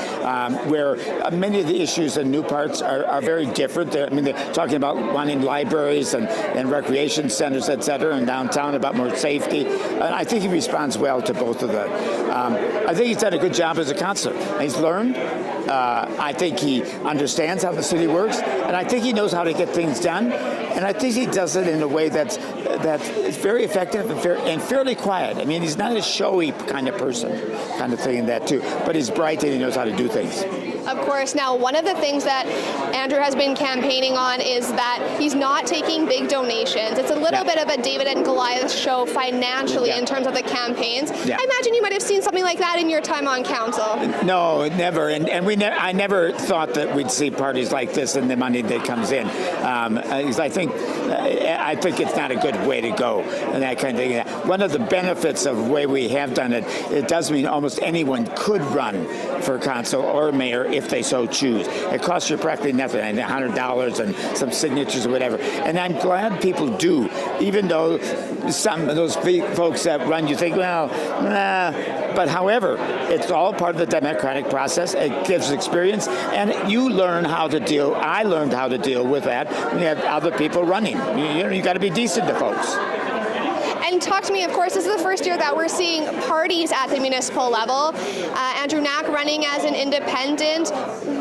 where many of the issues in new parts are very different. I mean, they're talking about wanting libraries and recreation centers, et cetera, and downtown about more safety. And I think he responds well to both of them. I think he's done a good job as a councillor. He's learned. I think he understands how the city works, and I think he knows how to get things done. And I think he does it in a way that's very effective and fairly quiet. I mean, he's not a showy kind of person, kind of thing in that too. But he's bright and he knows how to do things.
Of course. Now, one of the things that Andrew has been campaigning on is that he's not taking big donations. It's a little bit of a David and Goliath show financially in terms of the campaigns. I imagine you might have seen something like that in your time on council.
No, never. And I never thought that we'd see parties like this and the money that comes in. I think it's not a good way to go and that kind of thing. One of the benefits of the way we have done it, it does mean almost anyone could run for council or mayor if they so choose. It costs you practically nothing, $100 and some signatures or whatever. And I'm glad people do, even though some of those folks that run, you think, well, nah. But however, it's all part of the democratic process. It gives experience, and you learn how to deal. I learned how to deal with that when you have other people running. You got to be decent to folks.
And talk to me, of course, this is the first year that we're seeing parties at the municipal level. Andrew Knack running as an independent.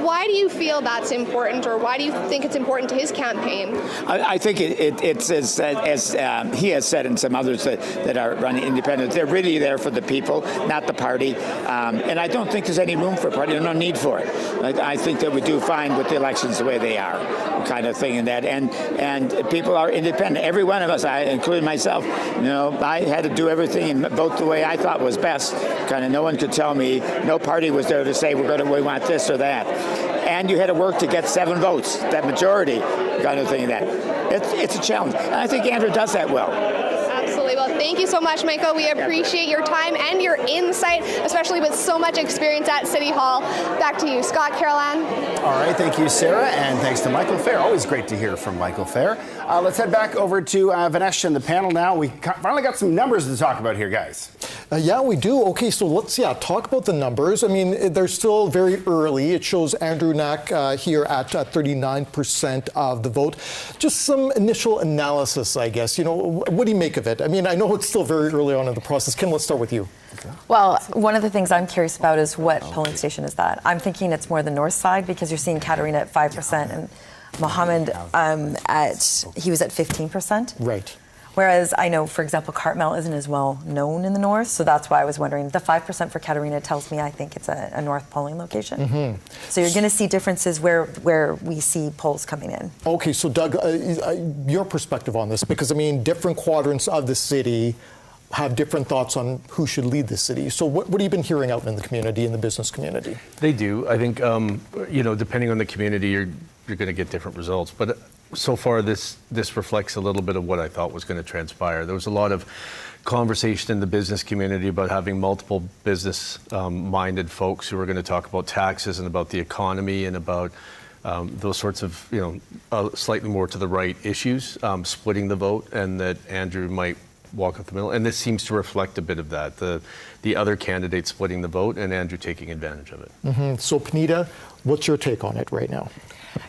Why do you feel that's important, or why do you think it's important to his campaign?
I think it's as he has said, and some others that are running independent, they're really there for the people, not the party. And I don't think there's any room for a party. There's no need for it. I think that we do fine with the elections the way they are, kind of thing, and that. And people are independent. Every one of us, including myself, I had to do everything and vote the way I thought was best. Kind of, no one could tell me. No party was there to say we want this or that. And you had to work to get 7 votes, that majority, kind of thing. That it's a challenge, and I think Andrew does that well.
Absolutely. Well, thank you so much, Michael. We appreciate your time and your insight, especially with so much experience at City Hall. Back to you, Scott, Caroline.
All right, thank you, Sarah, and thanks to Michael Fair. Always great to hear from Michael Fair. Let's head back over to Vanessa and the panel now. We finally got some numbers to talk about here, guys.
Yeah, we do. Okay, so let's talk about the numbers. I mean, they're still very early. It shows Andrew Knack here at 39% of the vote. Just some initial analysis, I guess. What do you make of it? I mean, I know it's still very early on in the process. Kim, let's start with you.
Well, one of the things I'm curious about is what polling station is that? I'm thinking it's more the north side, because you're seeing Katarina at 5% and Mohammed he was at 15%.
Right.
Whereas I know, for example, Cartmell isn't as well known in the north, so that's why I was wondering. The 5% for Katarina tells me I think it's a north polling location. Mm-hmm. So you're going to see differences where we see polls coming in.
Okay, so Doug, your perspective on this, because I mean, different quadrants of the city have different thoughts on who should lead the city. So what have you been hearing out in the community, in the business community?
They do. I think, depending on the community, you're going to get different results. But so far, this reflects a little bit of what I thought was going to transpire. There was a lot of conversation in the business community about having multiple business-minded folks who were going to talk about taxes and about the economy and about those sorts of, slightly more to the right issues, splitting the vote, and that Andrew might walk up the middle. And this seems to reflect a bit of that, the other candidates splitting the vote and Andrew taking advantage of it.
Mm-hmm. So, Panita, What's your take on it right now?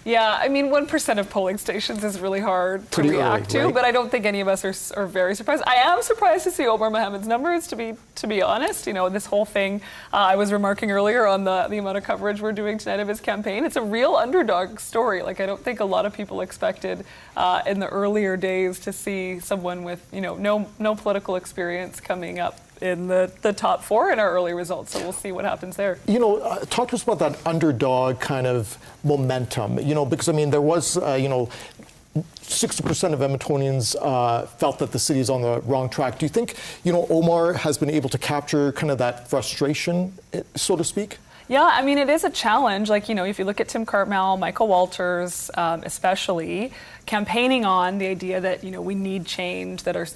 Yeah, I mean, 1% of polling stations is really hard to
Pretty
react
early,
to,
right?
but I don't think any of us are very surprised. I am surprised to see Omar Mohamed's numbers, to be honest. You know, this whole thing, I was remarking earlier on the amount of coverage we're doing tonight of his campaign. It's a real underdog story. Like, I don't think a lot of people expected in the earlier days to see someone with, you know, no political experience coming up in the top 4 in our early results. So we'll see what happens there.
You know, talk to us about that underdog kind of momentum, you know, because I mean, there was, 60% of Edmontonians felt that the city is on the wrong track. Do you think, you know, Omar has been able to capture kind of that frustration, so to speak?
Yeah, I mean, it is a challenge. Like, you know, if you look at Tim Cartmell, Michael Walters, especially, campaigning on the idea that, you know, we need change, that are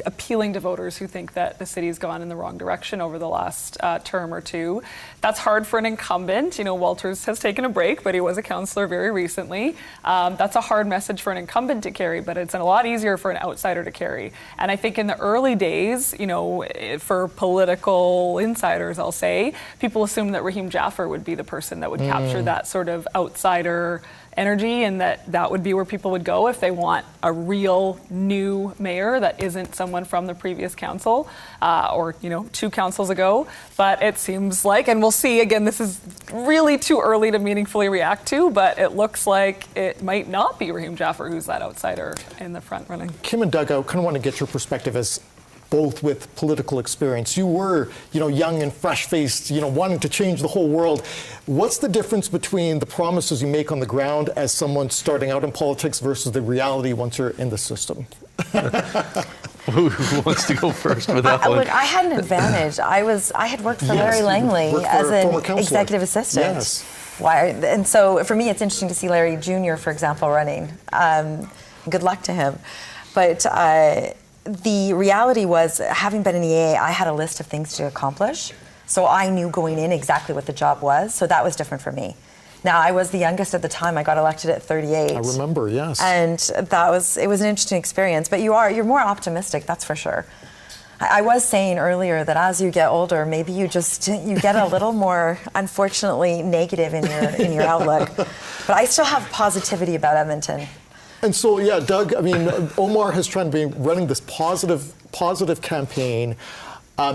appealing to voters who think that the city's gone in the wrong direction over the last term or two. That's hard for an incumbent. You know, Walters has taken a break, but he was a councillor very recently. That's a hard message for an incumbent to carry, but it's a lot easier for an outsider to carry. And I think in the early days, you know, for political insiders, I'll say, people assumed that Rahim Jaffer would be the person that would capture that sort of outsider energy, and that would be where people would go if they want a real new mayor that isn't someone from the previous council or, you know, 2 councils ago. But it seems like, and we'll see, again, this is really too early to meaningfully react to, but it looks like it might not be Rahim Jaffer who's that outsider in the front running.
Kim and Doug, I kind of want to get your perspective as both with political experience. You were, you know, young and fresh-faced, you know, wanting to change the whole world. What's the difference between the promises you make on the ground as someone starting out in politics versus the reality once you're in the system?
Who wants to go first with that one?
Look, I had an advantage. I had worked for Larry Langley as an executive assistant.
Yes.
And so for me, it's interesting to see Larry Jr., for example, running. Good luck to him. But the reality was, having been in EA, I had a list of things to accomplish. So I knew going in exactly what the job was. So that was different for me. Now, I was the youngest at the time. I got elected at 38.
I remember, yes.
And it was an interesting experience. But you're more optimistic, that's for sure. I was saying earlier that as you get older, maybe you get a little more, unfortunately, negative in your outlook. But I still have positivity about Edmonton.
And so, yeah, Doug, I mean, Omar has tried to be running this positive campaign.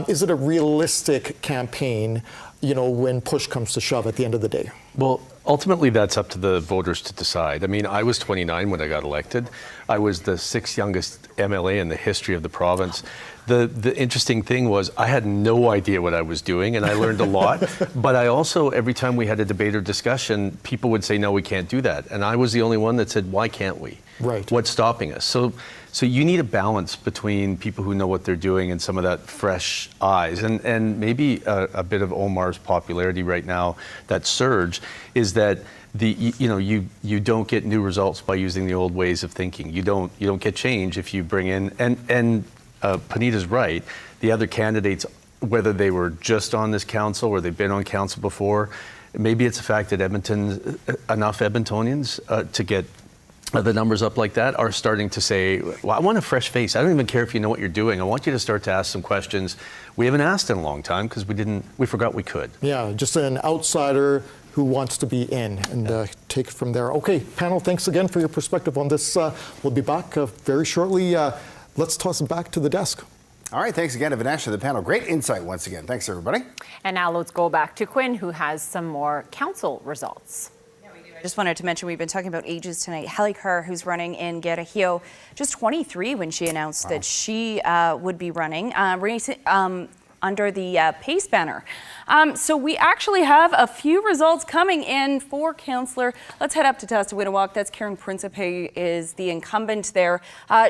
Is it a realistic campaign, you know, when push comes to shove at the end of the day?
Well, ultimately, that's up to the voters to decide. I mean, I was 29 when I got elected. I was the 6th youngest MLA in the history of the province. The interesting thing was I had no idea what I was doing, and I learned a lot. But I also, every time we had a debate or discussion, people would say, no, we can't do that. And I was the only one that said, why can't we?
Right.
What's stopping us? So you need a balance between people who know what they're doing and some of that fresh eyes. And maybe a bit of Omar's popularity right now, that surge, is that you don't get new results by using the old ways of thinking. You don't get change if you bring in, and Panita's right, the other candidates, whether they were just on this council or they've been on council before, maybe it's the fact that enough Edmontonians to get the numbers up like that are starting to say, well, I want a fresh face. I don't even care if you know what you're doing. I want you to start to ask some questions we haven't asked in a long time because we forgot we could.
Yeah, just an outsider who wants to be in, and take it from there. Okay, panel, thanks again for your perspective on this. We'll be back very shortly. Let's toss it back to the desk.
All right, thanks again to Vanessa to the panel. Great insight once again. Thanks, everybody.
And now let's go back to Quinn, who has some more council results.
I just wanted to mention we've been talking about ages tonight. Hallie Carr, who's running in Garahio, just 23 when she announced that she would be running under the PACE banner. So we actually have a few results coming in for councillor. Let's head up to Testawinawak. That's Karen Principe is the incumbent there.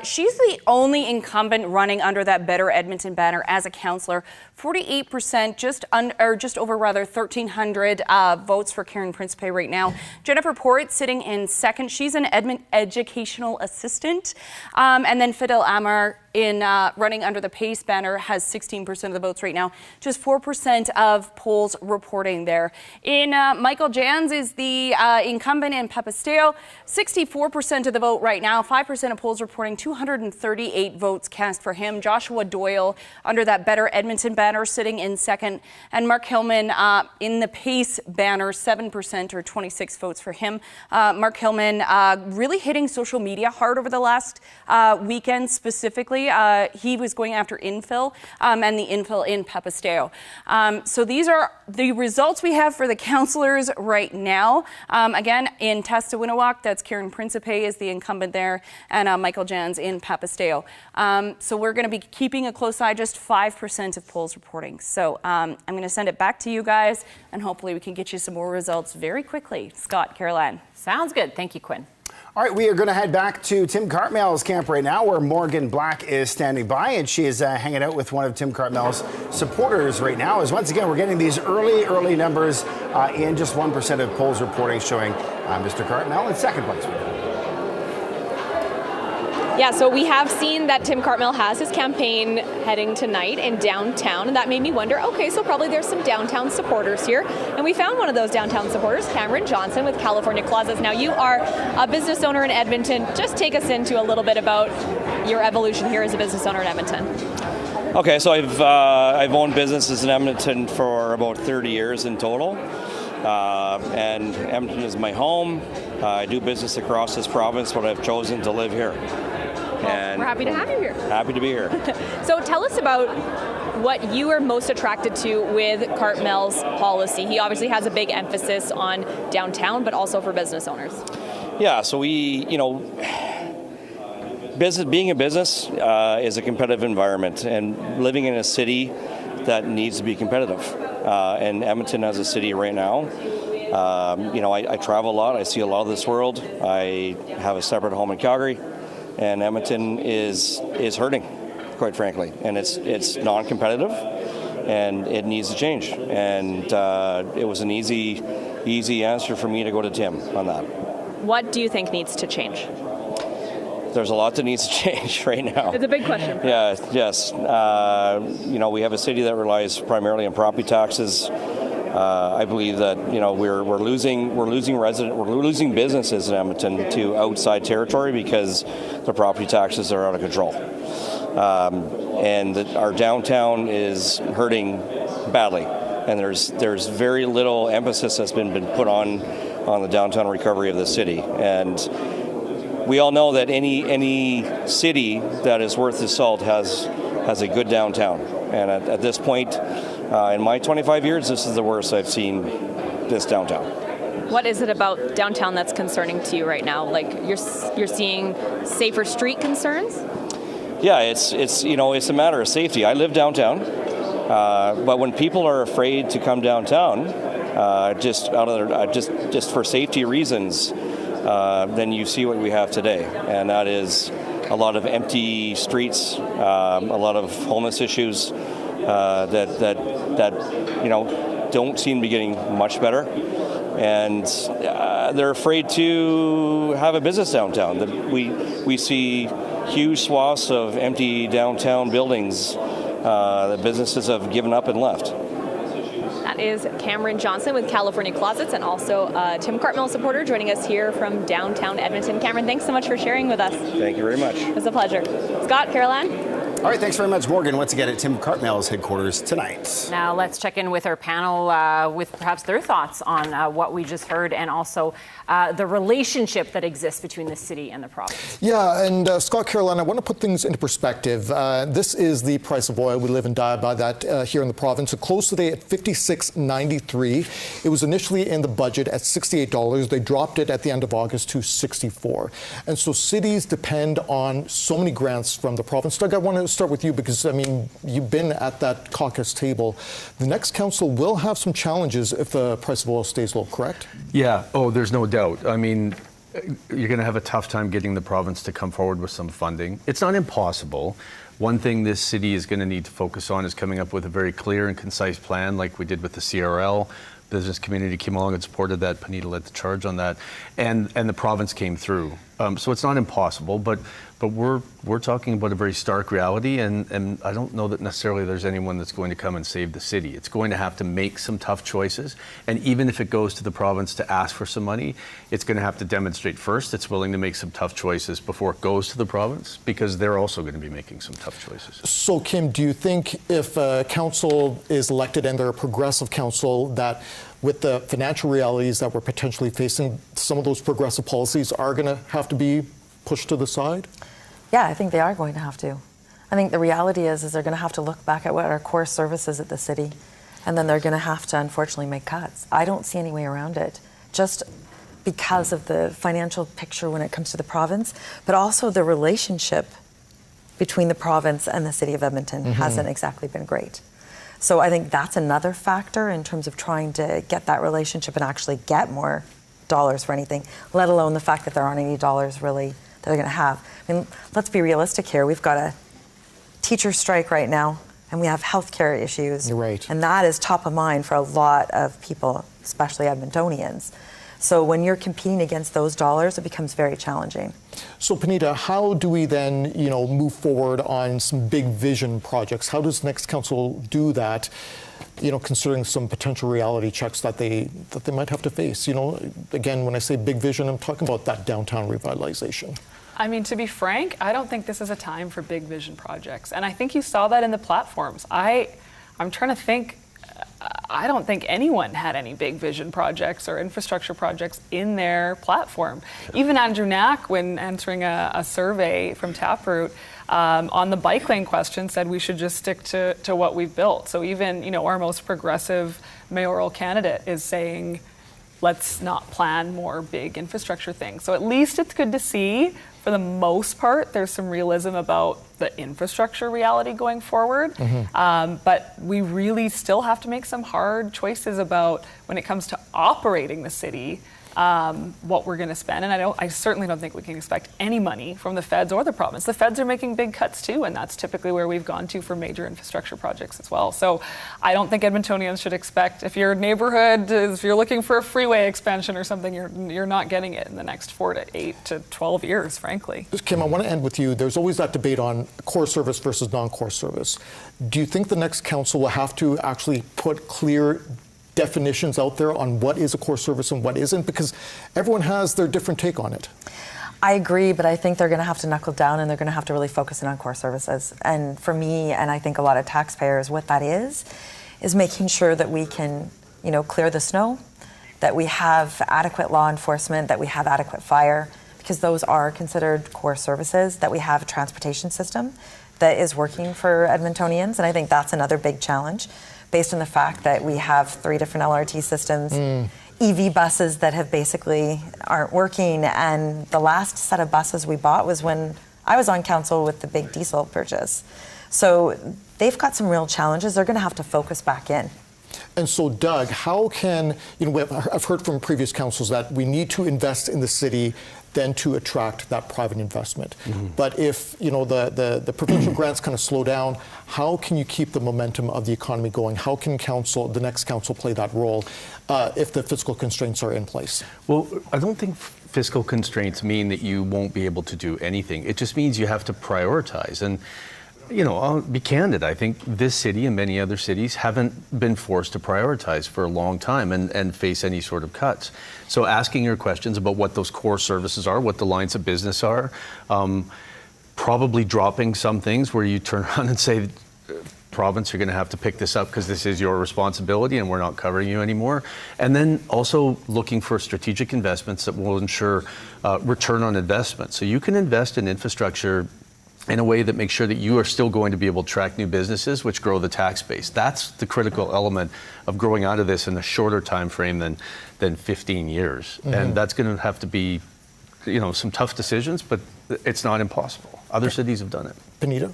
She's the only incumbent running under that Better Edmonton banner as a councillor. 48%, just over 1,300 votes for Karen Principe right now. Jennifer Port sitting in second. She's an educational assistant. And then Fidel Amar in running under the PACE banner has 16% of the votes right now. Just 4% of polls reporting there. In Michael Jans is the incumbent in Papasteo. 64% of the vote right now. 5% of polls reporting 238 votes cast for him. Joshua Doyle under that Better Edmonton banner sitting in second. And Mark Hillman in the PACE banner, 7% or 26 votes for him. Mark Hillman really hitting social media hard over the last weekend specifically. He was going after infill and the infill in Papasteo. So these are the results we have for the councillors right now. Again, in Testawinawak, that's Karen Principe is the incumbent there, and Michael Jans in Papasteo. So we're going to be keeping a close eye, just 5% of polls reporting. So I'm going to send it back to you guys, and hopefully we can get you some more results very quickly. Scott, Caroline.
Sounds good. Thank you, Quinn.
All right, we are going to head back to Tim Cartmell's camp right now, where Morgan Black is standing by, and she is hanging out with one of Tim Cartmell's supporters right now. As once again, we're getting these early numbers in just 1% of polls reporting showing Mr. Cartmell in second place.
Yeah, so we have seen that Tim Cartmell has his campaign heading tonight in downtown, and that made me wonder, okay, so probably there's some downtown supporters here. And we found one of those downtown supporters, Cameron Johnson with California Closets. Now, you are a business owner in Edmonton. Just take us into a little bit about your evolution here as a business owner in Edmonton.
Okay, so I've owned businesses in Edmonton for about 30 years in total. And Edmonton is my home. I do business across this province, but I've chosen to live here.
Well, we're happy to have you here.
Happy to be here.
So tell us about what you are most attracted to with Cartmell's policy. He obviously has a big emphasis on downtown, but also for business owners.
Yeah, so being a business is a competitive environment, and living in a city that needs to be competitive. And Edmonton as a city right now, I travel a lot. I see a lot of this world. I have a separate home in Calgary. And Edmonton is hurting, quite frankly, and it's non-competitive, and it needs to change. And it was an easy answer for me to go to Tim on that.
What do you think needs to change?
There's a lot that needs to change right now.
It's a big question.
Yeah, yes. We have a city that relies primarily on property taxes. I believe that we're losing businesses in Edmonton to outside territory because the property taxes are out of control, and our downtown is hurting badly. And there's very little emphasis that's been put on the downtown recovery of the city. And we all know that any city that is worth its salt has a good downtown. And at this point, in my 25 years, this is the worst I've seen this downtown.
What is it about downtown that's concerning to you right now? Like you're seeing safer street concerns?
Yeah, it's a matter of safety. I live downtown, but when people are afraid to come downtown, just for safety reasons, then you see what we have today, and that is a lot of empty streets, a lot of homeless issues that don't seem to be getting much better, and they're afraid to have a business downtown. We see huge swaths of empty downtown buildings that businesses have given up and left.
That is Cameron Johnson with California Closets, and also Tim Cartmell supporter joining us here from downtown Edmonton. Cameron, thanks so much for sharing with us.
Thank you very much.
It was a pleasure. Scott, Caroline?
All right, thanks very much, Morgan. Once again at Tim Cartmell's headquarters tonight.
Now let's check in with our panel with perhaps their thoughts on what we just heard, and also the relationship that exists between the city and the province.
Yeah, and Scott, Caroline, I want to put things into perspective. This is the price of oil. We live and die by that here in the province. It closed today at $56.93. It was initially in the budget at $68. They dropped it at the end of August to $64. And so cities depend on so many grants from the province. Doug, I want to start with you because, you've been at that caucus table. The next council will have some challenges if the price of oil stays low, correct?
Yeah. Oh, there's no doubt. You're going to have a tough time getting the province to come forward with some funding. It's not impossible. One thing this city is going to need to focus on is coming up with a very clear and concise plan like we did with the CRL. Business community came along and supported that. Panita led the charge on that. And the province came through. So it's not impossible, but But we're talking about a very stark reality, and I don't know that necessarily there's anyone that's going to come and save the city. It's going to have to make some tough choices, and even if it goes to the province to ask for some money, it's going to have to demonstrate first it's willing to make some tough choices before it goes to the province, because they're also going to be making some tough choices.
So, Kim, do you think if council is elected and they're a progressive council, that with the financial realities that we're potentially facing, some of those progressive policies are going to have to be pushed to the side?
Yeah, I think they are going to have to. I think the reality is they're going to have to look back at what our core services at the city, and then they're going to have to unfortunately make cuts. I don't see any way around it, just because of the financial picture when it comes to the province, but also the relationship between the province and the city of Edmonton hasn't exactly been great. So I think that's another factor in terms of trying to get that relationship and actually get more dollars for anything, let alone the fact that there aren't any dollars really that they're going to have. I mean, let's be realistic here. We've got a teacher strike right now, and we have healthcare issues.
Right.
And that is top of mind for a lot of people, especially Edmontonians. So when you're competing against those dollars, it becomes very challenging.
So, Panita, how do we then, move forward on some big vision projects? How does next council do that, considering some potential reality checks that they might have to face? Again, when I say big vision, I'm talking about that downtown revitalization.
I mean, to be frank, I don't think this is a time for big vision projects. And I think you saw that in the platforms. I'm trying to think. I don't think anyone had any big vision projects or infrastructure projects in their platform. Even Andrew Knack, when answering a survey from Taproot on the bike lane question, said we should just stick to what we've built. So even, our most progressive mayoral candidate is saying, let's not plan more big infrastructure things. So at least it's good to see, for the most part, there's some realism about the infrastructure reality going forward. But we really still have to make some hard choices about, when it comes to operating the city, what we're going to spend. And I certainly don't think we can expect any money from the feds or the province. The feds are making big cuts too, and that's typically where we've gone to for major infrastructure projects as well. So I don't think Edmontonians should expect, if your neighborhood, if you're looking for a freeway expansion or something, you're not getting it in the next 4 to 8 to 12 years, frankly.
Kim, I want to end with you. There's always that debate on core service versus non-core service. Do you think the next council will have to actually put clear definitions out there on what is a core service and what isn't? Because everyone has their different take on it.
I agree, but I think they're going to have to knuckle down, and they're going to have to really focus in on core services. And for me, and I think a lot of taxpayers, what that is making sure that we can, clear the snow, that we have adequate law enforcement, that we have adequate fire, because those are considered core services, that we have a transportation system that is working for Edmontonians. And I think that's another big challenge, based on the fact that we have 3 different LRT systems, EV buses that have basically aren't working. And the last set of buses we bought was when I was on council with the big diesel purchase. So they've got some real challenges. They're going to have to focus back in.
And so, Doug, how can, I've heard from previous councils that we need to invest in the city then to attract that private investment. But if, the provincial grants kind of slow down, how can you keep the momentum of the economy going? How can the next council play that role if the fiscal constraints are in place?
Well, I don't think fiscal constraints mean that you won't be able to do anything. It just means you have to prioritize. And I'll be candid. I think this city and many other cities haven't been forced to prioritize for a long time and face any sort of cuts. So asking your questions about what those core services are, what the lines of business are, probably dropping some things where you turn around and say, province, you're going to have to pick this up because this is your responsibility and we're not covering you anymore. And then also looking for strategic investments that will ensure return on investment. So you can invest in infrastructure in a way that makes sure that you are still going to be able to attract new businesses, which grow the tax base. That's the critical element of growing out of this in a shorter time frame than 15 years. And that's going to have to be, some tough decisions, but it's not impossible. Other cities have done it.
Panita?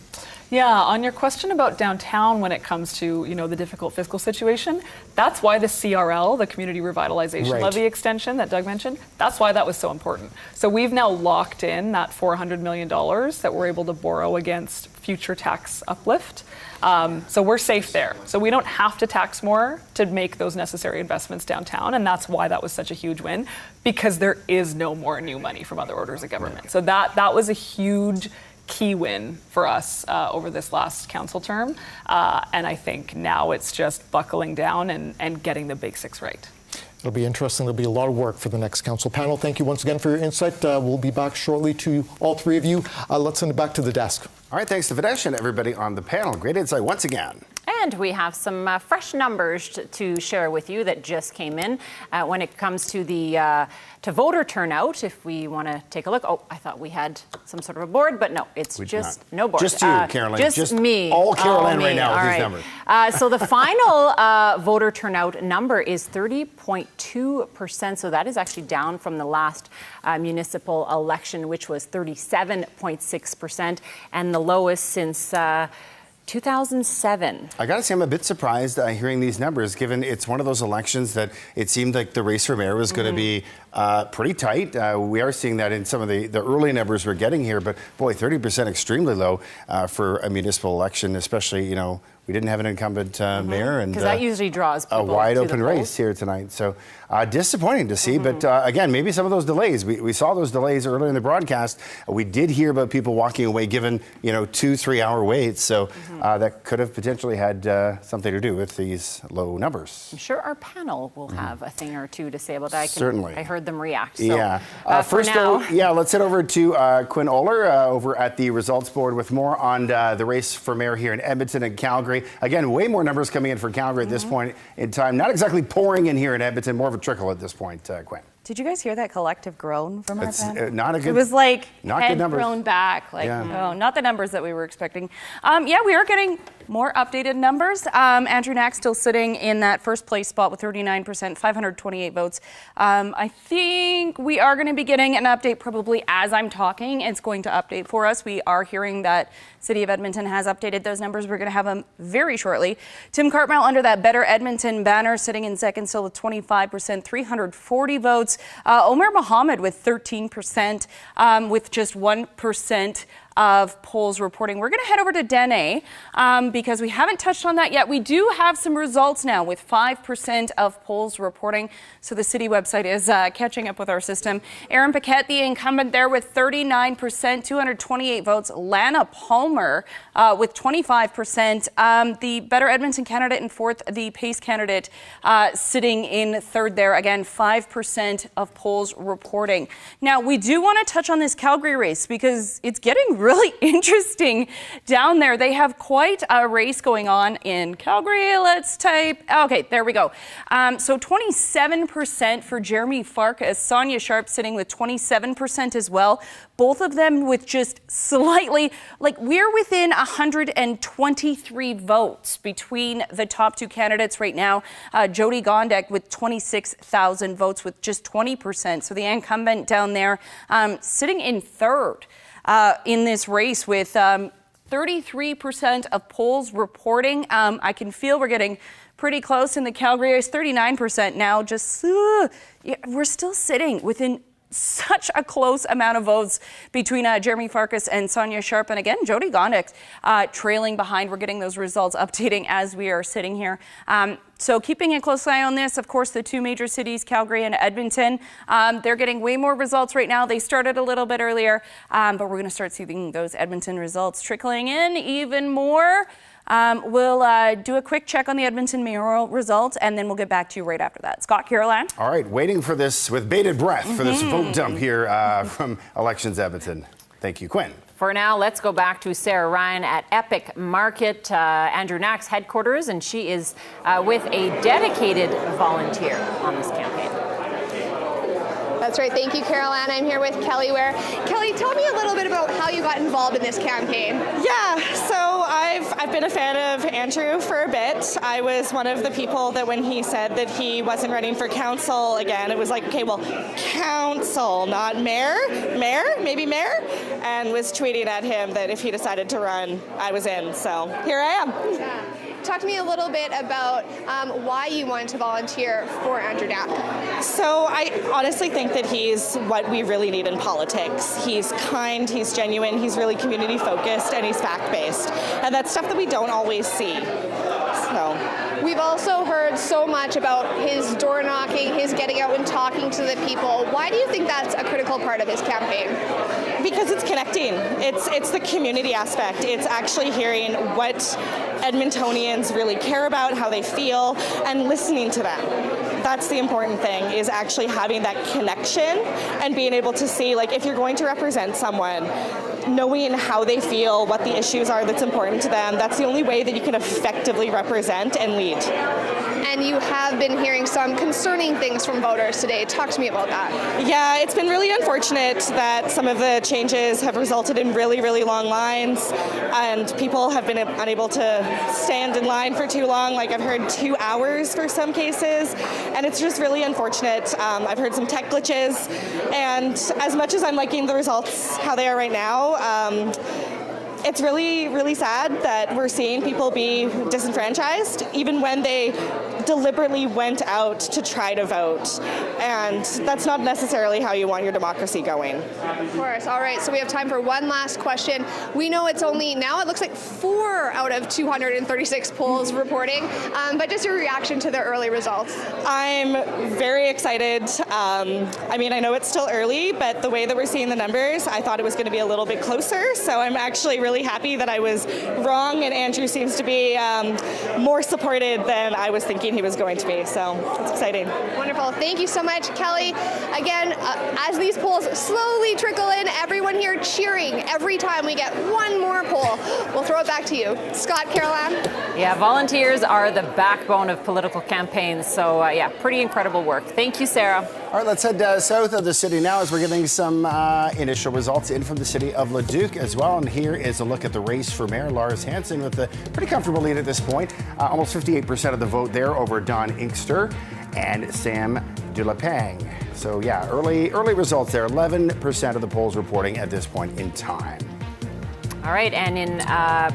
Yeah, on your question about downtown when it comes to, the difficult fiscal situation, that's why the CRL, the Community Revitalization Levy extension that Doug mentioned, that's why that was so important. So we've now locked in that $400 million that we're able to borrow against future tax uplift. So we're safe there. So we don't have to tax more to make those necessary investments downtown, and that's why that was such a huge win, because there is no more new money from other orders of government. So that was a huge key win for us over this last council term, and I think now it's just buckling down and getting the basics right.
It'll be interesting. There'll be a lot of work for the next council panel. Thank you once again for your insight. We'll be back shortly to all three of you. Let's send it back to the desk.
All right, thanks to Videsh and everybody on the panel. Great insight once again.
And we have some fresh numbers to share with you that just came in when it comes to the to voter turnout. If we want to take a look. Oh, I thought we had some sort of a board, but no, it's just no board.
Just you, Caroline.
Just me.
All Caroline
me.
right now with
all
these
right.
numbers.
So the final voter turnout number is 30.2%. So that is actually down from the last municipal election, which was 37.6%, and the lowest since 2007.
I got to say, I'm a bit surprised hearing these numbers, given it's one of those elections that it seemed like the race for mayor was going to be pretty tight. We are seeing that in some of the early numbers we're getting here, but boy, 30% extremely low for a municipal election, especially, we didn't have an incumbent mayor, and
because that usually draws people
a wide open
the
race here tonight. So disappointing to see, but again, maybe some of those delays. We saw those delays earlier in the broadcast. We did hear about people walking away given 2-3 hour waits. So that could have potentially had something to do with these low numbers.
I'm sure our panel will have a thing or two to say about that.
Certainly.
I heard them react. So,
yeah. First,
now,
let's head over to Quinn Oler over at the results board with more on the race for mayor here in Edmonton and Calgary. Again, way more numbers coming in for Calgary at this point in time. Not exactly pouring in here in Edmonton, more of a trickle at this point, Quinn.
Did you guys hear that collective groan from our panel?
Not a good.
It was like
not
head
good numbers.
thrown back, no, not the numbers that we were expecting. We are getting more updated numbers. Andrew Knack still sitting in that first place spot with 39%, 528 votes. I think we are going to be getting an update probably as I'm talking. It's going to update for us. We are hearing that City of Edmonton has updated those numbers. We're going to have them very shortly. Tim Cartmell under that Better Edmonton banner sitting in second still with 25%, 340 votes. Omar Mohammed with 13%, with just 1% of polls reporting. We're going to head over to Dene because we haven't touched on that yet. We do have some results now with 5% of polls reporting. So the city website is catching up with our system. Aaron Paquette, the incumbent there with 39%, 228 votes. Lana Palmer with 25%. The Better Edmonton candidate in fourth, the Pace candidate sitting in third there. Again, 5% of polls reporting. Now, we do want to touch on this Calgary race because it's getting really interesting down there. They have quite a race going on in Calgary. Let's type. Okay, there we go. So 27% for Jeremy Farkas. Sonia Sharp sitting with 27% as well. Both of them with just slightly, we're within 123 votes between the top two candidates right now. Jody Gondek with 26,000 votes with just 20%. So the incumbent down there sitting in third in this race with 33% of polls reporting. I can feel we're getting pretty close in the Calgary race, 39% now. We're still sitting within such a close amount of votes between Jeremy Farkas and Sonia Sharp. And again, Jody Gondek trailing behind. We're getting those results updating as we are sitting here. So keeping a close eye on this, of course, the two major cities, Calgary and Edmonton, they're getting way more results right now. They started a little bit earlier, but we're going to start seeing those Edmonton results trickling in even more. We'll do a quick check on the Edmonton mayoral results, and then we'll get back to you right after that. Scott, Caroline.
All right, waiting for this with bated breath for this vote dump here from Elections Edmonton. Thank you, Quinn.
For now, let's go back to Sarah Ryan at Epic Market, Andrew Knack's headquarters, and she is with a dedicated volunteer on this campaign.
That's right. Thank you, Caroline. I'm here with Kelly Ware. Kelly, tell me a little bit about how you got involved in this campaign.
Yeah, so I've I've been a fan of Andrew for a bit. I was one of the people that when he said that he wasn't running for council again, it was like, okay, well, council, not mayor, maybe mayor, and was tweeting at him that if he decided to run, I was in. So here I am.
Yeah. Talk to me a little bit about why you wanted to volunteer for Andrew Knack.
So I honestly think that he's what we really need in politics. He's kind, he's genuine, he's really community focused, and he's fact based. And that's stuff that we don't always see. So
we've also heard so much about his door knocking, his getting out and talking to the people. Why do you think that's a critical part of his campaign?
Because it's connecting. It's the community aspect. It's actually hearing what Edmontonians really care about, how they feel, and listening to them. That's the important thing, is actually having that connection and being able to see, like, if you're going to represent someone, knowing how they feel, what the issues are that's important to them, that's the only way that you can effectively represent and lead.
And you have been hearing some concerning things from voters today. Talk to me about that.
Yeah, it's been really unfortunate that some of the changes have resulted in really, really long lines, and people have been unable to stand in line for too long. Like, I've heard 2 hours for some cases, and it's just really unfortunate. I've heard some tech glitches, and as much as I'm liking the results how they are right now, it's really, really sad that we're seeing people be disenfranchised, even when they deliberately went out to try to vote. And that's not necessarily how you want your democracy going.
Of course. All right, so we have time for one last question. We know it's only, now it looks like 4 out of 236 polls reporting, but just your reaction to the early results.
I'm very excited. I mean, I know it's still early, but the way that we're seeing the numbers, I thought it was going to be a little bit closer, so I'm actually really happy that I was wrong, and Andrew seems to be more supported than I was thinking he was going to be, so it's exciting.
Wonderful. Thank you so much, Kelly. Again, as these polls slowly trickle in, everyone here cheering every time we get one more poll. We'll throw it back to you. Scott, Caroline?
Yeah, volunteers are the backbone of political campaigns, so yeah, pretty incredible work. Thank you, Sarah.
All right, let's head south of the city now as we're getting some initial results in from the city of Leduc as well. And here is a look at the race for Mayor Lars Hansen with a pretty comfortable lead at this point. Almost 58% of the vote there over Don Inkster and Sam Dulapang. So yeah, early results there. 11% of the polls reporting at this point in time.
All right, and in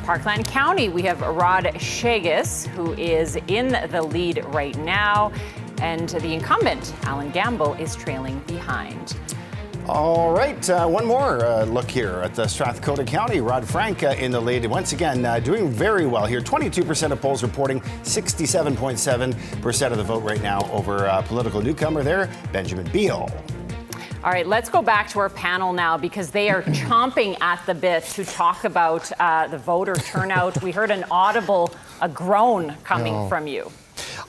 Parkland County, we have Rod Shagus, who is in the lead right now, and the incumbent, Alan Gamble, is trailing behind.
All right, one more look here at the Strathcona County. Rod Frank in the lead. Once again, doing very well here. 22% of polls reporting 67.7% of the vote right now over political newcomer there, Benjamin Beal.
All right, let's go back to our panel now because they are chomping at the bit to talk about the voter turnout. We heard a groan coming from you.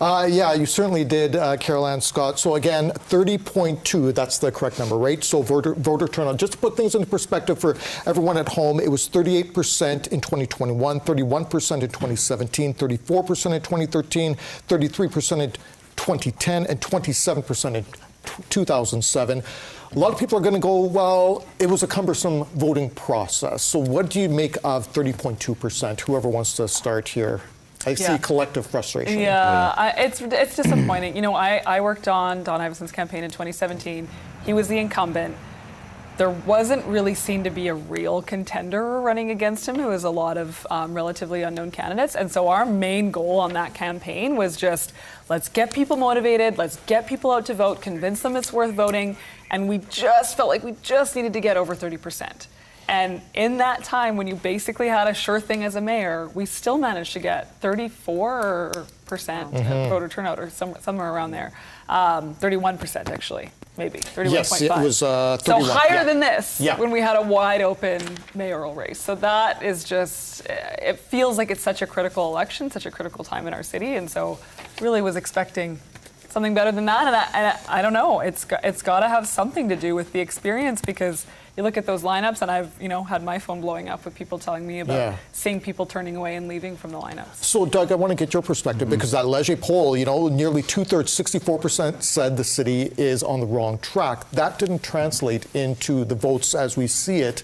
Yeah, you certainly did, Caroline, Scott. So again, 30.2, that's the correct number, right? So voter turnout. Just to put things into perspective for everyone at home, it was 38% in 2021, 31% in 2017, 34% in 2013, 33% in 2010, and 27% in 2007. A lot of people are going to go, well, it was a cumbersome voting process. So what do you make of 30.2%? Whoever wants to start here. I see collective frustration.
Yeah, it's disappointing. You know, I worked on Don Iveson's campaign in 2017. He was the incumbent. There wasn't really seen to be a real contender running against him. It was a lot of relatively unknown candidates. And so our main goal on that campaign was just, let's get people motivated, let's get people out to vote, convince them it's worth voting. And we just felt like we just needed to get over 30%. And in that time, when you basically had a sure thing as a mayor, we still managed to get 34% voter turnout, or somewhere around there. 31% actually, maybe 31.5.
Yes, it was 31.
So higher than this when we had a wide open mayoral race. So that is just, it feels like it's such a critical election, such a critical time in our city, and so really was expecting something better than that. And I don't know, it's got to have something to do with the experience, because you look at those lineups, and I've had my phone blowing up with people telling me about seeing people turning away and leaving from the lineups.
So Doug, I want to get your perspective, because that Leger poll, nearly 2/3, 64% said the city is on the wrong track. That didn't translate into the votes as we see it.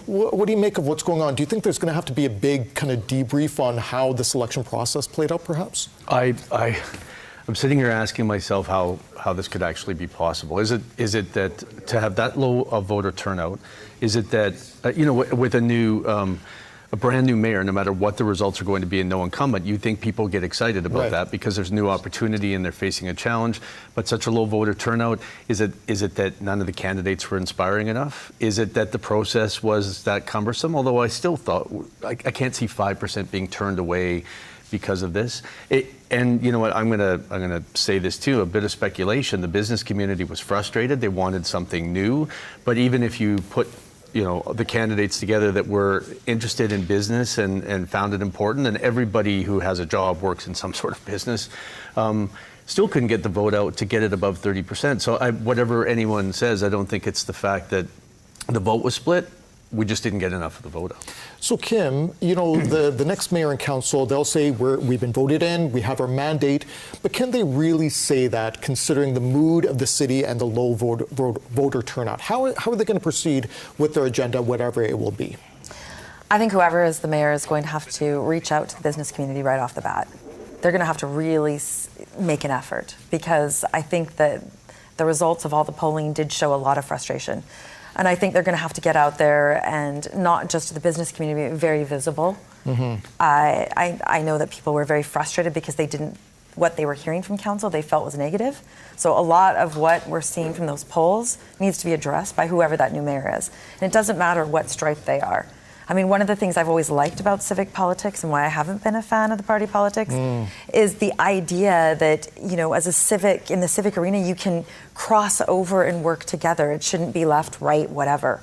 What do you make of what's going on? Do you think there's going to have to be a big kind of debrief on how this election process played out, perhaps?
I'm sitting here asking myself how this could actually be possible. Is it that to have that low of voter turnout? Is it that with a brand new mayor, no matter what the results are going to be and no incumbent, you think people get excited about that because there's new opportunity and they're facing a challenge, but such a low voter turnout? Is it that none of the candidates were inspiring enough? Is it that the process was that cumbersome? Although I still thought, I can't see 5% being turned away because of this. And you know what, I'm gonna say this too, a bit of speculation. The business community was frustrated. They wanted something new, but even if you put the candidates together that were interested in business and found it important, and everybody who has a job works in some sort of business, still couldn't get the vote out to get it above 30%. So whatever anyone says, I don't think it's the fact that the vote was split. We just didn't get enough of the vote out.
So Kim, the next mayor and council, they'll say we've been voted in, we have our mandate, but can they really say that considering the mood of the city and the low voter turnout? How are they going to proceed with their agenda, whatever it will be?
I think whoever is the mayor is going to have to reach out to the business community right off the bat. They're going to have to really make an effort, because I think that the results of all the polling did show a lot of frustration. And I think they're going to have to get out there and not just to the business community, but very visible. Mm-hmm. I know that people were very frustrated because what they were hearing from council, they felt was negative. So a lot of what we're seeing from those polls needs to be addressed by whoever that new mayor is. And it doesn't matter what stripe they are. I mean, one of the things I've always liked about civic politics and why I haven't been a fan of the party politics is the idea that, as in the civic arena, you can cross over and work together. It shouldn't be left, right, whatever.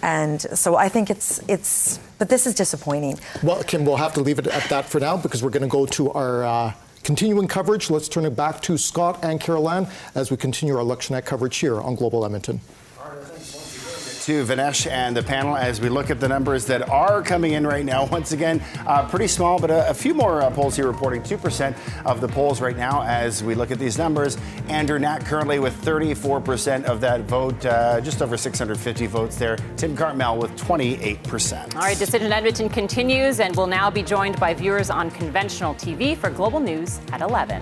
And so I think but this is disappointing.
Well, Kim, we'll have to leave it at that for now, because we're going to go to our continuing coverage. Let's turn it back to Scott and Caroline as we continue our election night coverage here on Global Edmonton.
To Vinesh and the panel as we look at the numbers that are coming in right now. Once again, pretty small, but a few more polls here reporting 2% of the polls right now as we look at these numbers. Andrew Knack currently with 34% of that vote, just over 650 votes there. Tim Cartmell with 28%.
All right, Decision Edmonton continues, and we'll now be joined by viewers on conventional TV for Global News at 11.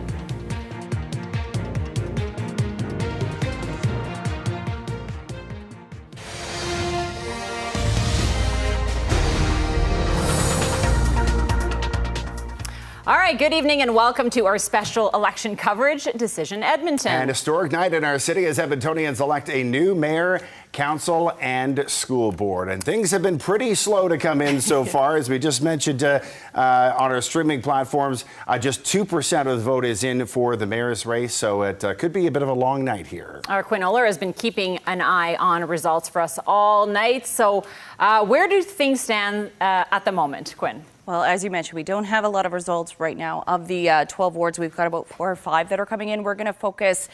All right, good evening and welcome to our special election coverage, Decision Edmonton.
An historic night in our city as Edmontonians elect a new mayor, council, and school board. And things have been pretty slow to come in so far. As we just mentioned on our streaming platforms, just 2% of the vote is in for the mayor's race, so it could be a bit of a long night here.
Our Quinn Oler has been keeping an eye on results for us all night. So where do things stand at the moment, Quinn?
Well, as you mentioned, we don't have a lot of results right now. Of the 12 wards, we've got about 4 or 5 that are coming in. We're going to focus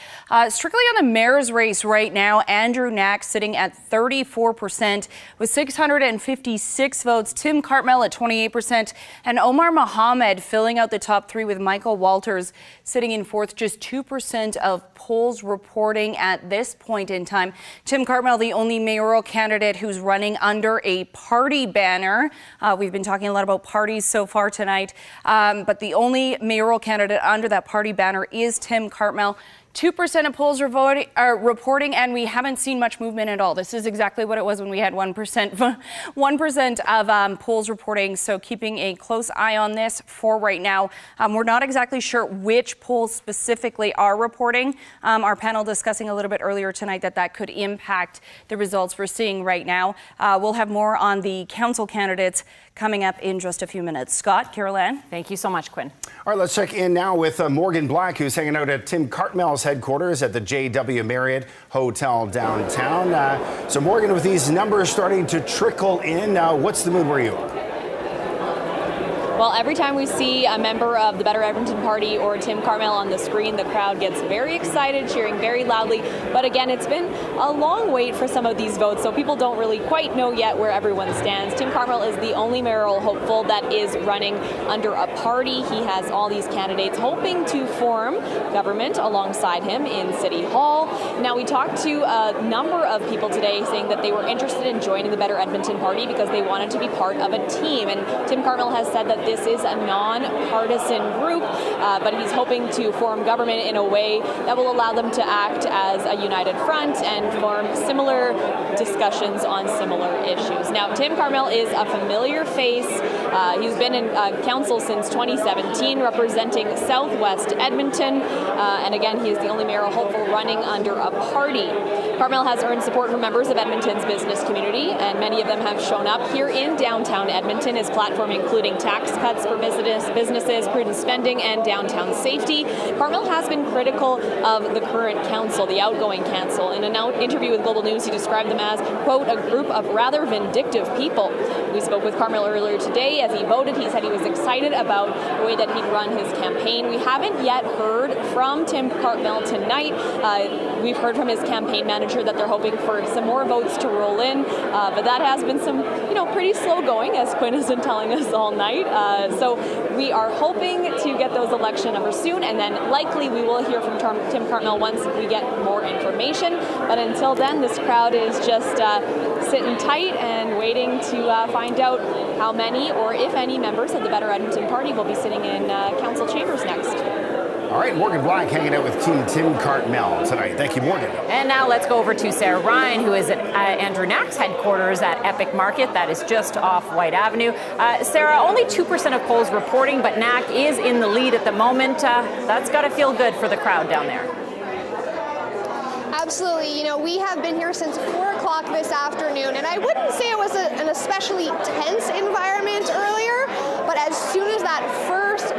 strictly on the mayor's race right now. Andrew Knack sitting at 34% with 656 votes. Tim Cartmell at 28%. And Omar Mohammed filling out the top 3 with Michael Walters sitting in 4th. Just 2% of polls reporting at this point in time. Tim Cartmell, the only mayoral candidate who's running under a party banner. We've been talking a lot about parties so far tonight, but the only mayoral candidate under that party banner is Tim Cartmell. 2% of polls are reporting, and we haven't seen much movement at all. This is exactly what it was when we had 1% of polls reporting, so keeping a close eye on this for right now. We're not exactly sure which polls specifically are reporting. Our panel discussing a little bit earlier tonight that could impact the results we're seeing right now. We'll have more on the council candidates coming up in just a few minutes. Scott, Caroline.
Thank you so much, Quinn.
All right, let's check in now with Morgan Black, who's hanging out at Tim Cartmell's headquarters at the JW Marriott Hotel downtown. So Morgan, with these numbers starting to trickle in, what's the mood where you are?
Well, every time we see a member of the Better Edmonton Party or Tim Cartmell on the screen, the crowd gets very excited, cheering very loudly. But again, it's been a long wait for some of these votes, so people don't really quite know yet where everyone stands. Tim Cartmell is the only mayoral hopeful that is running under a party. He has all these candidates hoping to form government alongside him in City Hall. Now, we talked to a number of people today saying that they were interested in joining the Better Edmonton Party because they wanted to be part of a team. And Tim Cartmell has said that this is a non-partisan group, but he's hoping to form government in a way that will allow them to act as a united front and form similar discussions on similar issues. Now, Tim Cartmell is a familiar face. He's been in council since 2017, representing Southwest Edmonton, and again, he is the only mayoral hopeful running under a party. Cartmell has earned support from members of Edmonton's business community, and many of them have shown up here in downtown Edmonton. His platform including tax cuts for businesses, prudent spending, and downtown safety. Cartmell has been critical of the current council, the outgoing council. In an interview with Global News, he described them as, quote, a group of rather vindictive people. We spoke with Cartmell earlier today. As he voted, he said he was excited about the way that he'd run his campaign. We haven't yet heard from Tim Cartmell tonight. We've heard from his campaign manager that they're hoping for some more votes to roll in, but that has been some, pretty slow going, as Quinn has been telling us all night. So we are hoping to get those election numbers soon, and then likely we will hear from Tim Cartmell once we get more information. But until then, this crowd is just sitting tight and waiting to find out how many or if any members of the Better Edmonton Party will be sitting in council chambers next.
All right, Morgan Black hanging out with Team Tim Cartmell tonight. Thank you, Morgan.
And now let's go over to Sarah Ryan, who is at Andrew Knack's headquarters at Epic Market. That is just off White Avenue. Sarah, only 2% of polls reporting, but Knack is in the lead at the moment. That's got to feel good for the crowd down there.
Absolutely. We have been here since 4 o'clock this afternoon, and I wouldn't say it was an especially tense environment earlier, but as soon as that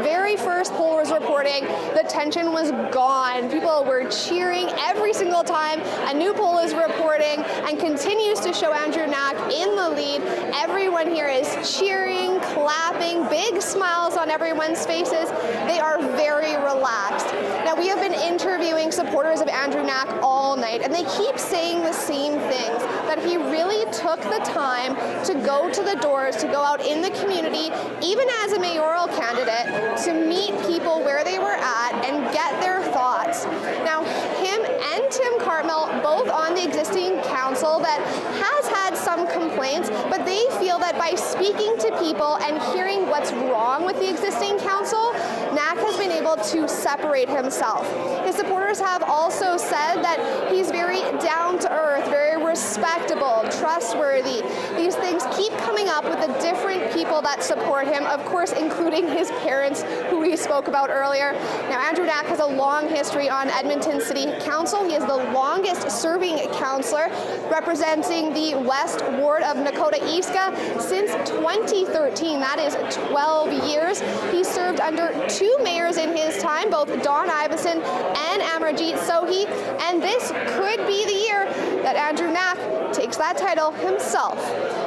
very first poll was reporting, the tension was gone. People were cheering every single time a new poll is reporting and continues to show Andrew Knack in the lead. Everyone here is cheering, clapping, big smiles on everyone's faces. They are very relaxed. Now, we have been interviewing supporters of Andrew Knack all night, and they keep saying the same things, that he really took the time to go to the doors, to go out in the community, even as a mayoral candidate, to meet people where they were at and get their thoughts. Now, him and Tim Cartmell, both on the existing council that has had some complaints, but they feel that by speaking to people and hearing what's wrong with the existing council, Knack has been able to separate himself. His supporters have also said that he's very down to earth, very respectable, trustworthy. These things keep coming up with the different people that support him, of course, including his parents, who we spoke about earlier. Now, Andrew Knack has a long history on Edmonton City Council. He is the longest serving councillor, representing the West Ward of Nakota-Eastka since 2013. That is 12 years. He served under 2 mayors in his time, both Don Iveson and Amarjeet Sohi, and this could be the year that Andrew Knack takes that title himself.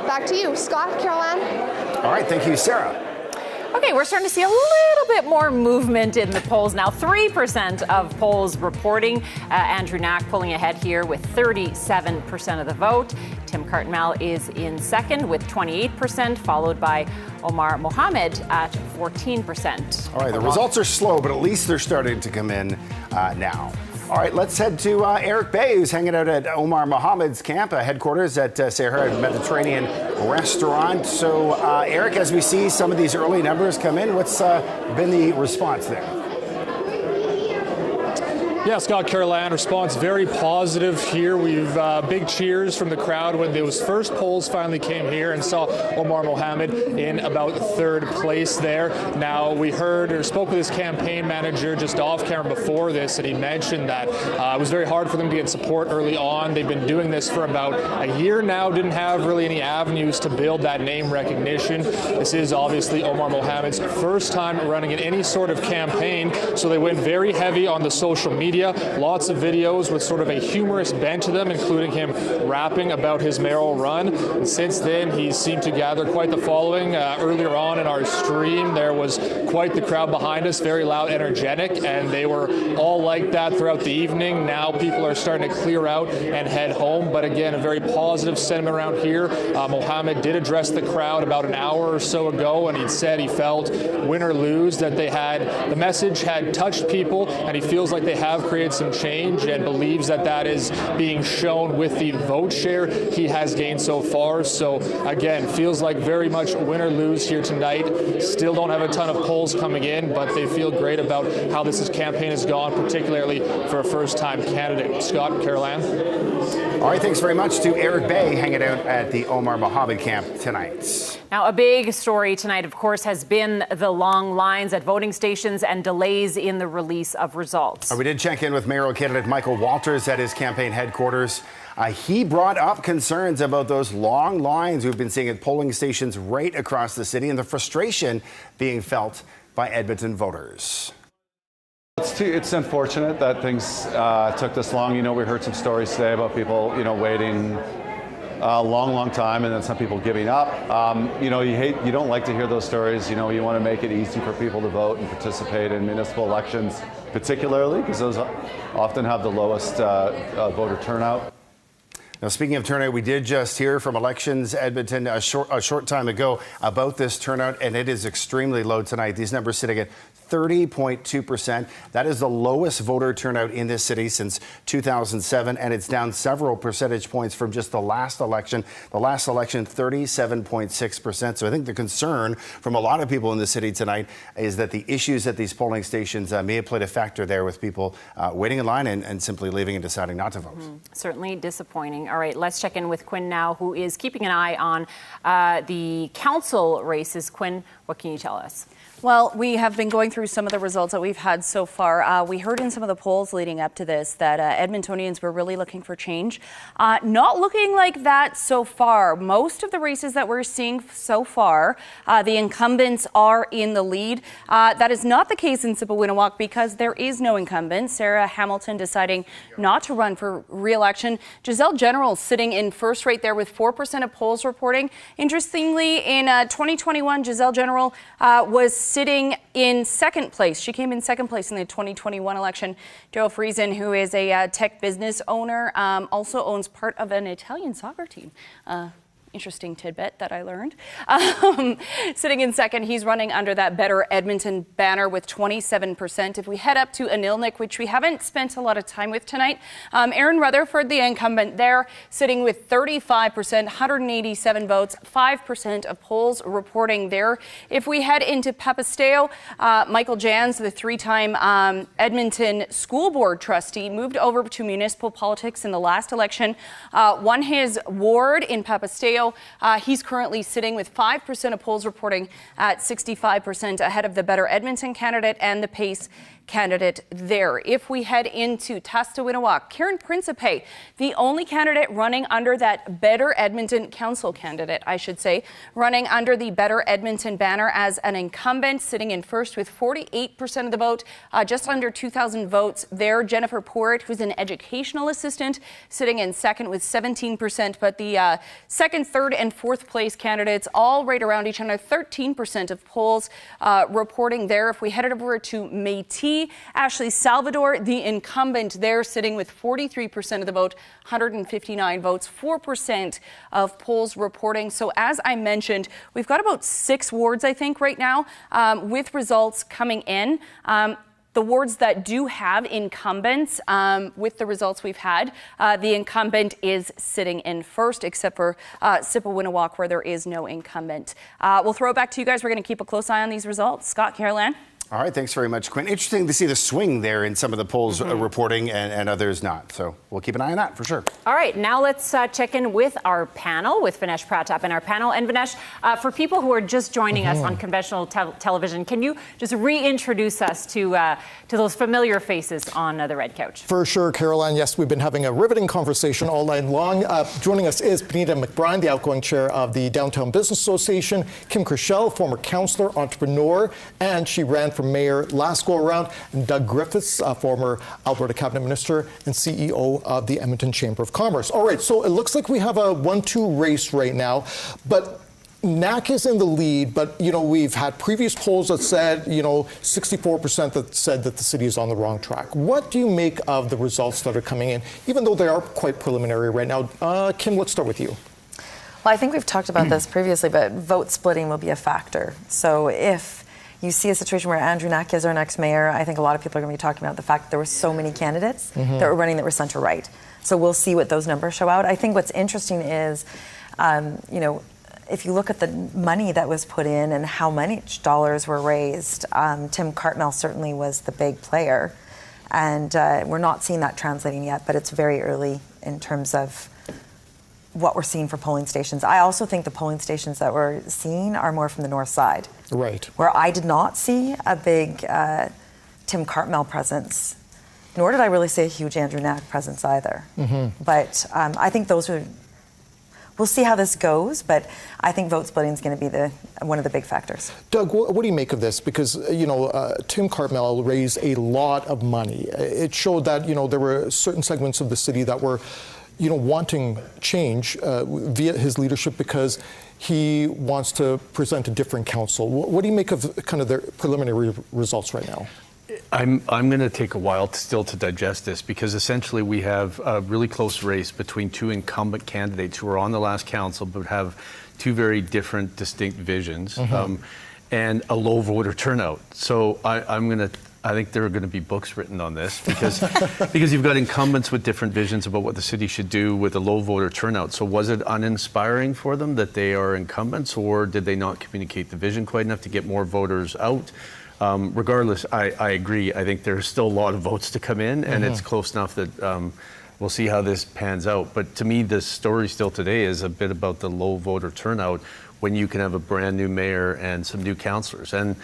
Back to you, Scott, Caroline.
All right, thank you, Sarah.
Okay, we're starting to see a little bit more movement in the polls now. 3% of polls reporting Andrew Knack pulling ahead here with 37% of the vote. Tim Cartmell is in second with 28%, followed by Omar Mohammed at 14%.
All right, the results are slow, but at least they're starting to come in now. All right, let's head to Eric Bay, who's hanging out at Omar Mohammed's camp, headquarters at Sahara Mediterranean Restaurant. So, Eric, as we see some of these early numbers come in, what's been the response there?
Yeah, Scott, Caroline, response very positive here. We've big cheers from the crowd when those first polls finally came here and saw Omar Mohammed in about 3rd place there. Now, we heard or spoke with his campaign manager just off camera before this, and he mentioned that it was very hard for them to get support early on. They've been doing this for about a year now, didn't have really any avenues to build that name recognition. This is obviously Omar Mohammed's first time running in any sort of campaign, so they went very heavy on the social media media. Lots of videos with sort of a humorous bent to them, including him rapping about his mayoral run. And since then, he's seemed to gather quite the following. Earlier on in our stream, there was quite the crowd behind us, very loud, energetic, and they were all like that throughout the evening. Now people are starting to clear out and head home. But again, a very positive sentiment around here. Mohammed did address the crowd about an hour or so ago, and he'd said he felt, win or lose, that the message had touched people, and he feels like they have created some change and believes that that is being shown with the vote share he has gained so far. So again, feels like very much win or lose here tonight. Still don't have a ton of polls coming in, but they feel great about how this campaign has gone, particularly for a first-time candidate. Scott, Caroline.
All right, thanks very much to Eric Bay hanging out at the Omar Mohammed camp tonight.
Now, a big story tonight, of course, has been the long lines at voting stations and delays in the release of results.
We did check in with mayoral candidate Michael Walters at his campaign headquarters. He brought up concerns about those long lines we've been seeing at polling stations right across the city and the frustration being felt by Edmonton voters.
It's unfortunate that things took this long. You know, we heard some stories today about people, waiting a long time, and then some people giving up. You don't like to hear those stories. You want to make it easy for people to vote and participate in municipal elections, particularly because those often have the lowest voter turnout.
Now, speaking of turnout, we did just hear from Elections Edmonton a short time ago about this turnout, and it is extremely low tonight. These numbers sitting at 30.2%. That is the lowest voter turnout in this city since 2007, and it's down several percentage points from just the last election. The last election, 37.6%. So I think the concern from a lot of people in the city tonight is that the issues at these polling stations may have played a factor there with people waiting in line and simply leaving and deciding not to vote.
Certainly disappointing. All right, let's check in with Quinn now, who is keeping an eye on the council races. Quinn, what can you tell us?
Well, we have been going through some of the results that we've had so far. We heard in some of the polls leading up to this that Edmontonians were really looking for change. Not looking like that so far. Most of the races that we're seeing so far, the incumbents are in the lead. That is not the case in Sipawinawak because there is no incumbent. Sarah Hamilton deciding not to run for re-election. Giselle General sitting in first right there with 4% of polls reporting. Interestingly, in 2021, Giselle General was sitting in second place. She came in second place in the 2021 election. Joe Friesen, who is a tech business owner, also owns part of an Italian soccer team. Interesting tidbit that I learned. Sitting in second, he's running under that Better Edmonton banner with 27%. If we head up to Anilnik, which we haven't spent a lot of time with tonight, Aaron Rutherford, the incumbent there, sitting with 35%, 187 votes, 5% of polls reporting there. If we head into Papasteo, Michael Jans, the three-time Edmonton School Board trustee, moved over to municipal politics in the last election, won his ward in Papasteo. He's currently sitting with 5% of polls reporting at 65% ahead of the Better Edmonton candidate and the Pace candidate there. If we head into Tastawinawak, Karen Principe, the only candidate running under that Better Edmonton council candidate, I should say, running under the Better Edmonton banner as an incumbent, sitting in first with 48% of the vote, just under 2,000 votes there. Jennifer Porritt, who's an educational assistant, sitting in second with 17%, but the second, third, and fourth place candidates all right around each other, 13% of polls reporting there. If we headed over to Métis, Ashley Salvador, the incumbent there, sitting with 43% of the vote, 159 votes, 4% of polls reporting. So as I mentioned, we've got about 6 wards, I think, right now, with results coming in. The wards that do have incumbents, with the results we've had, the incumbent is sitting in first, except for Sipawinawak, where there is no incumbent. We'll throw it back to you guys. We're going to keep a close eye on these results. Scott, Caroline.
All right, thanks very much, Quinn. Interesting to see the swing there in some of the polls reporting and others not. So we'll keep an eye on that for sure.
All right, now let's check in with our panel, with Vinesh Pratap in our panel. And Vinesh, for people who are just joining us on conventional television, can you just reintroduce us to those familiar faces on the red couch?
For sure, Caroline. Yes, we've been having a riveting conversation all night long. Joining us is Penita McBride, the outgoing chair of the Downtown Business Association, Kim Krischel, former councillor, entrepreneur, and she ran for for mayor last go around, and Doug Griffiths, former Alberta cabinet minister and CEO of the Edmonton Chamber of Commerce. All right, so it looks like we have a 1-2 race right now, but Knack is in the lead, but, we've had previous polls that said, 64% that said that the city is on the wrong track. What do you make of the results that are coming in, even though they are quite preliminary right now? Kim, let's start with you.
Well, I think we've talked about this previously, but vote splitting will be a factor. So if you see a situation where Andrew Knack is our next mayor, I think a lot of people are going to be talking about the fact that there were so many candidates that were running that were centre-right. So we'll see what those numbers show out. I think what's interesting is, if you look at the money that was put in and how much dollars were raised, Tim Cartmell certainly was the big player. And we're not seeing that translating yet, but it's very early in terms of what we're seeing for polling stations. I also think the polling stations that we're seeing are more from the north side.
Right.
Where I did not see a big Tim Cartmell presence, nor did I really see a huge Andrew Knack presence either. But I think those are... We'll see how this goes, but I think vote splitting is going to be one of the big factors.
Doug, what do you make of this? Because, Tim Cartmell raised a lot of money. It showed that, there were certain segments of the city that were, wanting change via his leadership because he wants to present a different council. What do you make of kind of the preliminary results right now?
I'm going to take a while still to digest this, because essentially we have a really close race between two incumbent candidates who are on the last council but have two very different, distinct visions, and a low voter turnout. So I think there are going to be books written on this, because because you've got incumbents with different visions about what the city should do with a low voter turnout. So was it uninspiring for them that they are incumbents, or did they not communicate the vision quite enough to get more voters out? Regardless, I agree. I think there's still a lot of votes to come in, and it's close enough that we'll see how this pans out. But to me, the story still today is a bit about the low voter turnout when you can have a brand new mayor and some new councillors. And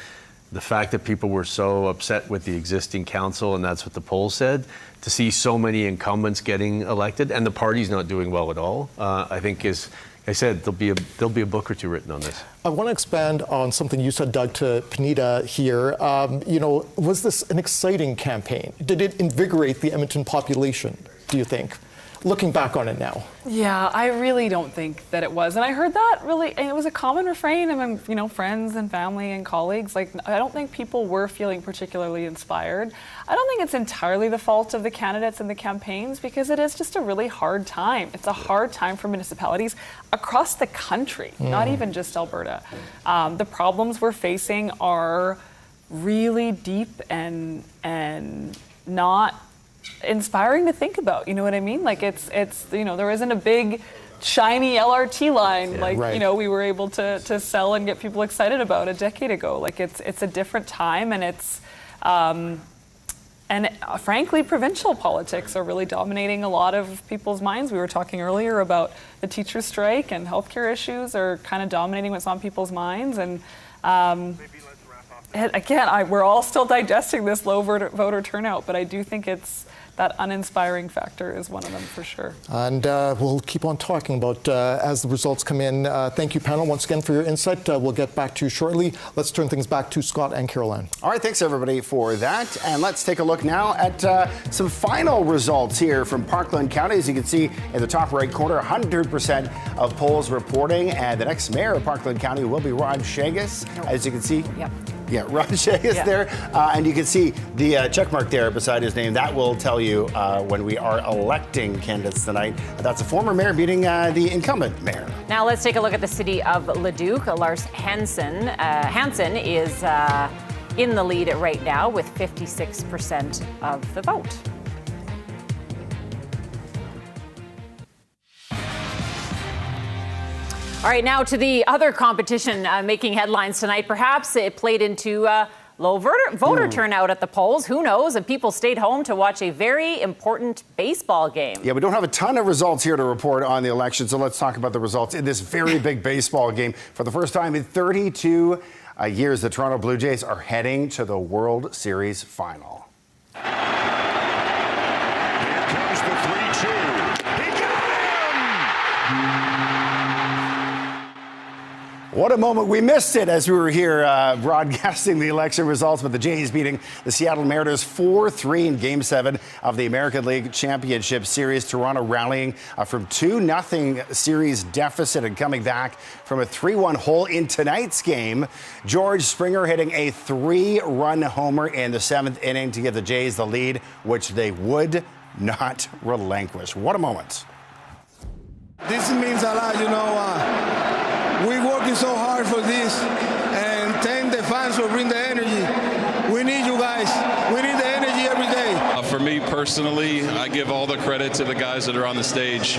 the fact that people were so upset with the existing council, and that's what the poll said, to see so many incumbents getting elected and the party's not doing well at all, I think is... I said there'll be a book or two written on this.
I want to expand on something you said, Doug, to Panita here. Was this an exciting campaign? Did it invigorate the Edmonton population, do you think? Looking back on it now.
Yeah, I really don't think that it was. And I heard that it was a common refrain among, friends and family and colleagues. I don't think people were feeling particularly inspired. I don't think it's entirely the fault of the candidates and the campaigns, because it is just a really hard time. It's a hard time for municipalities across the country, not even just Alberta. The problems we're facing are really deep and not inspiring to think about, you know what I mean? It's there isn't a big shiny LRT line we were able to sell and get people excited about a decade ago. It's a different time, and it's frankly, provincial politics are really dominating a lot of people's minds. We were talking earlier about the teacher strike, and healthcare issues are kind of dominating what's on people's minds. And again, we're all still digesting this low voter turnout, but I do think it's that uninspiring factor is one of them for sure.
And we'll keep on talking about as the results come in. Thank you, panel, once again for your insight. We'll get back to you shortly. Let's turn things back to Scott and Caroline.
All right, thanks everybody for that. And let's take a look now at some final results here from Parkland County. As you can see in the top right corner, 100% of polls reporting. And the next mayor of Parkland County will be Rod Shagus. As you can see.
Yep.
Yeah, Rod Shagus there. And you can see the check mark there beside his name. That will tell you when we are electing candidates tonight. That's a former mayor beating the incumbent mayor.
Now let's take a look at the city of Leduc. Lars Hansen is in the lead right now with 56% of the vote. All right, now to the other competition making headlines tonight. Perhaps it played into low voter turnout at the polls. Who knows? And people stayed home to watch a very important baseball game.
Yeah, we don't have a ton of results here to report on the election, so let's talk about the results in this very big baseball game. For the first time in 32 years, the Toronto Blue Jays are heading to the World Series final.
Here comes the 3-2. He got him!
What a moment. We missed it as we were here broadcasting the election results, with the Jays beating the Seattle Mariners 4-3 in Game 7 of the American League Championship Series. Toronto rallying from 2-0 series deficit and coming back from a 3-1 hole in tonight's game. George Springer hitting a 3-run homer in the 7th inning to give the Jays the lead, which they would not relinquish. What a moment.
This means a lot, you know. We're working so hard for this, and thank the fans for bringing the energy. We need you guys. We need the energy every day.
For me personally, I give all the credit to the guys that are on the stage.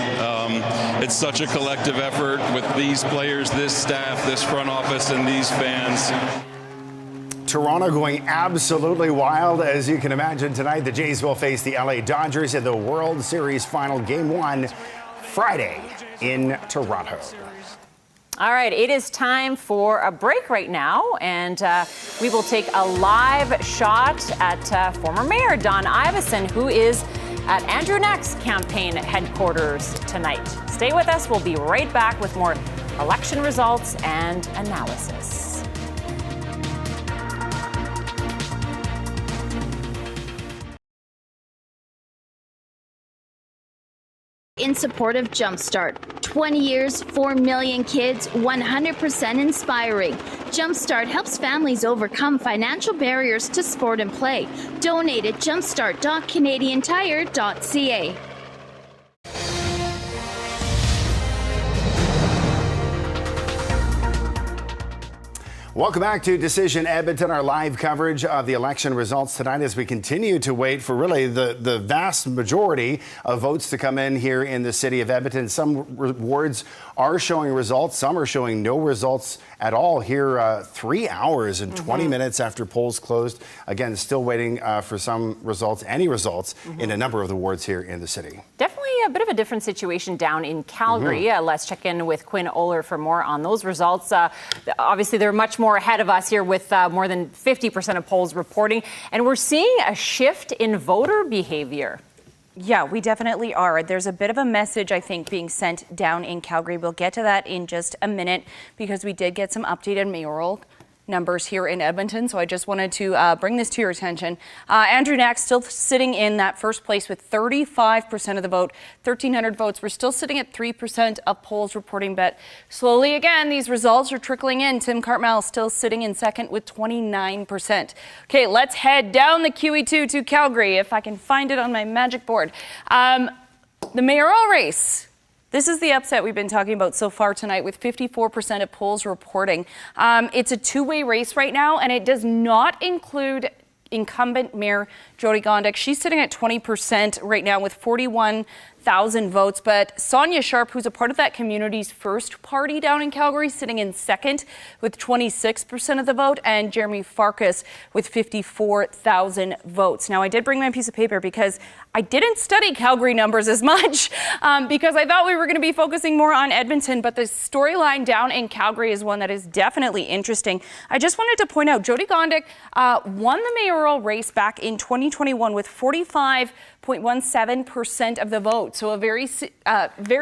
It's such a collective effort with these players, this staff, this front office, and these fans.
Toronto going absolutely wild. As you can imagine, tonight the Jays will face the LA Dodgers in the World Series final, Game 1, Friday in Toronto.
All right, it is time for a break right now, and we will take a live shot at former Mayor Don Iveson, who is at Andrew Knack's campaign headquarters tonight. Stay with us. We'll be right back with more election results and analysis.
In support of Jumpstart. 20 years, 4 million kids, 100% inspiring. Jumpstart helps families overcome financial barriers to sport and play. Donate at jumpstart.canadiantire.ca.
Welcome back to Decision Edmonton, our live coverage of the election results tonight as we continue to wait for really the vast majority of votes to come in here in the city of Edmonton. Some wards are showing results. Some are showing no results at all here 3 hours and 20 minutes after polls closed. Again, still waiting for some results, any results in a number of the wards here in the city.
Definitely a bit of a different situation down in Calgary. Let's check in with Quinn Oler for more on those results. Obviously, they're much more ahead of us here with more than 50% of polls reporting. And we're seeing a shift in voter behavior.
Yeah, we definitely are. There's a bit of a message, I think, being sent down in Calgary. We'll get to that in just a minute because we did get some updated mayoral numbers here in Edmonton, so I just wanted to bring this to your attention. Andrew Knack still sitting in that first place with 35% of the vote, 1,300 votes. We're still sitting at 3% of polls reporting, but slowly again, these results are trickling in. Tim Cartmell still sitting in second with 29%. Okay, let's head down the QE2 to Calgary, if I can find it on my magic board. The mayoral race. This is the upset we've been talking about so far tonight, with 54% of polls reporting. It's a two-way race right now, and it does not include incumbent Mayor Jyoti Gondek. She's sitting at 20% right now with 41,000 votes. But Sonia Sharp, who's a part of that community's first party down in Calgary, sitting in second with 26% of the vote, and Jeremy Farkas with 54,000 votes. Now, I did bring my piece of paper because I didn't study Calgary numbers as much because I thought we were going to be focusing more on Edmonton, but the storyline down in Calgary is one that is definitely interesting. I just wanted to point out Jyoti Gondek won the mayoral race back in 2021 with 45.17% of the vote. So a very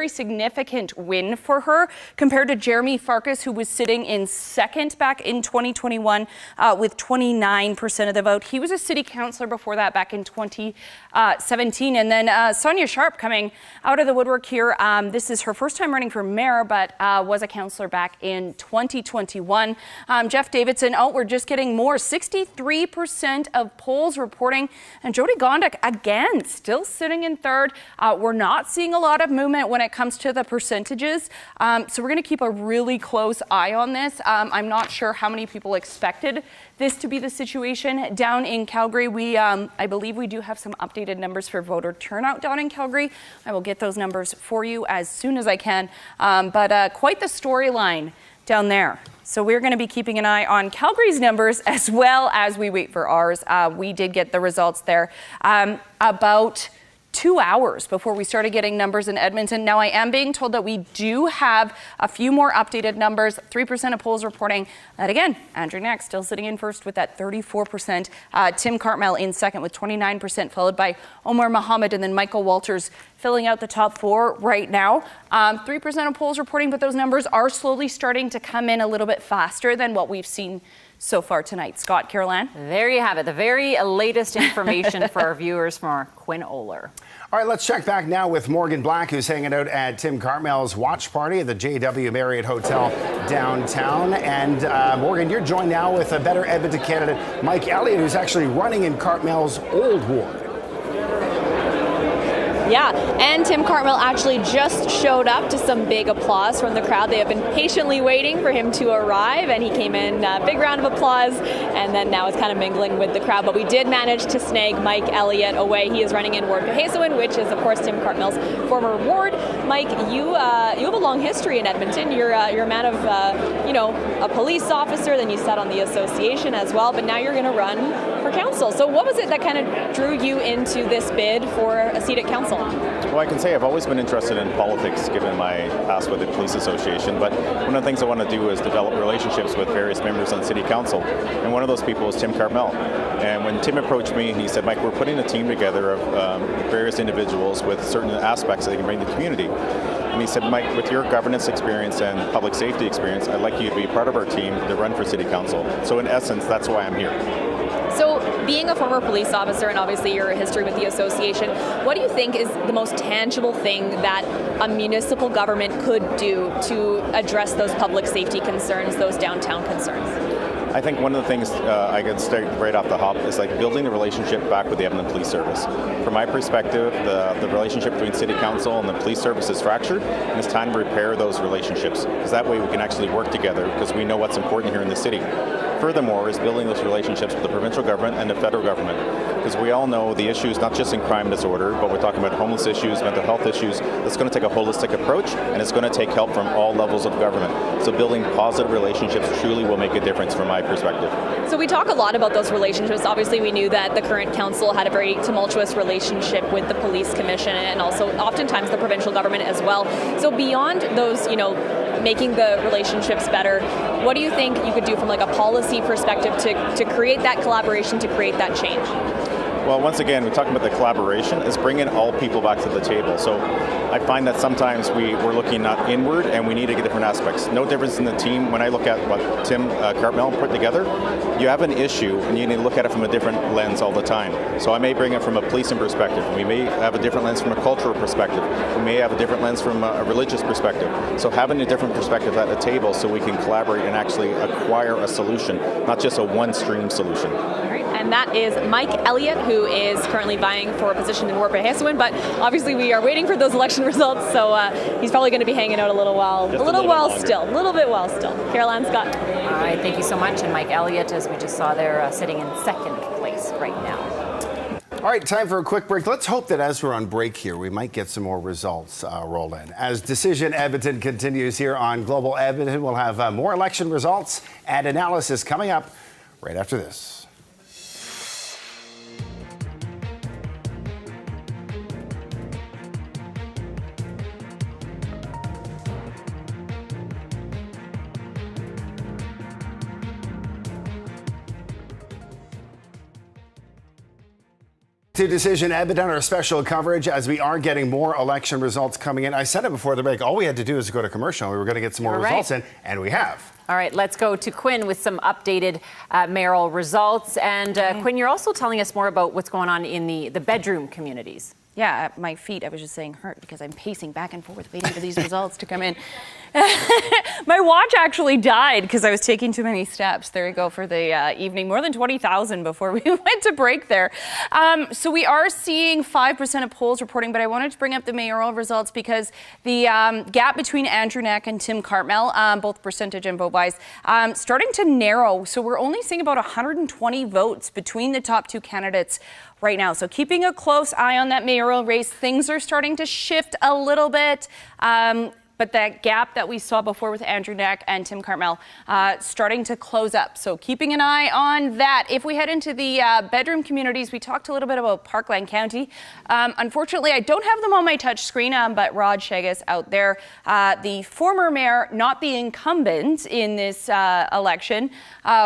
significant win for her compared to Jeremy Farkas, who was sitting in second back in 2021 with 29% of the vote. He was a city councillor before that back in 2017. And then Sonia Sharp coming out of the woodwork here. This is her first time running for mayor, but was a councillor back in 2021. Jeff Davidson, we're just getting more. 63% of polls reporting. And Jyoti Gondek, again, still sitting in third. We're not seeing a lot of movement when it comes to the percentages. So we're going to keep a really close eye on this. I'm not sure how many people expected this to be the situation down in Calgary. I believe we do have some updated numbers for voter turnout down in Calgary. I will get those numbers for you as soon as I can. But quite the storyline down there. So we're going to be keeping an eye on Calgary's numbers as well as we wait for ours. We did get the results there. About 2 hours before we started getting numbers in Edmonton. Now, I am being told that we do have a few more updated numbers. 3% of polls reporting that, again, Andrew Knack still sitting in first with that 34%. Tim Cartmell in second with 29%, followed by Omar Mohammed and then Michael Walters filling out the top 4 right now. 3% of polls reporting, but those numbers are slowly starting to come in a little bit faster than what we've seen so far tonight. Scott, Caroline.
There you have it, the very latest information for our viewers from our Quinn Oler.
All right, let's check back now with Morgan Black, who's hanging out at Tim Cartmell's watch party at the JW Marriott Hotel downtown. And Morgan, you're joined now with a Better Edmonton candidate, Mike Elliott, who's actually running in Cartmell's old ward.
Yeah, and Tim Cartmell actually just showed up to some big applause from the crowd. They have been patiently waiting for him to arrive, and he came in, big round of applause, and then now is kind of mingling with the crowd. But we did manage to snag Mike Elliott away. He is running in Ward Pahesawan, which is, of course, Tim Cartmell's former ward. Mike, you have a long history in Edmonton. You're a man of, a police officer, then you sat on the association as well, but now you're going to run for council. So what was it that kind of drew you into this bid for a seat at council?
Well, I can say I've always been interested in politics given my past with the police association, but one of the things I want to do is develop relationships with various members on city council, and one of those people is Tim Cartmell. And when Tim approached me, he said, Mike, we're putting a team together of various individuals with certain aspects that they can bring to the community. And he said, Mike, with your governance experience and public safety experience, I'd like you to be part of our team to run for city council. So in essence, that's why I'm here.
So being a former police officer and obviously your history with the association, what do you think is the most tangible thing that a municipal government could do to address those public safety concerns, those downtown concerns?
I think one of the things I can start right off the hop is like building the relationship back with the Edmonton Police Service. From my perspective, the relationship between City Council and the police service is fractured, and it's time to repair those relationships, because that way we can actually work together, because we know what's important here in the city. Furthermore, is building those relationships with the provincial government and the federal government, because we all know the issues, not just in crime and disorder, but we're talking about homeless issues, mental health issues. It's going to take a holistic approach, and it's going to take help from all levels of government. So building positive relationships truly will make a difference from my perspective.
So we talk a lot about those relationships. Obviously, we knew that the current council had a very tumultuous relationship with the police commission and also oftentimes the provincial government as well. So beyond those, making the relationships better, what do you think you could do from like a policy perspective to create that collaboration, to create that change?
Well, once again, we're talking about the collaboration is bringing all people back to the table. So I find that sometimes we're looking not inward, and we need to get different aspects. No difference in the team. When I look at what Tim Cartmell put together, you have an issue, and you need to look at it from a different lens all the time. So I may bring it from a policing perspective. We may have a different lens from a cultural perspective. We may have a different lens from a religious perspective. So having a different perspective at the table so we can collaborate and actually acquire a solution, not just a one-stream solution.
And that is Mike Elliott, who is currently vying for a position in Ward Pahesawan, but obviously we are waiting for those election results, so he's probably going to be hanging out a little bit while still. Caroline, Scott.
All right, thank you so much. And Mike Elliott, as we just saw there, sitting in second place right now.
All right, time for a quick break. Let's hope that as we're on break here, we might get some more results rolled in. As Decision Edmonton continues here on Global Edmonton, we'll have more election results and analysis coming up right after this. To Decision Edmonton, our special coverage as we are getting more election results coming in. I said it before the break, all we had to do is go to commercial. We were going to get some more results in, and we have.
All right, let's go to Quinn with some updated mayoral results. And Quinn, you're also telling us more about what's going on in the bedroom communities.
Yeah, my feet, I was just saying, hurt because I'm pacing back and forth waiting for these results to come in. My watch actually died because I was taking too many steps. There you go for the evening. More than 20,000 before we went to break there. So we are seeing 5% of polls reporting, but I wanted to bring up the mayoral results because the gap between Andrew Knack and Tim Cartmell, both percentage and vote-wise, starting to narrow. So we're only seeing about 120 votes between the top two candidates right now. So keeping a close eye on that mayoral race. Things are starting to shift a little bit. But that gap that we saw before with Andrew Knack and Tim Cartmell starting to close up. So keeping an eye on that. If we head into the bedroom communities, we talked a little bit about Parkland County. Unfortunately, I don't have them on my touch screen, but Rod Shagas out there, the former mayor, not the incumbent in this election,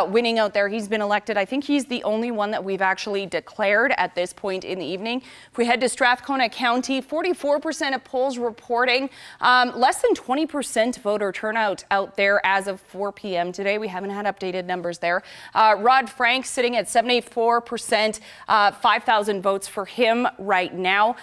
winning out there. He's been elected. I think he's the only one that we've actually declared at this point in the evening. If we head to Strathcona County, 44% of polls reporting less than 20% voter turnout out there as of 4 p.m. today. We haven't had updated numbers there. Rod Frank sitting at 74%, 5,000 votes for him right now.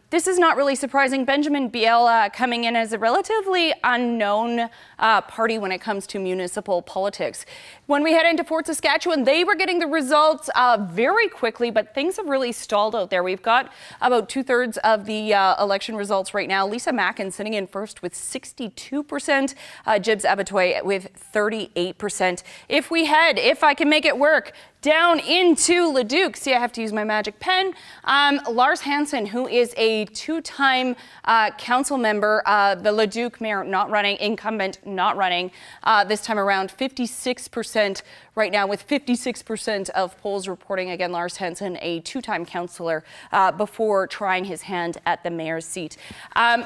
This is not really surprising. Benjamin Biel coming in as a relatively unknown party when it comes to municipal politics. When we head into Fort Saskatchewan, they were getting the results very quickly, but things have really stalled out there. We've got about 2/3 of the election results right now. Lisa Mackin sitting in first with 62%, Jibs Abatoy with 38%. If I can make it work, down into Leduc. See, I have to use my magic pen. Lars Hansen, who is a two-time council member, the Leduc mayor not running, incumbent not running, this time around 56% right now, with 56% of polls reporting. Again, Lars Hansen, a two-time councillor before trying his hand at the mayor's seat.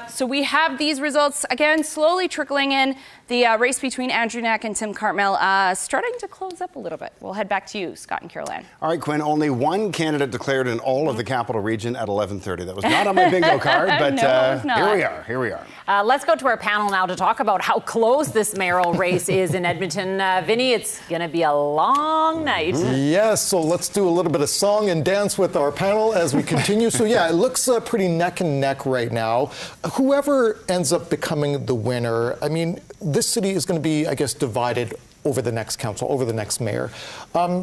So we have these results, again, slowly trickling in. The race between Andrew Knack and Tim Cartmell starting to close up a little bit. We'll head back to you, Scott and Caroline.
All right, Quinn, only one candidate declared in all of the Capital Region at 11:30. That was not on my bingo card, but
No,
here we are.
Let's go to our panel now to talk about how close this mayoral race is in Edmonton. Vinny, it's going to be a long night.
Yes, so let's do a little bit of song and dance with our panel as we continue. So yeah, it looks pretty neck and neck right now. Whoever ends up becoming the winner, I mean, this city is going to be, I guess, divided over the next council, over the next mayor.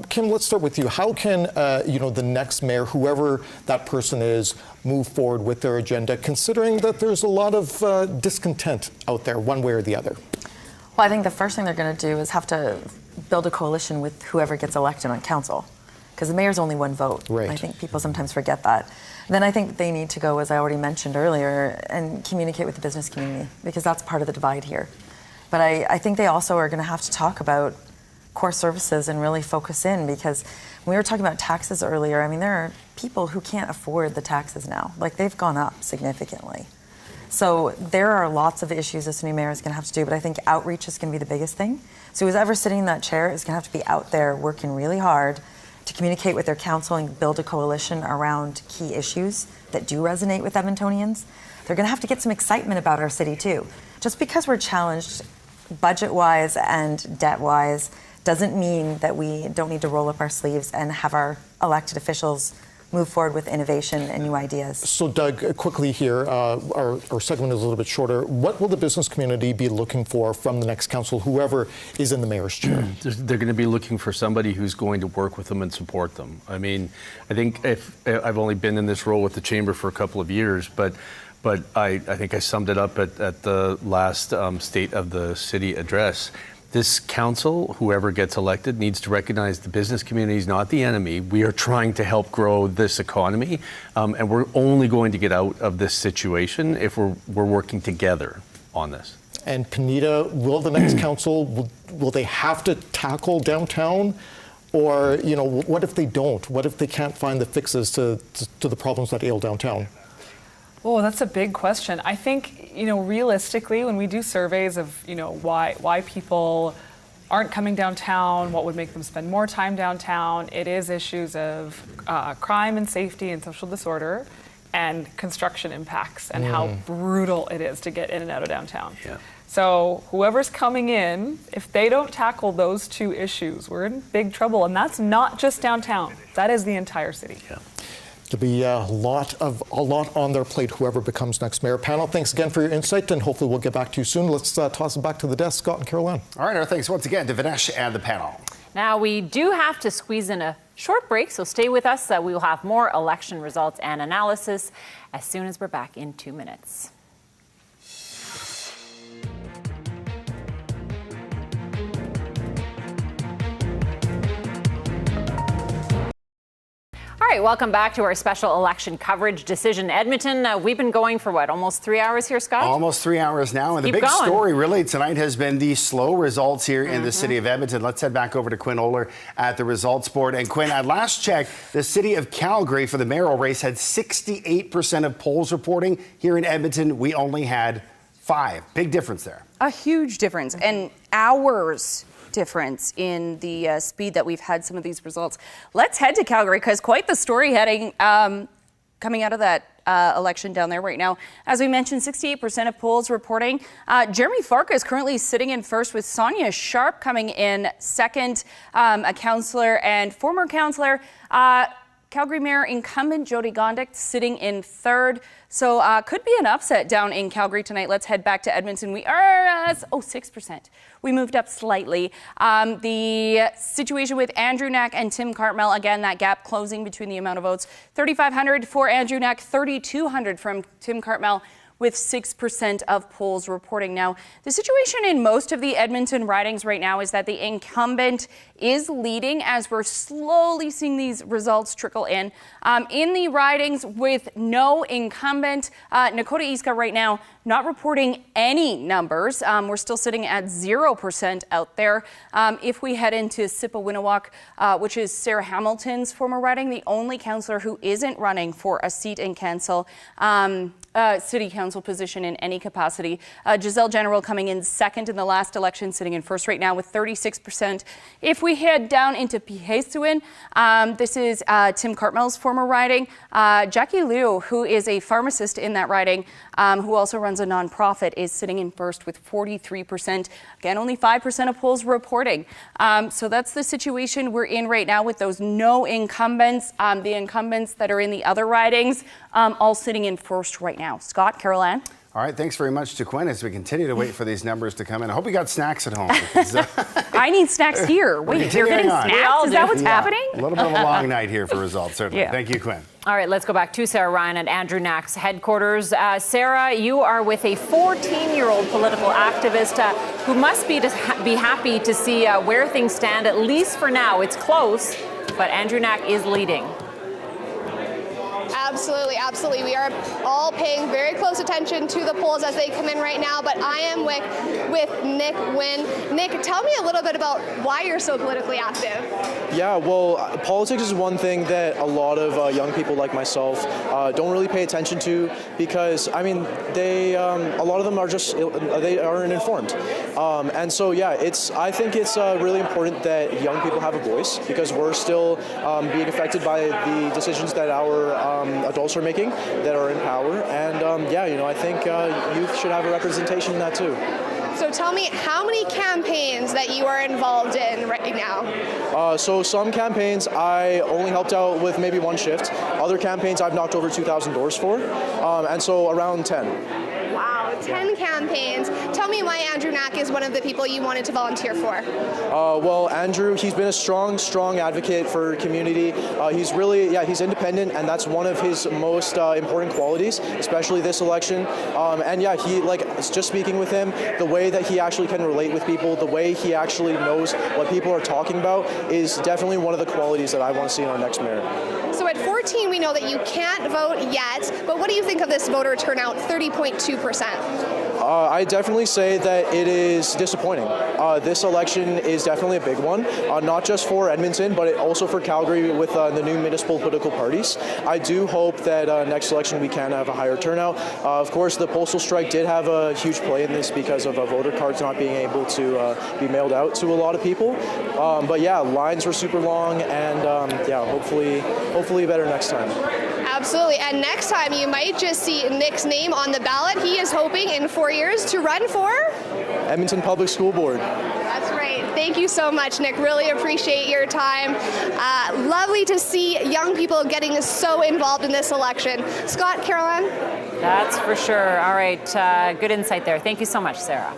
Kim, let's start with you. How can, the next mayor, whoever that person is, move forward with their agenda, considering that there's a lot of discontent out there, one way or the other?
Well, I think the first thing they're going to do is have to build a coalition with whoever gets elected on council, because the mayor's only one vote.
Right.
I think people sometimes forget that. Then I think they need to go, as I already mentioned earlier, and communicate with the business community, because that's part of the divide here. But I think they also are going to have to talk about core services and really focus in, because when we were talking about taxes earlier, I mean, there are people who can't afford the taxes now. Like, they've gone up significantly. So there are lots of issues this new mayor is going to have to do, but I think outreach is going to be the biggest thing. So who's ever sitting in that chair is going to have to be out there working really hard to communicate with their council and build a coalition around key issues that do resonate with Edmontonians. They're going to have to get some excitement about our city too. Just because we're challenged budget-wise and debt-wise doesn't mean that we don't need to roll up our sleeves and have our elected officials move forward with innovation and new ideas.
So Doug, quickly here, our segment is a little bit shorter. What will the business community be looking for from the next council, whoever is in the mayor's chair?
They're going to be looking for somebody who's going to work with them and support them. I mean, I think if I've only been in this role with the chamber for a couple of years, but I think I summed it up at the last State of the City address. This council, whoever gets elected, needs to recognize the business community is not the enemy. We are trying to help grow this economy, and we're only going to get out of this situation if we're working together on this.
And Panita, will the next council, will they have to tackle downtown? Or, what if they don't? What if they can't find the fixes to the problems that ail downtown?
Oh, that's a big question. I think, realistically, when we do surveys of, why people aren't coming downtown, what would make them spend more time downtown, it is issues of crime and safety and social disorder and construction impacts and how brutal it is to get in and out of downtown.
Yeah.
So whoever's coming in, if they don't tackle those two issues, we're in big trouble. And that's not just downtown. That is the entire city.
Yeah.
There'll be a lot on their plate, whoever becomes next mayor. Panel, thanks again for your insight, and hopefully we'll get back to you soon. Let's toss it back to the desk, Scott and Caroline.
All right, our thanks once again to Vinesh and the panel.
Now, we do have to squeeze in a short break, so stay with us. We will have more election results and analysis as soon as we're back in 2 minutes. All right, welcome back to our special election coverage decision. Edmonton, we've been going for what, almost 3 hours here, Scott?
Almost 3 hours now. And the big story really tonight has been the slow results here in the city of Edmonton. Let's head back over to Quinn Oler at the results board. And Quinn, at last check, the city of Calagary for the mayoral race had 68% of polls reporting. Here in Edmonton, we only had 5. Big difference there.
A huge difference, and hours difference in the speed that we've had some of these results. Let's head to Calgary, because quite the story heading coming out of that election down there right now. As we mentioned, 68% of polls reporting. Jeremy Farkas is currently sitting in first, with Sonia Sharp coming in second, a councillor and former councillor. Calgary Mayor incumbent Jody Gondik sitting in third. So could be an upset down in Calgary tonight. Let's head back to Edmonton. We are 6%. We moved up slightly. The situation with Andrew Knack and Tim Cartmell, again, that gap closing between the amount of votes. 3,500 for Andrew Knack, 3,200 from Tim Cartmell, with 6% of polls reporting. Now, the situation in most of the Edmonton ridings right now is that the incumbent is leading, as we're slowly seeing these results trickle in. In the ridings with no incumbent, Nakota Iska right now not reporting any numbers. We're still sitting at 0% out there. If we head into Sipawinawak, which is Sarah Hamilton's former riding, the only councillor who isn't running for a seat in council, city council position in any capacity. Giselle General coming in second in the last election, sitting in first right now with 36%. If we head down into Pihesuin, this is Tim Cartmell's former riding. Jackie Liu, who is a pharmacist in that riding, who also runs a nonprofit, is sitting in first with 43%. Again, only 5% of polls reporting. So that's the situation we're in right now with those no incumbents. The incumbents that are in the other ridings, all sitting in first right now. Scott, Caroline.
All right, thanks very much to Quinn as we continue to wait for these numbers to come in. I hope you got snacks at home. Because,
I need snacks here. Wait, you're getting snacks? Is that what's happening?
A little bit of a long night here for results, certainly.
Yeah.
Thank you, Quinn.
All right, let's go back to Sarah Ryan at Andrew Knack's headquarters. Sarah, you are with a 14-year-old political activist who must be happy to see where things stand, at least for now. It's close, but Andrew Knack is leading.
Absolutely, absolutely. We are all paying very close attention to the polls as they come in right now, but I am with Nick Wynn. Nick, tell me a little bit about why you're so politically active.
Yeah, well, politics is one thing that a lot of young people like myself don't really pay attention to, because, I mean, they, a lot of them are just, they aren't informed. And so, yeah, I think it's really important that young people have a voice, because we're still being affected by the decisions that our adults are making that are in power. And yeah, you know, I think youth should have a representation in that too.
So tell me, how many campaigns that you are involved in right now?
So some campaigns I only helped out with maybe one shift. Other campaigns I've knocked over 2,000 doors for. And so around 10.
Wow, 10 campaigns. Tell me why Andrew Knack is one of the people you wanted to volunteer for.
Well, Andrew, he's been a strong strong advocate for community. He's really, yeah, he's independent, and that's one of his most important qualities, especially this election. And yeah, he, like, just speaking with him, the way that he actually can relate with people, the way he actually knows what people are talking about is definitely one of the qualities that I want to see in our next mayor.
So at 14, we know that you can't vote yet, but what do you think of this voter turnout, 30.2%?
I definitely say that it is disappointing. This election is definitely a big one, not just for Edmonton, but also for Calgary with the new municipal political parties. I do hope that next election we can have a higher turnout. Of course, the postal strike did have a huge play in this because of voter cards not being able to be mailed out to a lot of people. But yeah, lines were super long, and yeah, hopefully better next time.
Absolutely, and next time you might just see Nick's name on the ballot. He is hoping in 4 years to run for
Edmonton Public School Board.
That's right. Thank you so much, Nick. Really appreciate your time. Lovely to see young people getting so involved in this election. Scott, Caroline?
That's for sure. All right, good insight there. Thank you so much, Sarah.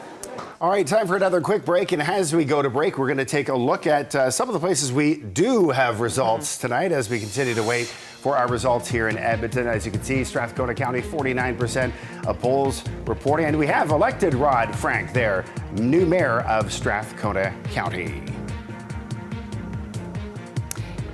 All right, time for another quick break. And as we go to break, we're going to take a look at some of the places we do have results tonight as we continue to wait for our results here in Edmonton. As you can see, Strathcona County, 49% of polls reporting. And we have elected Rod Frank there, new mayor of Strathcona County.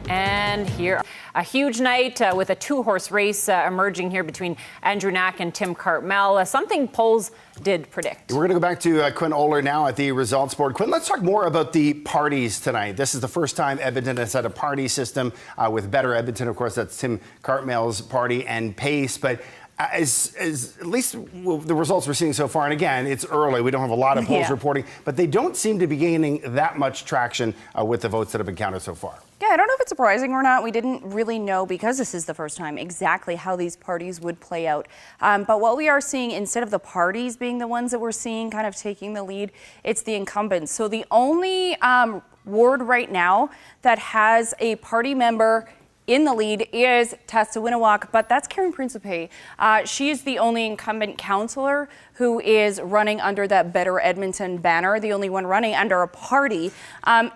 And here, a huge night with a two-horse race emerging here between Andrew Knack and Tim Cartmell, something polls did predict.
We're going to go back to Quinn Oler now at the results board. Quinn, let's talk more about the parties tonight. This is the first time Edmonton has had a party system with Better Edmonton. Of course, that's Tim Cartmell's party and Pace, but as at least the results we're seeing so far, and again, it's early, we don't have a lot of polls reporting, but they don't seem to be gaining that much traction with the votes that have been counted so far.
Yeah, I don't know if it's surprising or not. We didn't really know, because this is the first time, exactly how these parties would play out. But what we are seeing, instead of the parties being the ones that we're seeing kind of taking the lead, it's the incumbents. So the only ward right now that has a party member in the lead is Tassawinawak, but that's Karen Principe. She is the only incumbent councillor who is running under that Better Edmonton banner, the only one running under a party.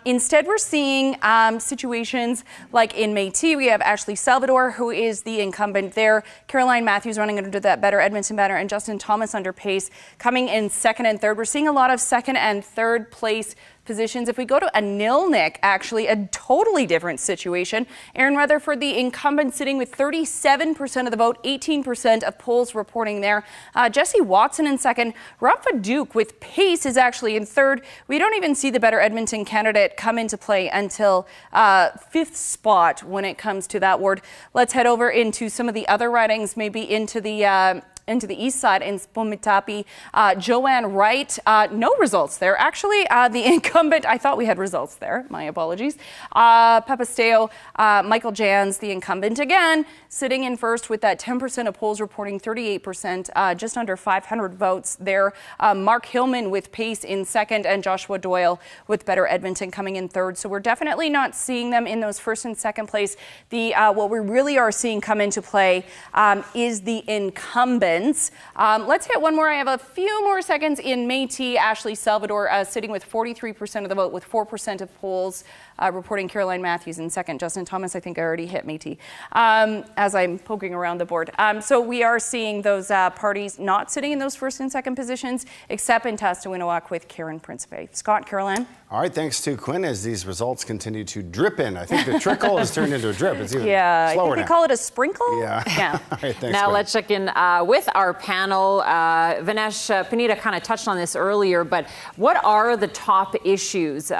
Instead, we're seeing situations like in Métis, we have Ashley Salvador, who is the incumbent there, Caroline Matthews running under that Better Edmonton banner, and Justin Thomas under Pace coming in second and third. We're seeing a lot of second and third place positions. If we go to Anilnik, actually a totally different situation. Aaron Rutherford, the incumbent, sitting with 37% of the vote, 18% of polls reporting there. Jesse Watson in second. Rafa Duke with Pace is actually in third. We don't even see the Better Edmonton candidate come into play until fifth spot when it comes to that ward. Let's head over into some of the other ridings, maybe into the east side in Spomitapi. Joanne Wright, no results there. Actually, the incumbent, I thought we had results there. My apologies. Papasteo, Michael Jans, the incumbent, again, sitting in first with that 10% of polls reporting 38%, just under 500 votes there. Mark Hillman with Pace in second, and Joshua Doyle with Better Edmonton coming in third. So we're definitely not seeing them in those first and second place. What we really are seeing come into play is the incumbent. Let's hit one more. I have a few more seconds in Métis. Ashley Salvador sitting with 43% of the vote, with 4% of polls reporting Caroline Matthews in second. Justin Thomas, I think I already hit Métis as I'm poking around the board. So we are seeing those parties not sitting in those first and second positions, except in Tassawinawak with Karen Principe. Scott, Caroline.
All right, thanks to Quinn as these results continue to drip in. I think the trickle has turned into a drip. It's even
I
slower
think
now.
we call it a sprinkle.
Yeah. All right, thanks,
now
Quinn.
let's check in with our panel. Vinesh, Panita kind of touched on this earlier, but what are the top issues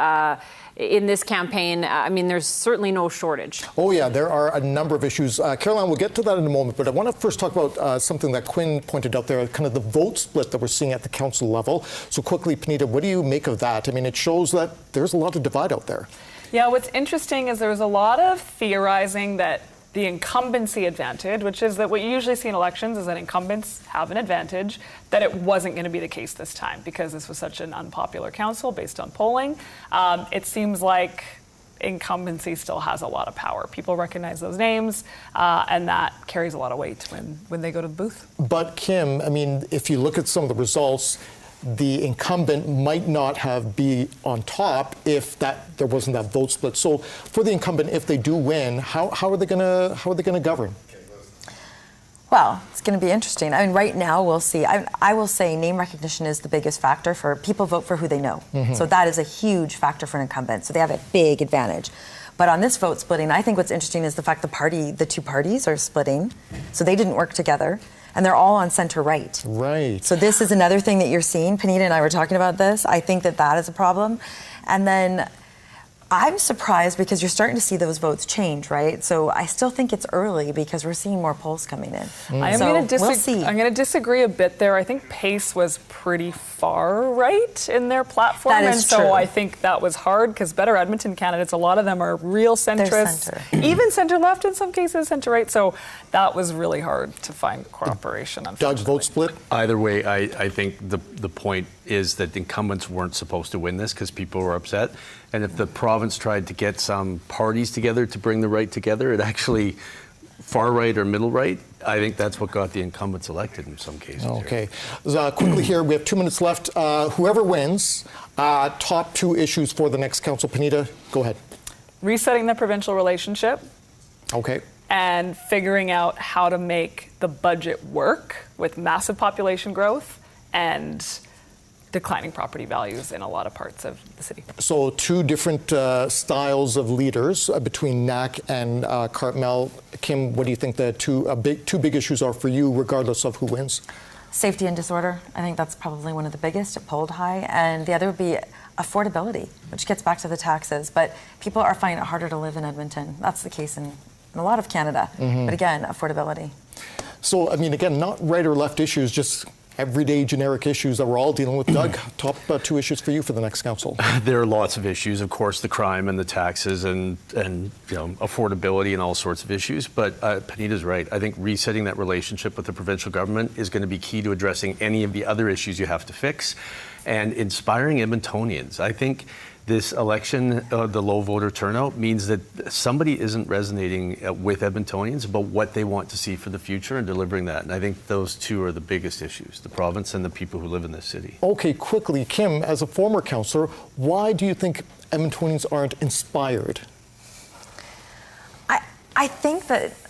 in this campaign? I mean, there's certainly no shortage.
Oh, yeah, there are a number of issues. Caroline, we'll get to that in a moment, but I want to first talk about something that Quinn pointed out there, kind of the vote split that we're seeing at the council level. So quickly, Panita, what do you make of that? I mean, it shows that there's a lot of divide out there.
Yeah, what's interesting is there was a lot of theorizing that the incumbency advantage, which is that what you usually see in elections is that incumbents have an advantage, that it wasn't going to be the case this time because this was such an unpopular council based on polling. It seems like incumbency still has a lot of power. People recognize those names, and that carries a lot of weight when they go to the booth.
But Kim, I mean, if you look at some of the results, the incumbent might not have be on top if there wasn't that vote split. So for the incumbent, if they do win, how are they gonna govern?
Well, it's going to be interesting. I mean, right now we'll see. I will say name recognition is the biggest factor for people vote for who they know. So that is a huge factor for an incumbent. So they have a big advantage. But on this vote splitting, I think what's interesting is the fact the two parties are splitting. So they didn't work together. And they're all on center-right.
Right.
So this is another thing that you're seeing. Panita and I were talking about this. I think that is a problem. And then I'm surprised because you're starting to see those votes change, right? So I still think it's early because we're seeing more polls coming in.
I'm going to disagree a bit there. I think Pace was pretty far right in their platform.
That is
true.
true.
I think that was hard because Better Edmonton candidates, a lot of them are real centrists, even center-left in some cases, center-right. So that was really hard to find cooperation.
Doug's vote split?
Either way, I think the point is that incumbents weren't supposed to win this because people were upset. And if the province tried to get some parties together to bring the right together, it actually, far right or middle right, I think that's what got the incumbents elected in some cases.
Okay. Quickly here, we have 2 minutes left. Whoever wins, top two issues for the next council. Panita, go ahead.
Resetting the provincial relationship.
Okay.
And figuring out how to make the budget work with massive population growth and declining property values in a lot of parts of the city.
So two different styles of leaders between Knack and Cartmell. Kim, what do you think the two big issues are for you, regardless of who wins?
Safety and disorder. I think that's probably one of the biggest. It polled high. And the other would be affordability, which gets back to the taxes. But people are finding it harder to live in Edmonton. That's the case in a lot of Canada. But again, affordability.
So, I mean, again, not right or left issues, just everyday generic issues that we're all dealing with. Doug, top two issues for you for the next council.
There are lots of issues, of course, the crime and the taxes and affordability and all sorts of issues. But Panita's right. I think resetting that relationship with the provincial government is going to be key to addressing any of the other issues you have to fix and inspiring Edmontonians. I think this election, the low voter turnout, means that somebody isn't resonating with Edmontonians about what they want to see for the future and delivering that. And I think those two are the biggest issues, the province and the people who live in this city.
Okay, quickly, Kim, as a former councillor, why do you think Edmontonians aren't inspired?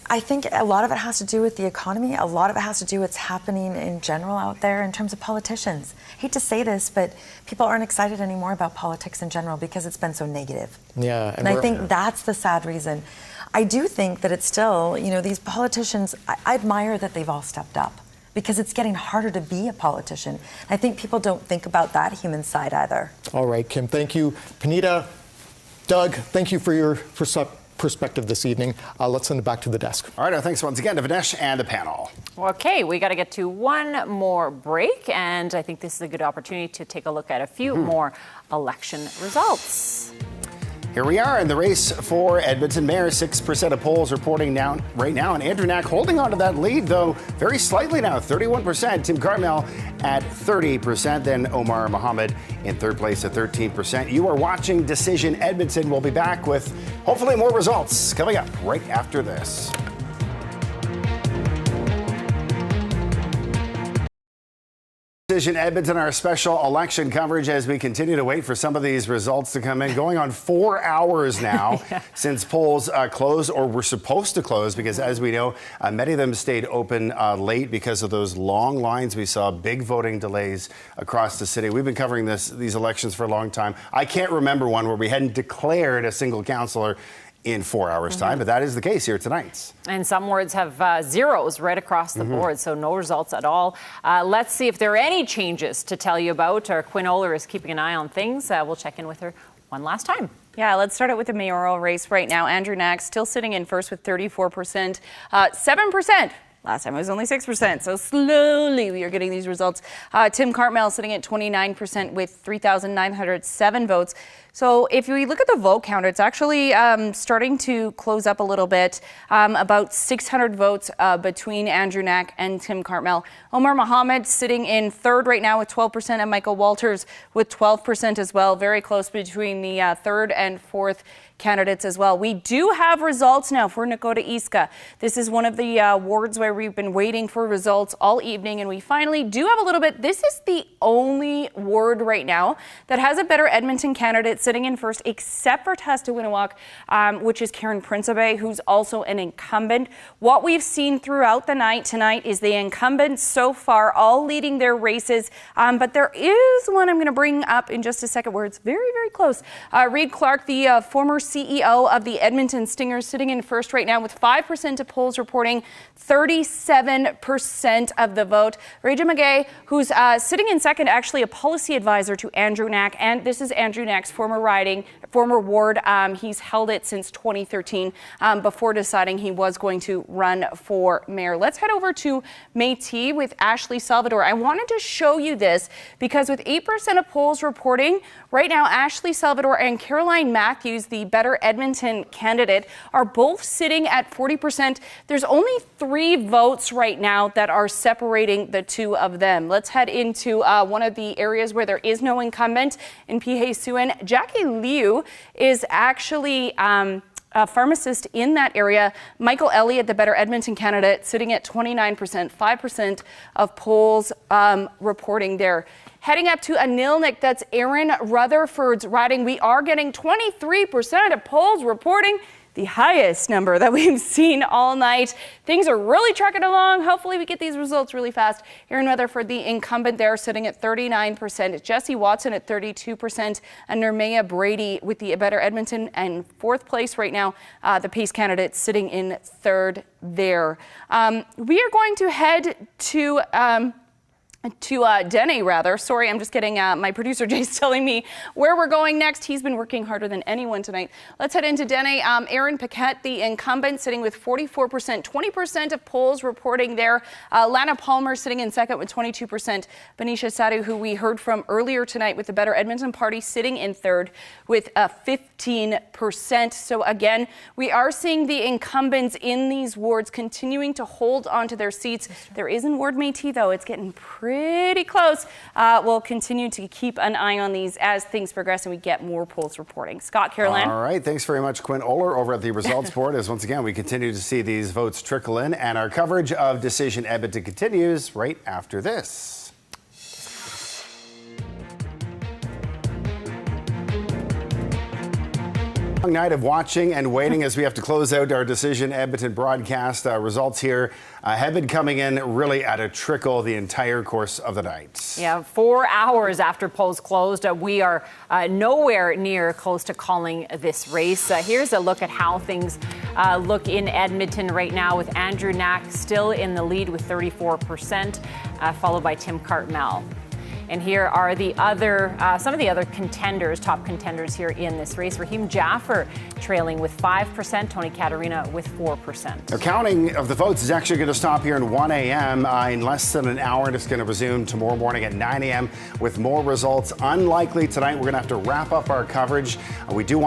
I think a lot of it has to do with the economy. A lot of it has to do with what's happening in general out there in terms of politicians. I hate to say this, but people aren't excited anymore about politics in general because it's been so negative.
Yeah,
and I think that's the sad reason. I do think that it's still, these politicians, I admire that they've all stepped up because it's getting harder to be a politician. I think people don't think about that human side either.
All right, Kim, thank you. Panita, Doug, thank you for your perspective this evening. Let's send it back to the desk.
All right, thanks once again to Vinesh and the panel.
Okay, we got to get to one more break, and I think this is a good opportunity to take a look at a few more election results.
Here we are in the race for Edmonton Mayor. 6% of polls reporting down right now, and Andrew Knack holding on to that lead, though very slightly now, 31%. Tim Cartmell at 30%, then Omar Mohammed in third place at 13%. You are watching Decision Edmonton. We'll be back with hopefully more results coming up right after this. Decision Edmonton, our special election coverage as we continue to wait for some of these results to come in. Going on 4 hours now since polls closed or were supposed to close, because as we know, many of them stayed open late because of those long lines. We saw big voting delays across the city. We've been covering these elections for a long time. I can't remember one where we hadn't declared a single councillor in 4 hours' time, but that is the case here tonight.
And some wards have zeros right across the board, so no results at all. Let's see if there are any changes to tell you about. Our Quinn Oler is keeping an eye on things. We'll check in with her one last time.
Yeah, let's start out with the mayoral race right now. Andrew Knack still sitting in first with 34%, 7%. Last time it was only 6%, so slowly we are getting these results. Tim Cartmell sitting at 29% with 3,907 votes. So if we look at the vote counter, it's actually starting to close up a little bit. About 600 votes between Andrew Knack and Tim Cartmell. Omar Mohammed sitting in third right now with 12%, and Michael Walters with 12% as well. Very close between the third and fourth candidates as well. We do have results now for Nakota Iska. This is one of the wards where we've been waiting for results all evening, and we finally do have a little bit. This is the only ward right now that has a better Edmonton candidate sitting in first, except for Testawinawak, which is Karen Principe, who's also an incumbent. What we've seen throughout the night tonight is the incumbents so far all leading their races, but there is one I'm going to bring up in just a second where it's very, very close. Reid Clark, the former CEO of the Edmonton Stingers, sitting in first right now with 5% of polls reporting 37% of the vote. Raja Magay, who's sitting in second, actually a policy advisor to Andrew Knack, and this is Andrew Knack's former ward. He's held it since 2013 before deciding he was going to run for mayor. Let's head over to Métis with Ashley Salvador. I wanted to show you this because with 8% of polls reporting right now, Ashley Salvador and Caroline Matthews, the better Edmonton candidate, are both sitting at 40%. There's only 3 votes right now that are separating the two of them. Let's head into one of the areas where there is no incumbent in Pihesuan. Jackie Liu is actually a pharmacist in that area. Michael Elliott, the better Edmonton candidate, sitting at 29%, 5% of polls reporting there. Heading up to Anilnik, that's Aaron Rutherford's riding. We are getting 23% of polls reporting the highest number that we've seen all night. Things are really trucking along. Hopefully we get these results really fast. Here in Weatherford, the incumbent there sitting at 39%, Jesse Watson at 32%, and Nermea Brady with the Better Edmonton in fourth place right now. The Peace candidate sitting in third there. We are going to head to Dene, rather. Sorry, I'm just getting my producer Jay's telling me where we're going next. He's been working harder than anyone tonight. Let's head into Dene. Aaron Paquette, the incumbent, sitting with 44%, 20% of polls reporting there. Lana Palmer sitting in second with 22%. Benicia Sadu, who we heard from earlier tonight with the Better Edmonton Party, sitting in third with 15%. So again, we are seeing the incumbents in these wards continuing to hold on to their seats. There is in Ward Métis, though. It's getting pretty close. We'll continue to keep an eye on these as things progress and we get more polls reporting. Scott, Caroline.
All right. Thanks very much, Quinn. Oler over at the results board as once again we continue to see these votes trickle in, and our coverage of Decision Edmonton continues right after this. Long night of watching and waiting as we have to close out our Decision Edmonton broadcast. Results here have been coming in really at a trickle the entire course of the night.
Yeah, 4 hours after polls closed, we are nowhere near close to calling this race. Here's a look at how things look in Edmonton right now, with Andrew Knack still in the lead with 34%, followed by Tim Cartmell. And here are the other, some of the other contenders, top contenders here in this race. Raheem Jaffer trailing with 5%, Tony Caterina with 4%.
The counting of the votes is actually going to stop here in 1 a.m. In less than an hour, and it's going to resume tomorrow morning at 9 a.m. with more results. Unlikely tonight. We're going to have to wrap up our coverage. We do want